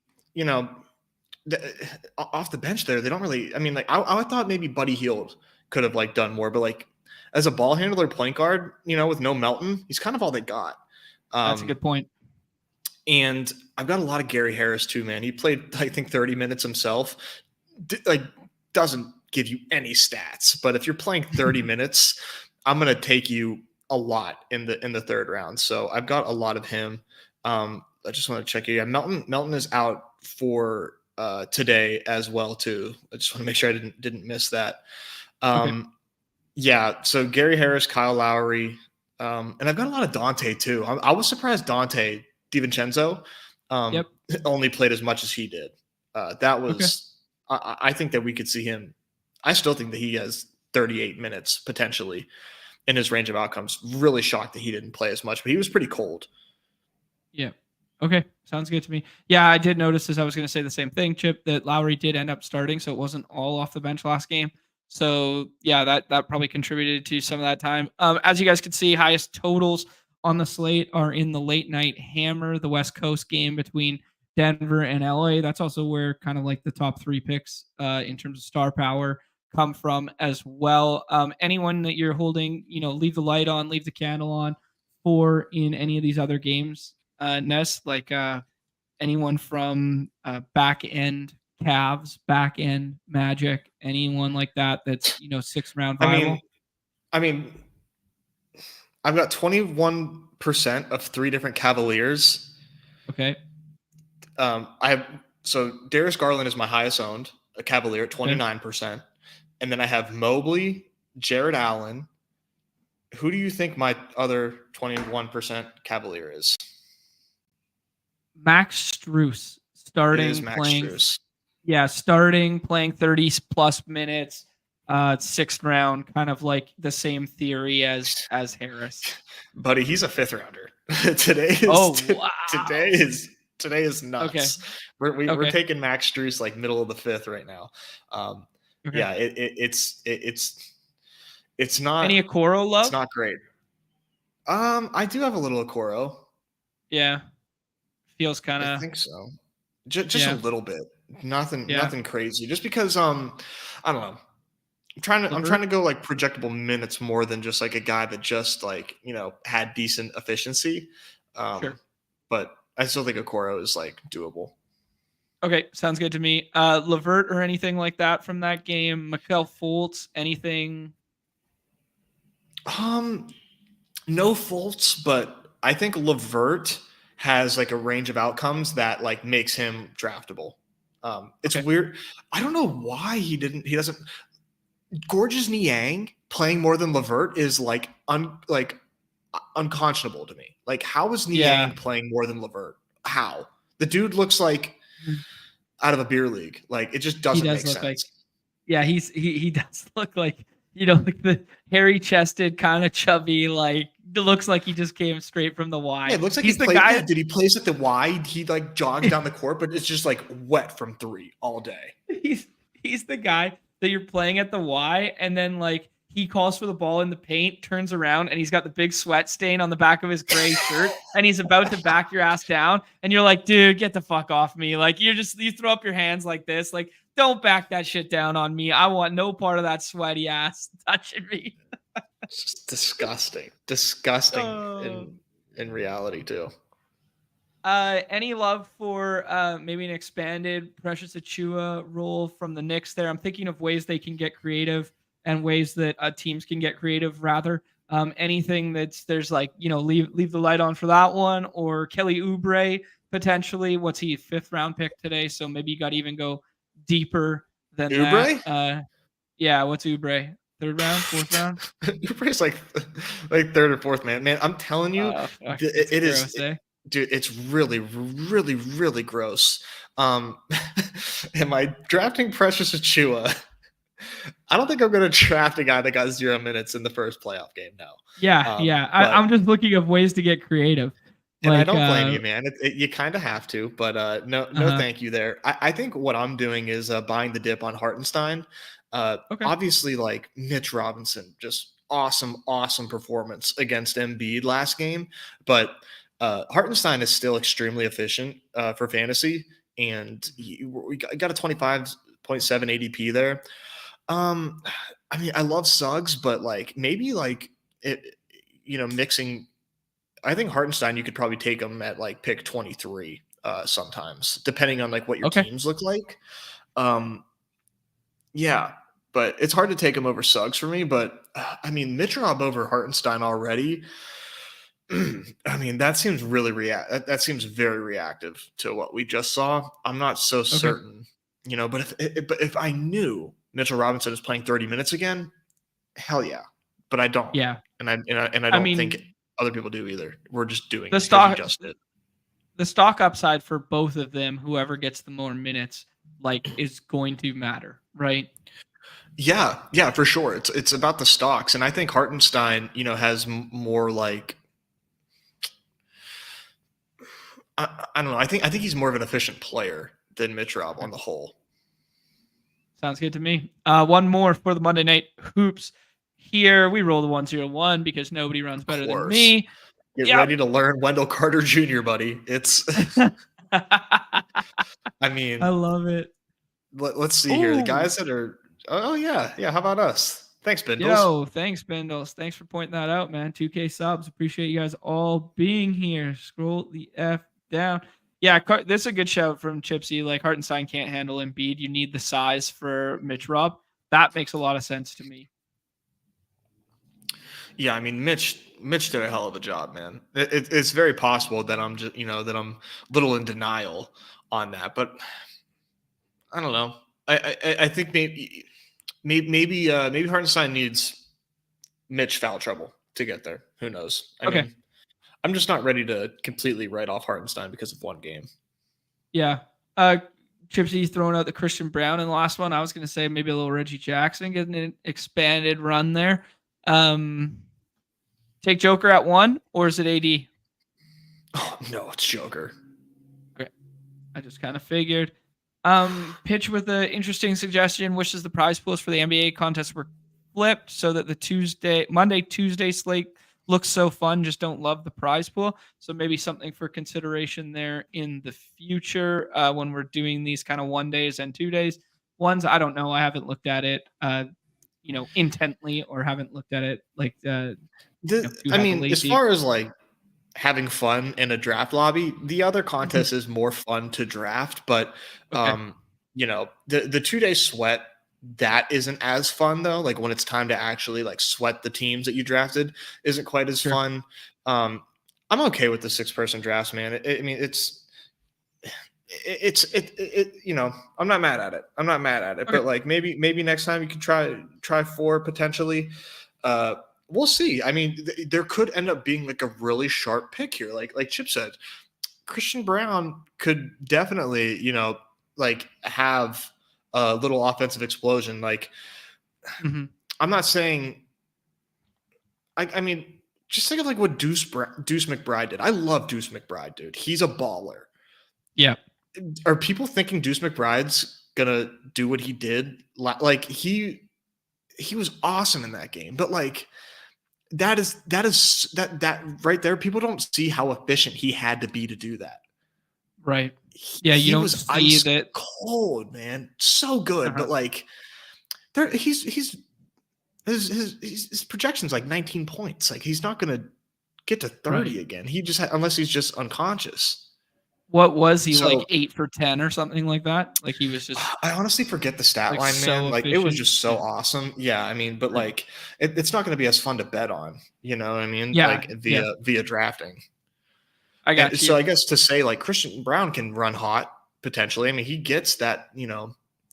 off the bench there, they don't really. I mean, like I thought maybe Buddy Hield could have like done more, but like as a ball handler, point guard, with no Melton, he's kind of all they got. That's a good point. And I've got a lot of Gary Harris too, man. He played I think 30 minutes himself. Doesn't give you any stats, but if you're playing 30 minutes, I'm gonna take you a lot in the 3rd round. So I've got a lot of him. I just want to check you. Yeah, Melton is out for today as well too. I just want to make sure I didn't miss that. Yeah, so Gary Harris, Kyle Lowry, and I've got a lot of Dante too. I was surprised Dante DiVincenzo only played as much as he did. That was I think that we could see him. I still think that he has 38 minutes potentially in his range of outcomes. Really shocked that he didn't play as much, but he was pretty cold. Yeah. Okay. Sounds good to me. Yeah, I did notice as I was going to say the same thing, Chip, that Lowry did end up starting, so it wasn't all off the bench last game. So yeah, that probably contributed to some of that time. As you guys can see, highest totals on the slate are in the late night hammer, the West Coast game between Denver and LA. That's also where kind of like the top 3 picks in terms of star power come from as well. Anyone that you're holding, leave the light on, leave the candle on for in any of these other games, Ness, like anyone from back end Cavs, back end Magic, anyone like that that's 6th-round viable? I mean, I've got 21% of 3 different Cavaliers. Okay. So Darius Garland is my highest owned, a Cavalier at 29%. And then I have Mobley, Jared Allen. Who do you think my other 21% Cavalier is? Max Strus starting Max playing. Strus. Yeah, starting playing 30 plus minutes, 6th round, kind of like the same theory as Harris. Buddy, he's a 5th rounder. Today is nuts. Okay. We're taking Max Strus like middle of the 5th right now. Okay. Yeah, it's not any Okoro love. It's not great. I do have a little Okoro. Yeah, feels kind of. I think so. Just a little bit. Nothing crazy. Just because I don't know. I'm trying to go like projectable minutes more than just like a guy that just like had decent efficiency. Sure. But I still think Okoro is like doable. Okay, sounds good to me. Levert or anything like that from that game? Mikel Fultz, anything? No Fultz, but I think Levert has like a range of outcomes that like makes him draftable. It's weird. I don't know why he doesn't. Gorgeous Niang playing more than Levert is like unconscionable to me. Like, how is Niang playing more than Levert? How? The dude looks like out of a beer league. Like, it just doesn't make sense. He does look like like the hairy chested, kind of chubby, like it looks like he just came straight from the Y. Yeah, it looks like he's the guy. Did he plays at the Y? He like jogs down the court, but it's just like wet from 3 all day. He's the guy that you're playing at the Y, and then like he calls for the ball in the paint, turns around, and he's got the big sweat stain on the back of his gray shirt, and he's about to back your ass down, and you're like, dude, get the fuck off me. Like you throw up your hands like this, like don't back that shit down on me. I want no part of that sweaty ass touching me. It's just disgusting in reality too. Any love for maybe an expanded Precious Achua role from the Knicks there? I'm thinking of ways they can get creative and ways that teams can get creative rather. Anything there's like, leave the light on for that one, or Kelly Oubre potentially. What's he, 5th round pick today? So maybe you got to even go deeper than Oubre? That. Yeah, what's Oubre? 3rd round, 4th round? Oubre's like 3rd or 4th, man. Man, I'm telling you, it is. Dude, it's really, really, really gross. Am I drafting Precious Achua? I don't think I'm going to draft a guy that got 0 minutes in the first playoff game now. Yeah. I'm just looking of ways to get creative. And I don't blame you, man. You kind of have to, but no, thank you there. I think what I'm doing is buying the dip on Hartenstein. Obviously, like Mitch Robinson, just awesome performance against Embiid last game, but Hartenstein is still extremely efficient for fantasy, and we got a 25.7 ADP there. I mean, I love Suggs, but like maybe like it, mixing. I think Hartenstein, you could probably take him at like pick 23 sometimes, depending on like what your teams look like. Yeah, but it's hard to take him over Suggs for me. But I mean, Mitrov over Hartenstein already. I mean, that seems really that seems very reactive to what we just saw. I'm not so certain, but if I knew Mitchell Robinson is playing 30 minutes again, hell yeah. But I don't. Yeah. And I don't think other people do either. We're just doing the stock. The stock upside for both of them, whoever gets the more minutes, like is going to matter, right? Yeah, for sure. It's about the stocks, and I think Hartenstein, has more like. I don't know. I think he's more of an efficient player than Mitrov on the whole. Sounds good to me. One more for the Monday Night Hoops. Here we roll the 1-0-1 because nobody runs Of better than course. me. Get Yep. ready to learn Wendell Carter Jr., buddy. It's, I mean, I love it. let's see here. The guys that are, oh yeah. How about us? Thanks, Bindles. Yo, thanks, Bindles. Thanks for pointing that out, man. 2K subs. Appreciate you guys all being here. Scroll the F down. Yeah, this is a good shout from Chipsy. Like, Hartenstein can't handle Embiid. You need the size for Mitch Rob. That makes a lot of sense to me. Yeah, I mean, Mitch did a hell of a job, man. It's very possible that I'm just, that I'm a little in denial on that, but I don't know. I think maybe Hartenstein needs Mitch foul trouble to get there. Who knows? I mean, I'm just not ready to completely write off Hartenstein because of one game. Yeah. Chipsy's throwing out the Christian Brown in the last one. I was going to say maybe a little Reggie Jackson getting an expanded run there. Take Joker at 1, or is it AD? Oh, no, it's Joker. Okay. I just kind of figured. Pitch with an interesting suggestion. Wishes the prize pools for the NBA contest were flipped so that the Monday, Tuesday slate looks so fun. Just don't love the prize pool. So maybe something for consideration there in the future when we're doing these kind of 1 days and 2 days ones. I don't know. I haven't looked at it, intently, or haven't looked at it like I mean, as far as like having fun in a draft lobby, the other contest is more fun to draft, but the 2-day sweat, that isn't as fun though. Like when it's time to actually like sweat the teams that you drafted isn't quite as fun. I'm okay with the 6-person drafts, man. I'm not mad at it. But like maybe next time you can try 4 potentially. We'll see. I mean, there could end up being like a really sharp pick here. Like Chip said, Christian Brown could definitely, like have a little offensive explosion. Like, I'm not saying. I mean, just think of like what Deuce McBride did. I love Deuce McBride, dude. He's a baller. Yeah. Are people thinking Deuce McBride's gonna do what he did? Like he was awesome in that game, but like. That right there. People don't see how efficient he had to be to do that. Right. He was ice cold, man. So good, but like, his projection's like 19 points. Like he's not gonna get to 30 again. He just unless he's just unconscious. What was he, like 8 for 10 or something like that? Like he was just. I honestly forget the stat line, man. Like it was just so awesome. Yeah, I mean, but like it's not going to be as fun to bet on. You know what I mean? Yeah. Like via drafting. I got you. So I guess to say like Christian Brown can run hot potentially. I mean, he gets that.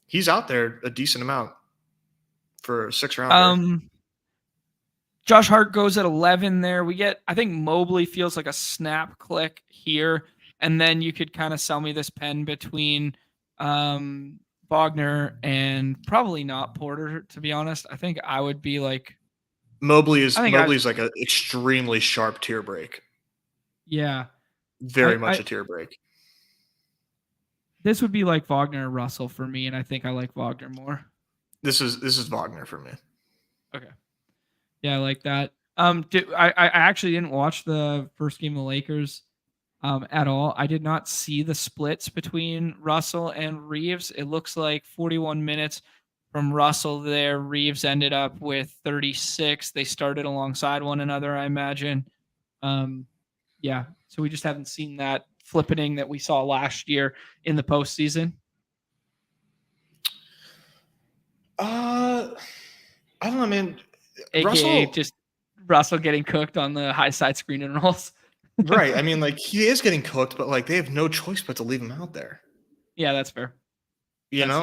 He's out there a decent amount for a 6-rounder. Josh Hart goes at 11 there. I think Mobley feels like a snap click here. And then you could kind of sell me this pen between Wagner and probably not Porter, to be honest. I think I would be like Mobley's like an extremely sharp tier break. Yeah. Very much a tier break. This would be like Wagner or Russell for me, and I think I like Wagner more. This is Wagner for me. Okay. Yeah, I like that. I actually didn't watch the first game of the Lakers at all. I did not see the splits between Russell and Reeves. It looks like 41 minutes from Russell there. Reeves ended up with 36. They started alongside one another, I imagine. Yeah, so we just haven't seen that flippening that we saw last year in the postseason. I don't know, man. AKA just Russell getting cooked on the high side screen and rolls. Right. I mean, like he is getting cooked, but like they have no choice but to leave him out there. Yeah, that's fair. I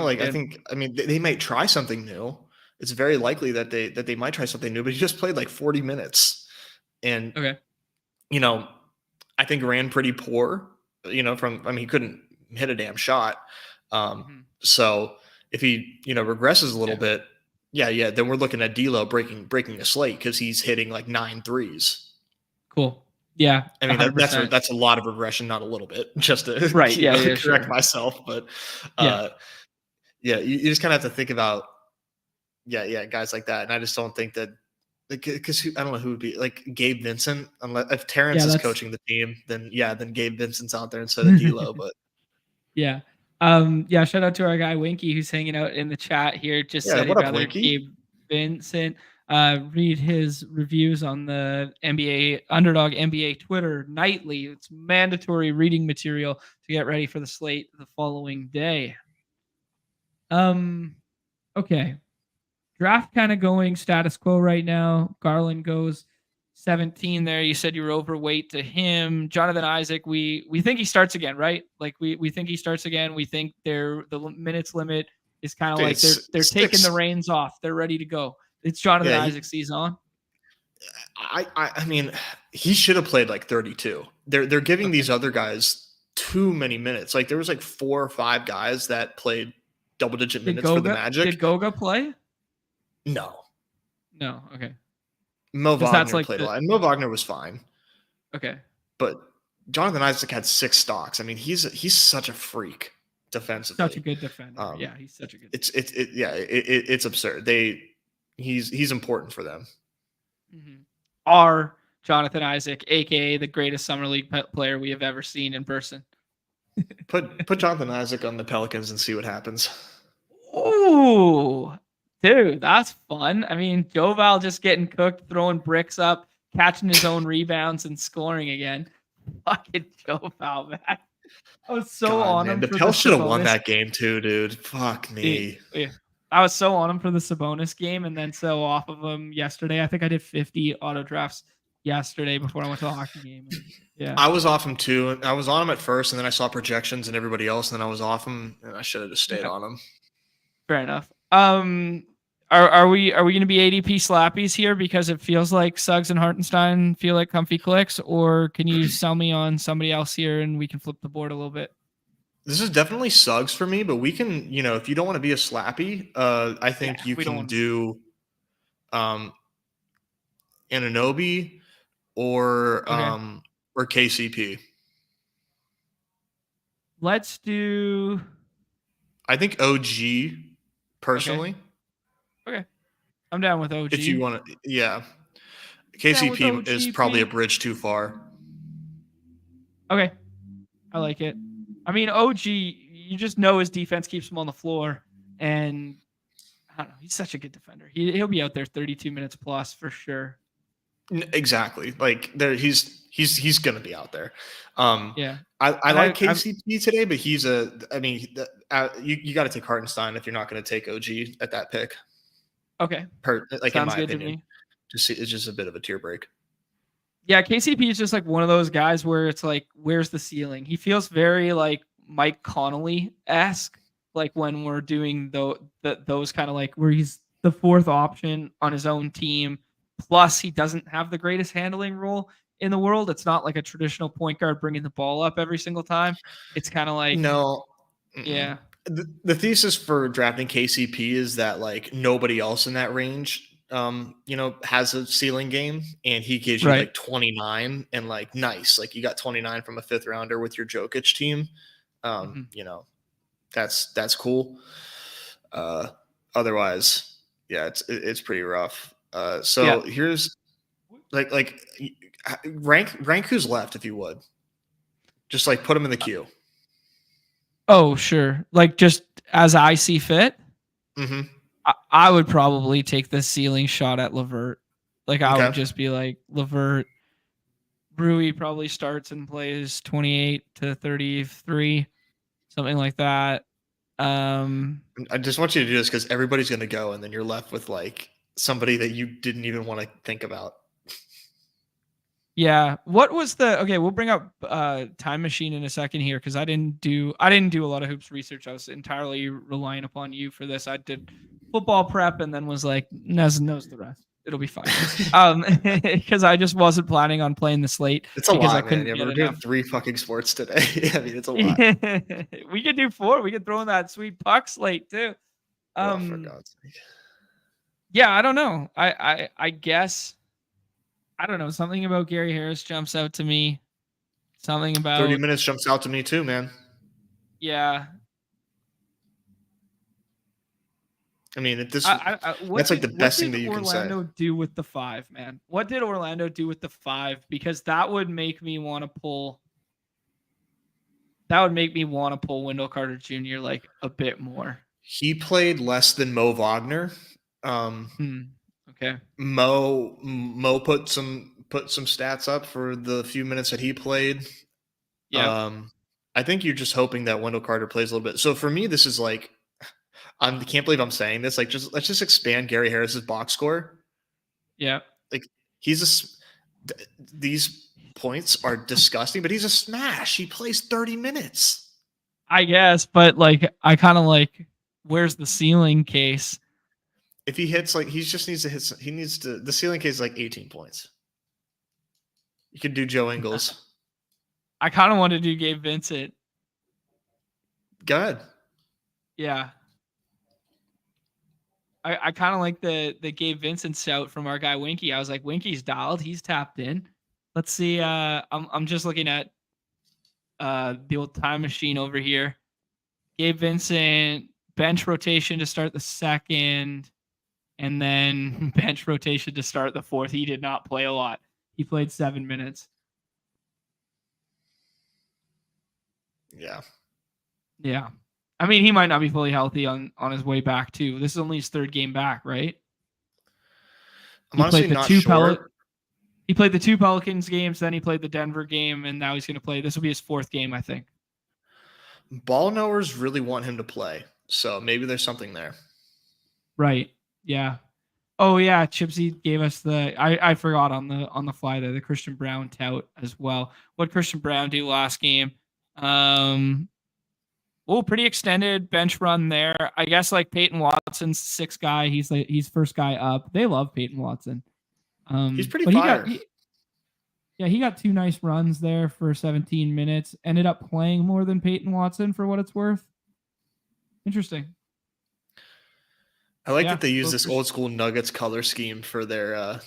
mean, they might try something new. It's very likely that they might try something new, but he just played like 40 minutes. And I think ran pretty poor, he couldn't hit a damn shot. So if he, regresses a little bit, then we're looking at D'Lo breaking the slate because he's hitting like 9 threes. Cool. Yeah, I mean that's a lot of regression, not a little bit. Just to correct myself, but Yeah, you just kind of have to think about guys like that, and I just don't think that because I don't know who would be like Gabe Vincent unless if Terrence is coaching the team, then Gabe Vincent's out there instead of D'Lo, but yeah. Shout out to our guy Winky who's hanging out in the chat here. Just said he'd what up, rather Winky? Gabe Vincent read his reviews on the NBA Underdog NBA Twitter nightly. It's mandatory reading material to get ready for the slate the following day. Okay. Draft kind of going status quo right now. Garland goes 17 there. You said you were overweight to him. Jonathan Isaac, we think he starts again, right? Like we think he starts again. We think the minutes limit is kind of like they're taking the reins off. They're ready to go. It's Jonathan Isaac season on. I mean, he should have played like 32. They're giving these other guys too many minutes. Like there was like 4 or 5 guys that played double-digit minutes for the Magic. Did Goga play? No. Okay. Mo Wagner played a lot, and Mo Wagner was fine. Okay. But Jonathan Isaac had 6 stocks. I mean, he's such a freak defensively. Such a good defender. Yeah, he's such a good. It's absurd. He's important for them. Mm-hmm. Our Jonathan Isaac, aka the greatest summer league player we have ever seen in person. Put Jonathan Isaac on the Pelicans and see what happens. Ooh, dude, that's fun. I mean, Joval just getting cooked, throwing bricks up, catching his own rebounds, and scoring again. Fucking Joval, man. I was so on him. The Pels should have won that game too, dude. Fuck me. Yeah. I was so on him for the Sabonis game, and then so off of him yesterday. I think I did 50 auto drafts yesterday before I went to the hockey game. Yeah, I was off him too. I was on him at first, and then I saw projections and everybody else, and then I was off him, and I should have just stayed on him. Fair enough. Are we going to be ADP slappies here because it feels like Suggs and Hartenstein feel like comfy clicks, or can you sell me on somebody else here and we can flip the board a little bit? This is definitely Suggs for me, but we can, if you don't want to be a slappy, I think you can do Anunoby or KCP. Let's do. I think OG personally. Okay. I'm down with OG. If you want to, yeah. KCP is probably a bridge too far. Okay. I like it. I mean, OG, you just know his defense keeps him on the floor, and I don't know, he's such a good defender. He'll be out there 32 minutes plus for sure. Exactly. Like he's going to be out there. Yeah. I like KCP today, but you got to take Hartenstein if you're not going to take OG at that pick. Okay. Like sounds in my good opinion. To me. It's just a bit of a tear break. Yeah, KCP is just like one of those guys where it's like, where's the ceiling? He feels very like Mike Connolly-esque, like when we're doing those kind of like where he's the 4th option on his own team. Plus, he doesn't have the greatest handling role in the world. It's not like a traditional point guard bringing the ball up every single time. It's kind of like no, yeah. The thesis for drafting KCP is that like nobody else in that range has a ceiling game, and he gives you like 29 and like nice. Like you got 29 from a 5th rounder with your Jokic team. That's cool. Otherwise, yeah, it's pretty rough. Here's like rank who's left if you would. Just like put him in the queue. Oh, sure. Like just as I see fit. Mm-hmm. I would probably take the ceiling shot at LeVert. Like I would just be like LeVert. Rui probably starts and plays 28 to 33, something like that. I just want you to do this because everybody's going to go, and then you're left with like somebody that you didn't even want to think about. Yeah. What was we'll bring up Time Machine in a second here because I didn't do a lot of hoops research. I was entirely relying upon you for this. I did football prep and then was like, Nez knows the rest. It'll be fine. Because I just wasn't planning on playing the slate. It's a lot, man. Yeah, we're doing 3 fucking sports today. I mean, it's a lot. We could do 4. We could throw in that sweet puck slate too. For God's sake. Yeah, I don't know. I guess. I don't know. Something about Gary Harris jumps out to me. Something about 30 minutes jumps out to me too, man. Yeah. I mean, What that's like the did, best thing that you can say. Orlando do with the 5, man? What did Orlando do with the 5? Because that would make me want to pull. That would make me want to pull Wendell Carter Jr. like a bit more. He played less than Mo Wagner. Okay. Mo put some stats up for the few minutes that he played. Yeah. I think you're just hoping that Wendell Carter plays a little bit. So for me, this is like, I can't believe I'm saying this. Like, let's just expand Gary Harris's box score. Yeah. Like these points are disgusting, but he's a smash. He plays 30 minutes. I guess, but like, I kind of like, where's the ceiling case? If he hits, like, he just needs to hit. The ceiling case is like 18 points. You could do Joe Ingles. I kind of want to do Gabe Vincent. Go ahead. Yeah. I kind of like the Gabe Vincent shout from our guy Winky. I was like, Winky's dialed. He's tapped in. Let's see. I'm just looking at the old time machine over here. Gabe Vincent, bench rotation to start the second, and then bench rotation to start the fourth. He did not play a lot. He played 7 minutes. Yeah. Yeah. I mean, he might not be fully healthy on his way back, too. This is only his 3rd game back, right? I'm honestly not sure. He played the 2 Pelicans games, then he played the Denver game, and now he's going to play. This will be his 4th game, I think. Ball knowers really want him to play, so maybe there's something there. Right. Yeah. Oh yeah, Chipsy gave us I forgot on the fly there, the Christian Brown tout as well. What Christian Brown do last game? Pretty extended bench run there. I guess like Peyton Watson's 6th guy. He's first guy up. They love Peyton Watson. He's pretty fire. He got 2 nice runs there for 17 minutes. Ended up playing more than Peyton Watson for what it's worth. Interesting. I like that they use this old school Nuggets color scheme for their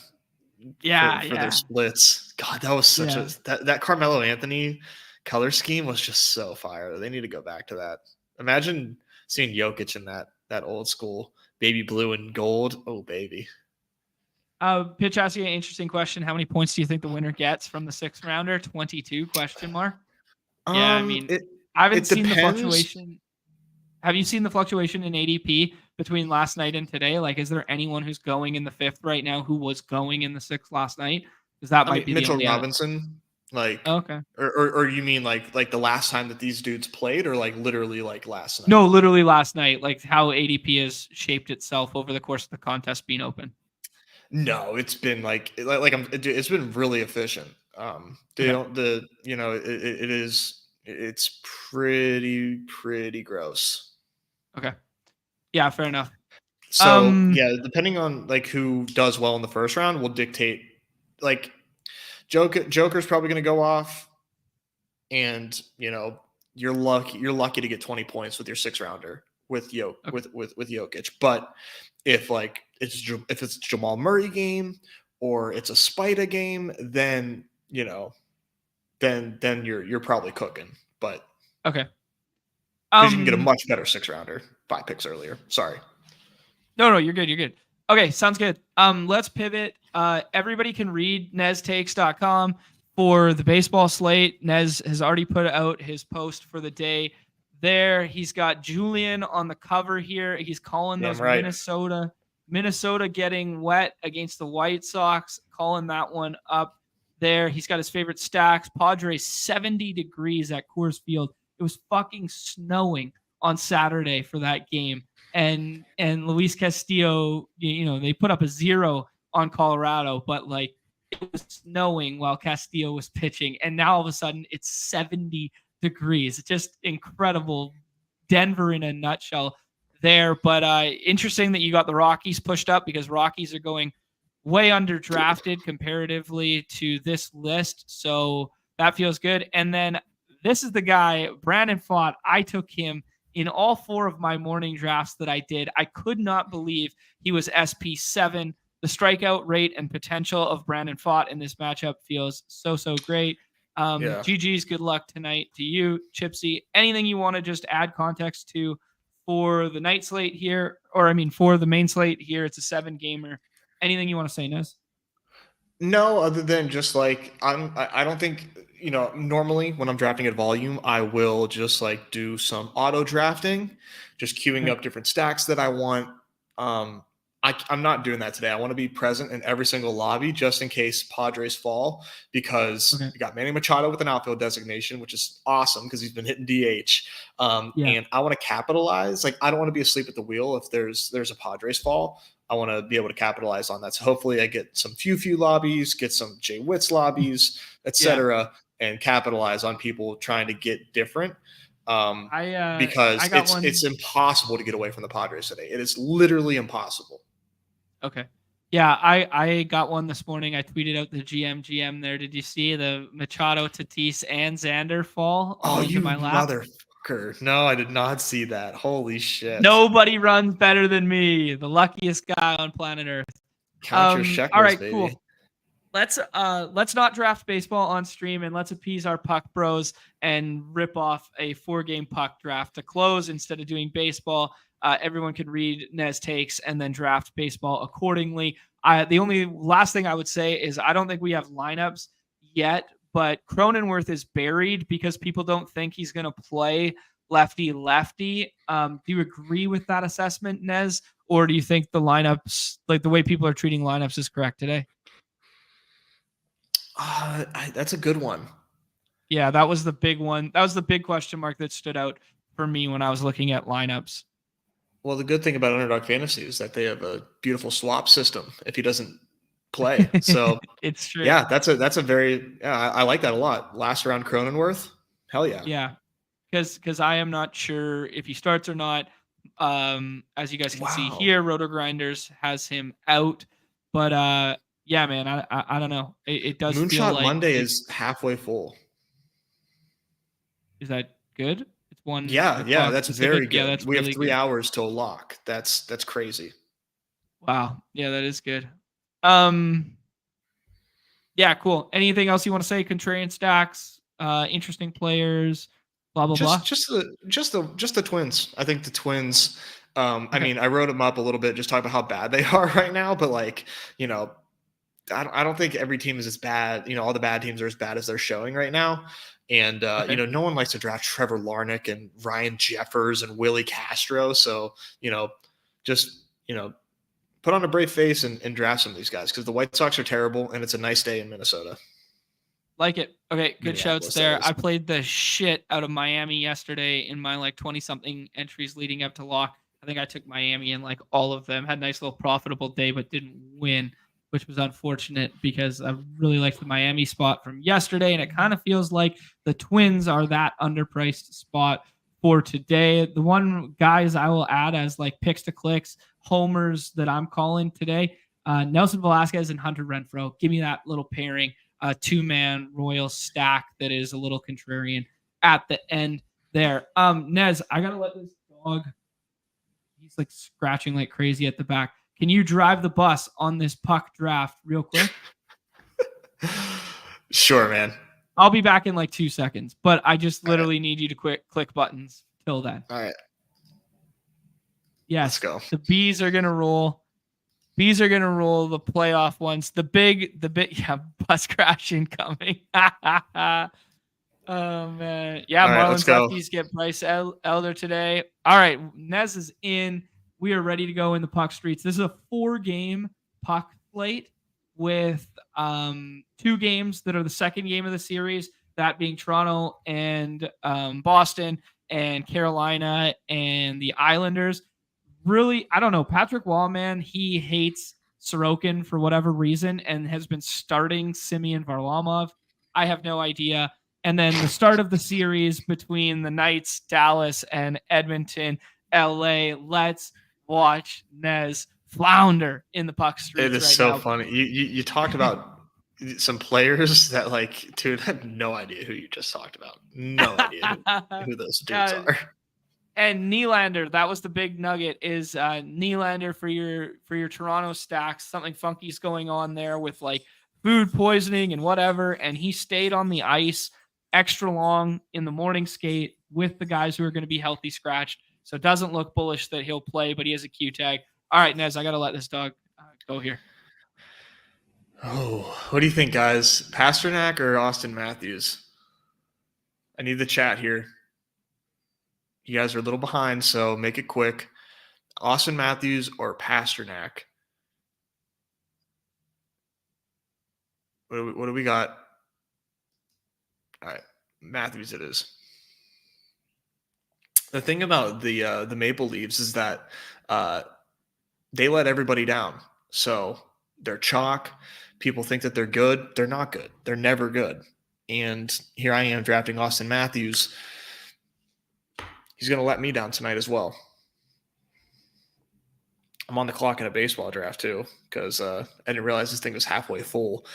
their splits. God, that was such that Carmelo Anthony color scheme was just so fire. They need to go back to that. Imagine seeing Jokic in that old school baby blue and gold. Oh baby. Pitch asking an interesting question. How many points do you think the winner gets from the 6th rounder? 22 ? Yeah, I mean, I haven't seen the fluctuation. Have you seen the fluctuation in ADP between last night and today? Like, is there anyone who's going in the 5th right now who was going in the 6th last night? Because that might be Mitchell Robinson. Like, okay, or you mean like the last time that these dudes played, or like literally like last night? No, literally last night. Like how ADP has shaped itself over the course of the contest being open. No, it's been it's been really efficient. It's pretty gross. Okay. Yeah, fair enough. So depending on like who does well in the first round will dictate. Like Joker's probably going to go off, and you're lucky to get 20 points with your 6th rounder with Jokic. But if it's Jamal Murray game or it's a Spida game, then then you're probably cooking. But okay. Because you can get a much better 6th rounder 5 picks earlier. Sorry. No, you're good. You're good. Okay, sounds good. Let's pivot. Everybody can read neztakes.com for the baseball slate. Nez has already put out his post for the day there. He's got Julian on the cover here. He's calling those right. Minnesota getting wet against the White Sox, calling that one up there. He's got his favorite stacks. Padres 70 degrees at Coors Field. It was fucking snowing on Saturday for that game. And Luis Castillo, they put up a 0 on Colorado, but like it was snowing while Castillo was pitching. And now all of a sudden it's 70 degrees. It's just incredible. Denver in a nutshell there. But interesting that you got the Rockies pushed up, because Rockies are going way underdrafted comparatively to this list. So that feels good. And then this is the guy, Brandon Pfaadt. I took him in all 4 of my morning drafts that I did. I could not believe he was SP7. The strikeout rate and potential of Brandon Pfaadt in this matchup feels so great. GG's, good luck tonight to you, Chipsy. Anything you want to just add context to for the night slate here, or I mean for the main slate here. It's a 7-gamer. Anything you want to say, Nez? No, other than just like I don't think normally when I'm drafting at volume, I will just like do some auto drafting, just queuing Okay. up different stacks that I want. I'm not doing that today. I want to be present in every single lobby just in case Padres fall, because Okay. you got Manny Machado with an outfield designation, which is awesome because he's been hitting DH. And I want to capitalize. Like, I don't want to be asleep at the wheel if there's a Padres fall. I want to be able to capitalize on that. So hopefully I get some few lobbies, get some Jay Witts lobbies, etc., and capitalize on people trying to get different. Because it's impossible to get away from the Padres today. It is literally impossible. Okay. Yeah, I got one this morning. I tweeted out the GM there. Did you see the Machado, Tatis, and Xander fall all into my lap? Motherfucker. No, I did not see that. Holy shit. Nobody runs better than me. The luckiest guy on planet Earth. Count your shekels, all right, baby. cool. Let's not draft baseball on stream, and let's appease our puck bros and rip off a 4-game puck draft to close instead of doing baseball. Everyone can read Nez takes and then draft baseball accordingly. The only last thing I would say is I don't think we have lineups yet, but Cronenworth is buried because people don't think he's going to play lefty. Do you agree with that assessment, Nez? Or do you think the lineups, like the way people are treating lineups, is correct today? That's a good one. Yeah, that was the big one. That was the big question mark that stood out for me when I was looking at lineups. Well, the good thing about Underdog Fantasy is that they have a beautiful swap system if he doesn't play. So it's true. Yeah, that's a very I like that a lot. Last round Cronenworth. Hell yeah. Yeah. Because I am not sure if he starts or not. As you guys can see here, Roto Grinders has him out. But yeah, man, I don't know. It does Moonshot feel like Monday is halfway full. Is that good? It's one. Yeah, that's specific. very good. Yeah, that's we really have 3 good. hours till lock. That's crazy. Wow. Yeah, that is good. Yeah, cool. Anything else you want to say? Contrarian stacks, interesting players, blah blah blah. Just the Twins. I think the Twins. I mean, I wrote them up a little bit, just talking about how bad they are right now. But like, I don't think every team is as bad. All the bad teams are as bad as they're showing right now. And no one likes to draft Trevor Larnach and Ryan Jeffers and Willie Castro. So just put on a brave face and draft some of these guys, because the White Sox are terrible and it's a nice day in Minnesota. Like it. Okay, good shouts there. I played the shit out of Miami yesterday in my 20-something entries leading up to lock. I think I took Miami in all of them. Had a nice little profitable day, but didn't win, which was unfortunate because I really liked the Miami spot from yesterday, and it kind of feels like the Twins are that underpriced spot for today. The one guys I will add as picks to clicks, homers that I'm calling today, Nelson Velasquez and Hunter Renfroe. Give me that little pairing, 2-man Royal stack that is a little contrarian at the end there. Nez, I gotta let this dog. He's scratching like crazy at the back. Can you drive the bus on this puck draft real quick? Sure, man. I'll be back in 2 seconds, but I just literally need you to click buttons till then. All right. Yes. Let's go. The bees are going to roll. Bees are going to roll the playoff ones. The big, bus crash incoming. Oh, man. Yeah, Marlins lefties get Bryce Elder today. All right, Nez is in. We are ready to go in the puck streets. This is a 4-game puck slate with 2 games that are the second game of the series, that being Toronto and Boston and Carolina and the Islanders. Really, I don't know. Patrick Wallman, he hates Sorokin for whatever reason and has been starting Simeon Varlamov. I have no idea. And then the start of the series between the Knights, Dallas, and Edmonton, LA. Let's watch Nez flounder in the puck streets. It is so funny. You talked about some players that dude, I have no idea who you just talked about. No idea who those dudes are. And Nylander, that was the big nugget, is Nylander for your Toronto stacks. Something funky's going on there with food poisoning and whatever. And he stayed on the ice extra long in the morning skate with the guys who are going to be healthy scratched So it doesn't look bullish that he'll play, but he has a Q tag. All right, Nez, I got to let this dog go here. Oh, what do you think, guys? Pasternak or Austin Matthews? I need the chat here. You guys are a little behind, so make it quick. Austin Matthews or Pasternak? What do we got? All right, Matthews it is. The thing about the Maple Leafs is that they let everybody down. So they're chalk. People think that they're good. They're not good. They're never good. And here I am drafting Austin Matthews. He's going to let me down tonight as well. I'm on the clock in a baseball draft too, because I didn't realize this thing was halfway full.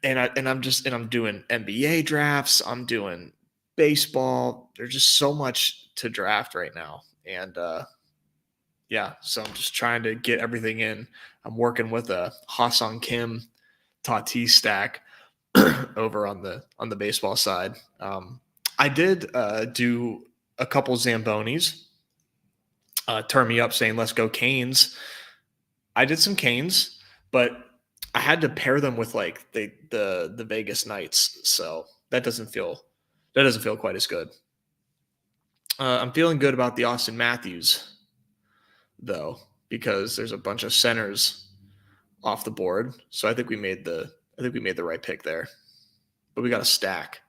And I'm doing NBA drafts. I'm doing baseball. There's just so much to draft right now. And yeah, so I'm just trying to get everything in. I'm working with a Ha-Seong Kim Tatis stack over on the baseball side. I did do a couple Zambonis. Turn me up saying, let's go Canes. I did some Canes, but I had to pair them with like the Vegas Knights. So that doesn't feel quite as good. I'm feeling good about the Austin Matthews though, because there's a bunch of centers off the board. So I think we made the right pick there. But we got to stack.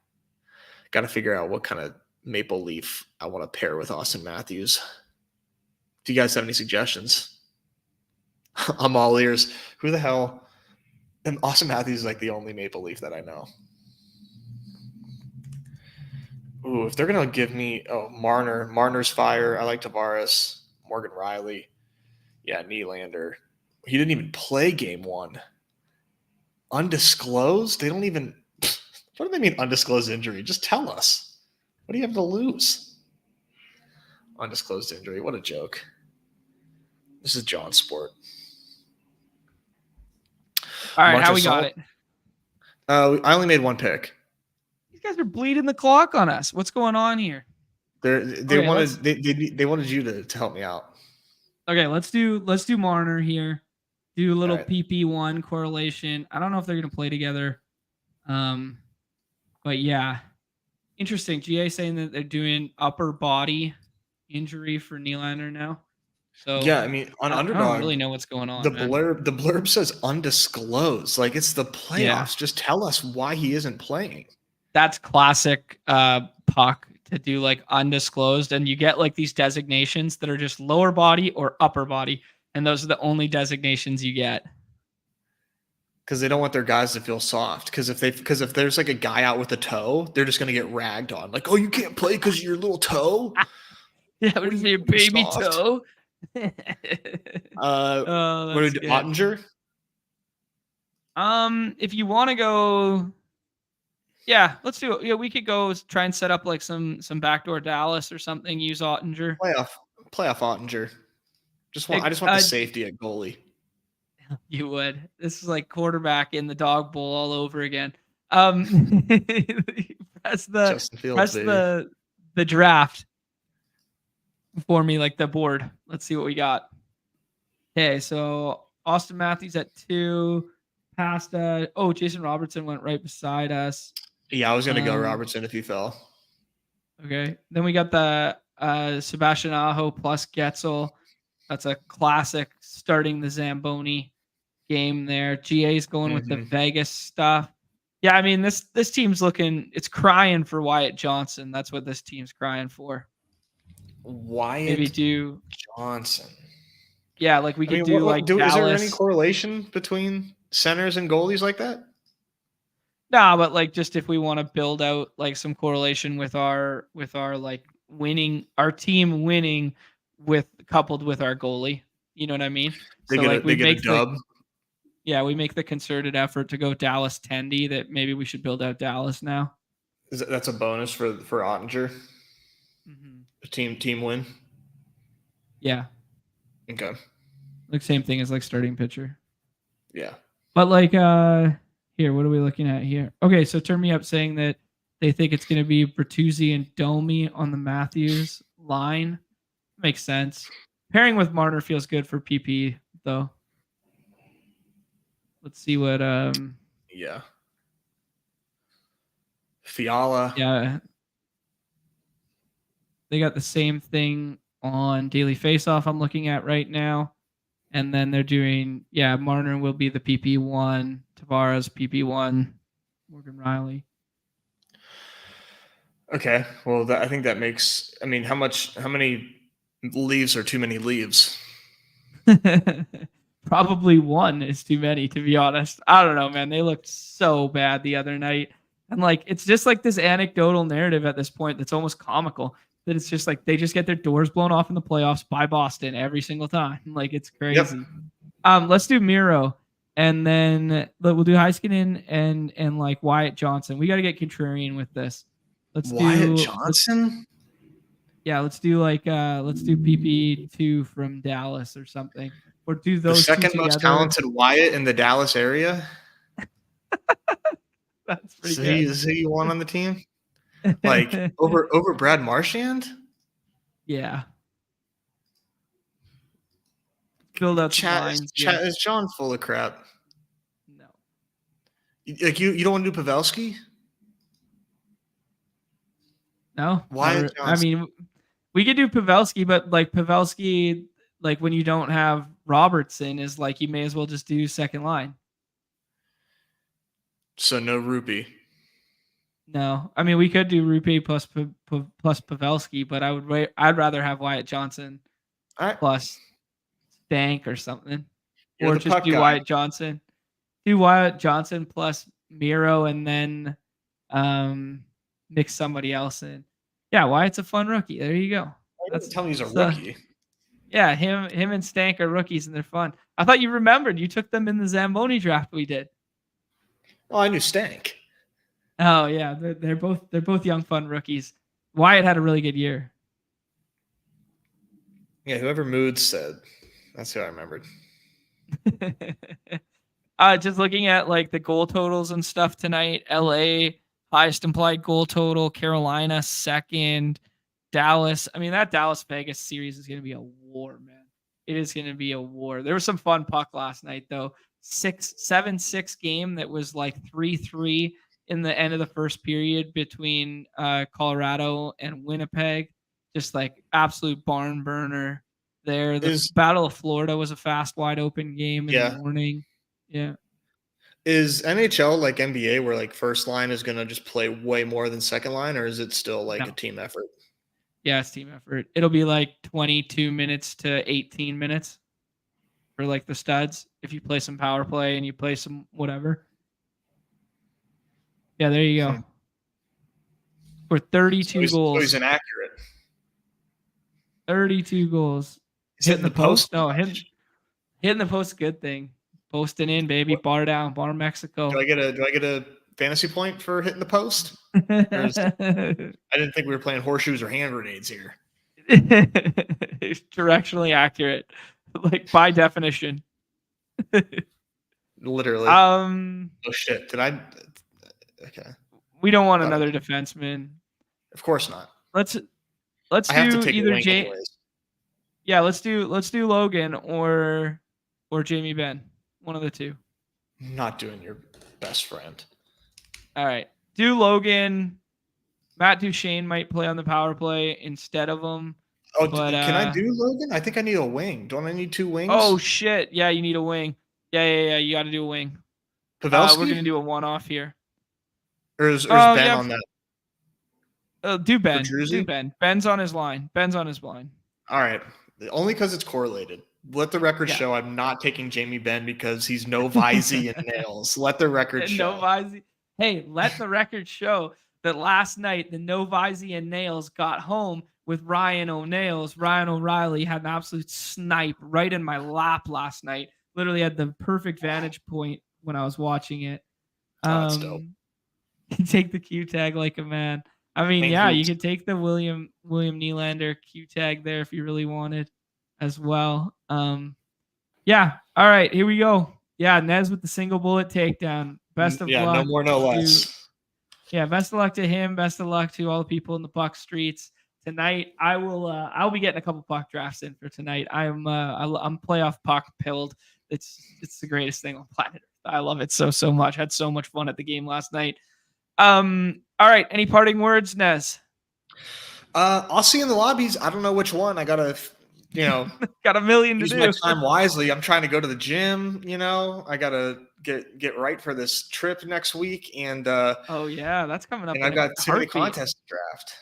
Got to figure out what kind of Maple Leaf I want to pair with Austin Matthews. Do you guys have any suggestions? I'm all ears. Who the hell? And Austin Matthews is like the only Maple Leaf that I know. Ooh, if they're gonna give me Marner's fire. I like Tavares, Morgan Riley. Yeah, Nylander. He didn't even play game one. Undisclosed? They don't even. What do they mean undisclosed injury? Just tell us. What do you have to lose? Undisclosed injury. What a joke. This is John Sport. All right, how we got it? I only made one pick. These guys are bleeding the clock on us. What's going on here? They wanted you to help me out. Okay, let's do Marner here. Do a little right. PP1 correlation. I don't know if they're gonna play together. But yeah. Interesting. GA saying that they're doing upper body injury for Nylander now. So yeah, I mean on Underdog, I don't really know what's going on. The blurb says undisclosed. Like it's the playoffs. Yeah. Just tell us why he isn't playing. That's classic puck to do like undisclosed, and you get like these designations that are just lower body or upper body, and those are the only designations you get. Because they don't want their guys to feel soft. Because if there's like a guy out with a toe, they're just gonna get ragged on. Like, oh, you can't play because of your little toe. Yeah, what is your baby soft? Toe? What do we do? Ottinger? If you want to go, yeah, let's do it. Yeah, we could go try and set up like some backdoor Dallas or something. Use Ottinger. Playoff Ottinger. I just want the safety at goalie. You would. This is like quarterback in the dog bowl all over again. Press the draft for me, like the board. Let's see what we got. Okay, so Austin Matthews at 2. Pasta. Oh, Jason Robertson went right beside us. Yeah, I was gonna go Robertson if he fell. Okay. Then we got the Sebastian Aho plus Getzel. That's a classic starting the Zamboni game there. GA's going with the Vegas stuff. Yeah, I mean this team's it's crying for Wyatt Johnson. That's what this team's crying for. Wyatt Johnson. Yeah, like we could Dallas. Is there any correlation between centers and goalies like that? No, but like just if we want to build out like some correlation with our like winning, our team winning coupled with our goalie. You know what I mean? We get a dub. We make the concerted effort to go Dallas Tendy that maybe we should build out Dallas now. That's a bonus for Ottinger. A team win. Yeah. Okay. Like same thing as like starting pitcher. Yeah. But like here, what are we looking at here? Okay, so turn me up saying that they think it's going to be Bertuzzi and Domi on the Matthews line. Makes sense. Pairing with Marner feels good for PP though. Let's see what Yeah. Fiala. yeah. They got the same thing on Daily Faceoff I'm looking at right now. And then they're doing, Marner will be the PP1, Tavares PP1, Morgan Riley. Okay. Well, I think that makes. I mean, how many leaves are too many leaves? Probably one is too many, to be honest. I don't know, man. They looked so bad the other night. And like, it's just like this anecdotal narrative at this point that's almost comical. That it's just like they just get their doors blown off in the playoffs by Boston every single time. Like, it's crazy. Yep. Let's do Miro, and then we'll do Heiskanen and like Wyatt Johnson. We got to get contrarian with this. Let's Wyatt do Johnson. Let's do PP2 from Dallas or something, or do those the second two most together. Talented Wyatt in the Dallas area. That's pretty so good. He's who you want on the team? Like over Brad Marchand? Yeah. Build up lines. Is John full of crap? No. Like you don't want to do Pavelski? No. Why? I mean, we could do Pavelski, but like Pavelski, like when you don't have Robertson, is like you may as well just do second line. So no Rupee. No, I mean we could do Rupee plus Pavelski, but I'd rather have Wyatt Johnson plus Stank or something, or just do Wyatt Johnson. Do Wyatt Johnson plus Miro, and then mix somebody else in. Yeah, Wyatt's a fun rookie. There you go. That's tell me he's a rookie. Yeah, him and Stank are rookies and they're fun. I thought you remembered. You took them in the Zamboni draft we did. Oh, I knew Stank. Oh yeah, they're both young fun rookies. Wyatt had a really good year. Yeah, whoever Mood said, that's who I remembered. Just looking at like the goal totals and stuff tonight. LA highest implied goal total. Carolina second. Dallas. I mean, that Dallas Vegas series is going to be a war, man. It is going to be a war. There was some fun puck last night though. 7-6 game that was like 3-3 in the end of the first period between Colorado and Winnipeg. Just like absolute barn burner there. The Battle of Florida was a fast, wide open game in the morning. Yeah. Is NHL like NBA where like first line is going to just play way more than second line, or is it still like a team effort? Yeah, it's team effort. It'll be like 22 minutes to 18 minutes for like the studs. If you play some power play and you play some whatever. Yeah, there you go. For 32 goals. So he's inaccurate. 32 goals. Hitting the post? No, hitting the post, good thing. Posting in, baby. Bar down, bar Mexico. Do I get a fantasy point for hitting the post? I didn't think we were playing horseshoes or hand grenades here. It's directionally accurate, like by definition. Literally. Oh shit! Did I? Okay. We don't want another defenseman. Of course not. Let's do either let's do Logan or Jamie Benn. One of the two. Not doing your best friend. All right. Do Logan. Matt Duchene might play on the power play instead of him. Oh, but, can I do Logan? I think I need a wing. Don't I need two wings? Oh shit! Yeah, you need a wing. Yeah. You got to do a wing. Pavelski? We're gonna do a one-off here. Or is Ben on that? Do Ben. Do Ben. Ben's on his line. All right. Only because it's correlated. Let the record show I'm not taking Jamie Benn because he's no Visey and nails. Let the record show. No Visey. Hey, let the record show that last night the no Visey and nails got home with Ryan O'Nails. Ryan O'Reilly had an absolute snipe right in my lap last night. Literally had the perfect vantage point when I was watching it. That's dope. Take the Q tag like a man. I mean, you could take the William Nylander Q tag there if you really wanted as well. All right, here we go. Yeah, Nez with the single bullet takedown. Best of luck. No more, no less. Best of luck to him. Best of luck to all the people in the Buck streets. tonight. I'll be getting a couple puck drafts in for tonight. I'm playoff puck pilled. It's the greatest thing on planet Earth. I love it so much. Had so much fun at the game last night. All right. Any parting words, Nez? I'll see you in the lobbies. I don't know which one. I gotta, got a million to use do. my time wisely. I'm trying to go to the gym. I gotta get right for this trip next week. And oh yeah, that's coming up. And I've got too many contests to draft.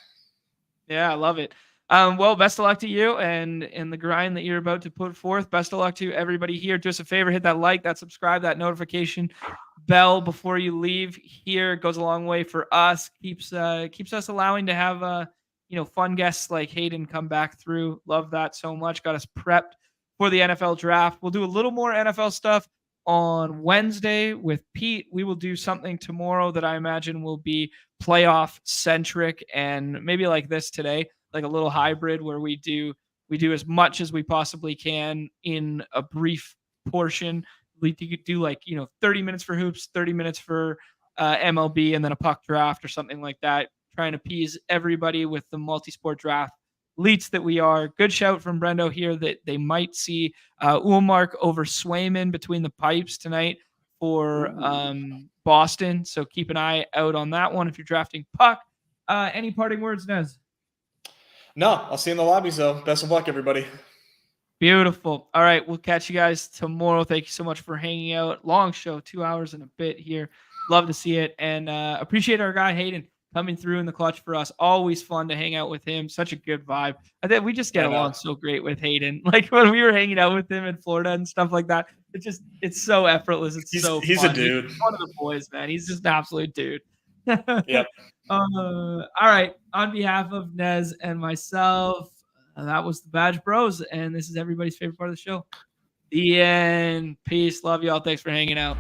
Yeah, I love it. Well, best of luck to you and in the grind that you're about to put forth. Best of luck to everybody here. Do us a favor, hit that like, that subscribe, that notification bell before you leave here. It goes a long way for us. Keeps us allowing to have fun guests like Hayden come back through. Love that so much. Got us prepped for the NFL draft. We'll do a little more NFL stuff on Wednesday with Pete. We will do something tomorrow that I imagine will be playoff centric and maybe like this today, like a little hybrid where we do as much as we possibly can in a brief portion. We do 30 minutes for hoops, 30 minutes for MLB, and then a puck draft or something like that. Trying to appease everybody with the multi-sport draft elites that we are. Good shout from Brendo here that they might see Ullmark over Swayman between the pipes tonight for Boston. So keep an eye out on that one if you're drafting puck. Any parting words, Nez? No, I'll see you in the lobbies though. Best of luck, everybody. Beautiful. All right, we'll catch you guys tomorrow. Thank you so much for hanging out. Long show, 2 hours and a bit here. Love to see it, and appreciate our guy Hayden coming through in the clutch for us. Always fun to hang out with him. Such a good vibe. I think we just get along so great with Hayden. Like when we were hanging out with him in Florida and stuff like that, it's so effortless. He's he's fun. A dude. He's one of the boys, man. He's just an absolute dude. Yep. All right. On behalf of Nez and myself, that was the Badge Bros, and this is everybody's favorite part of the show. The end. Peace. Love y'all. Thanks for hanging out.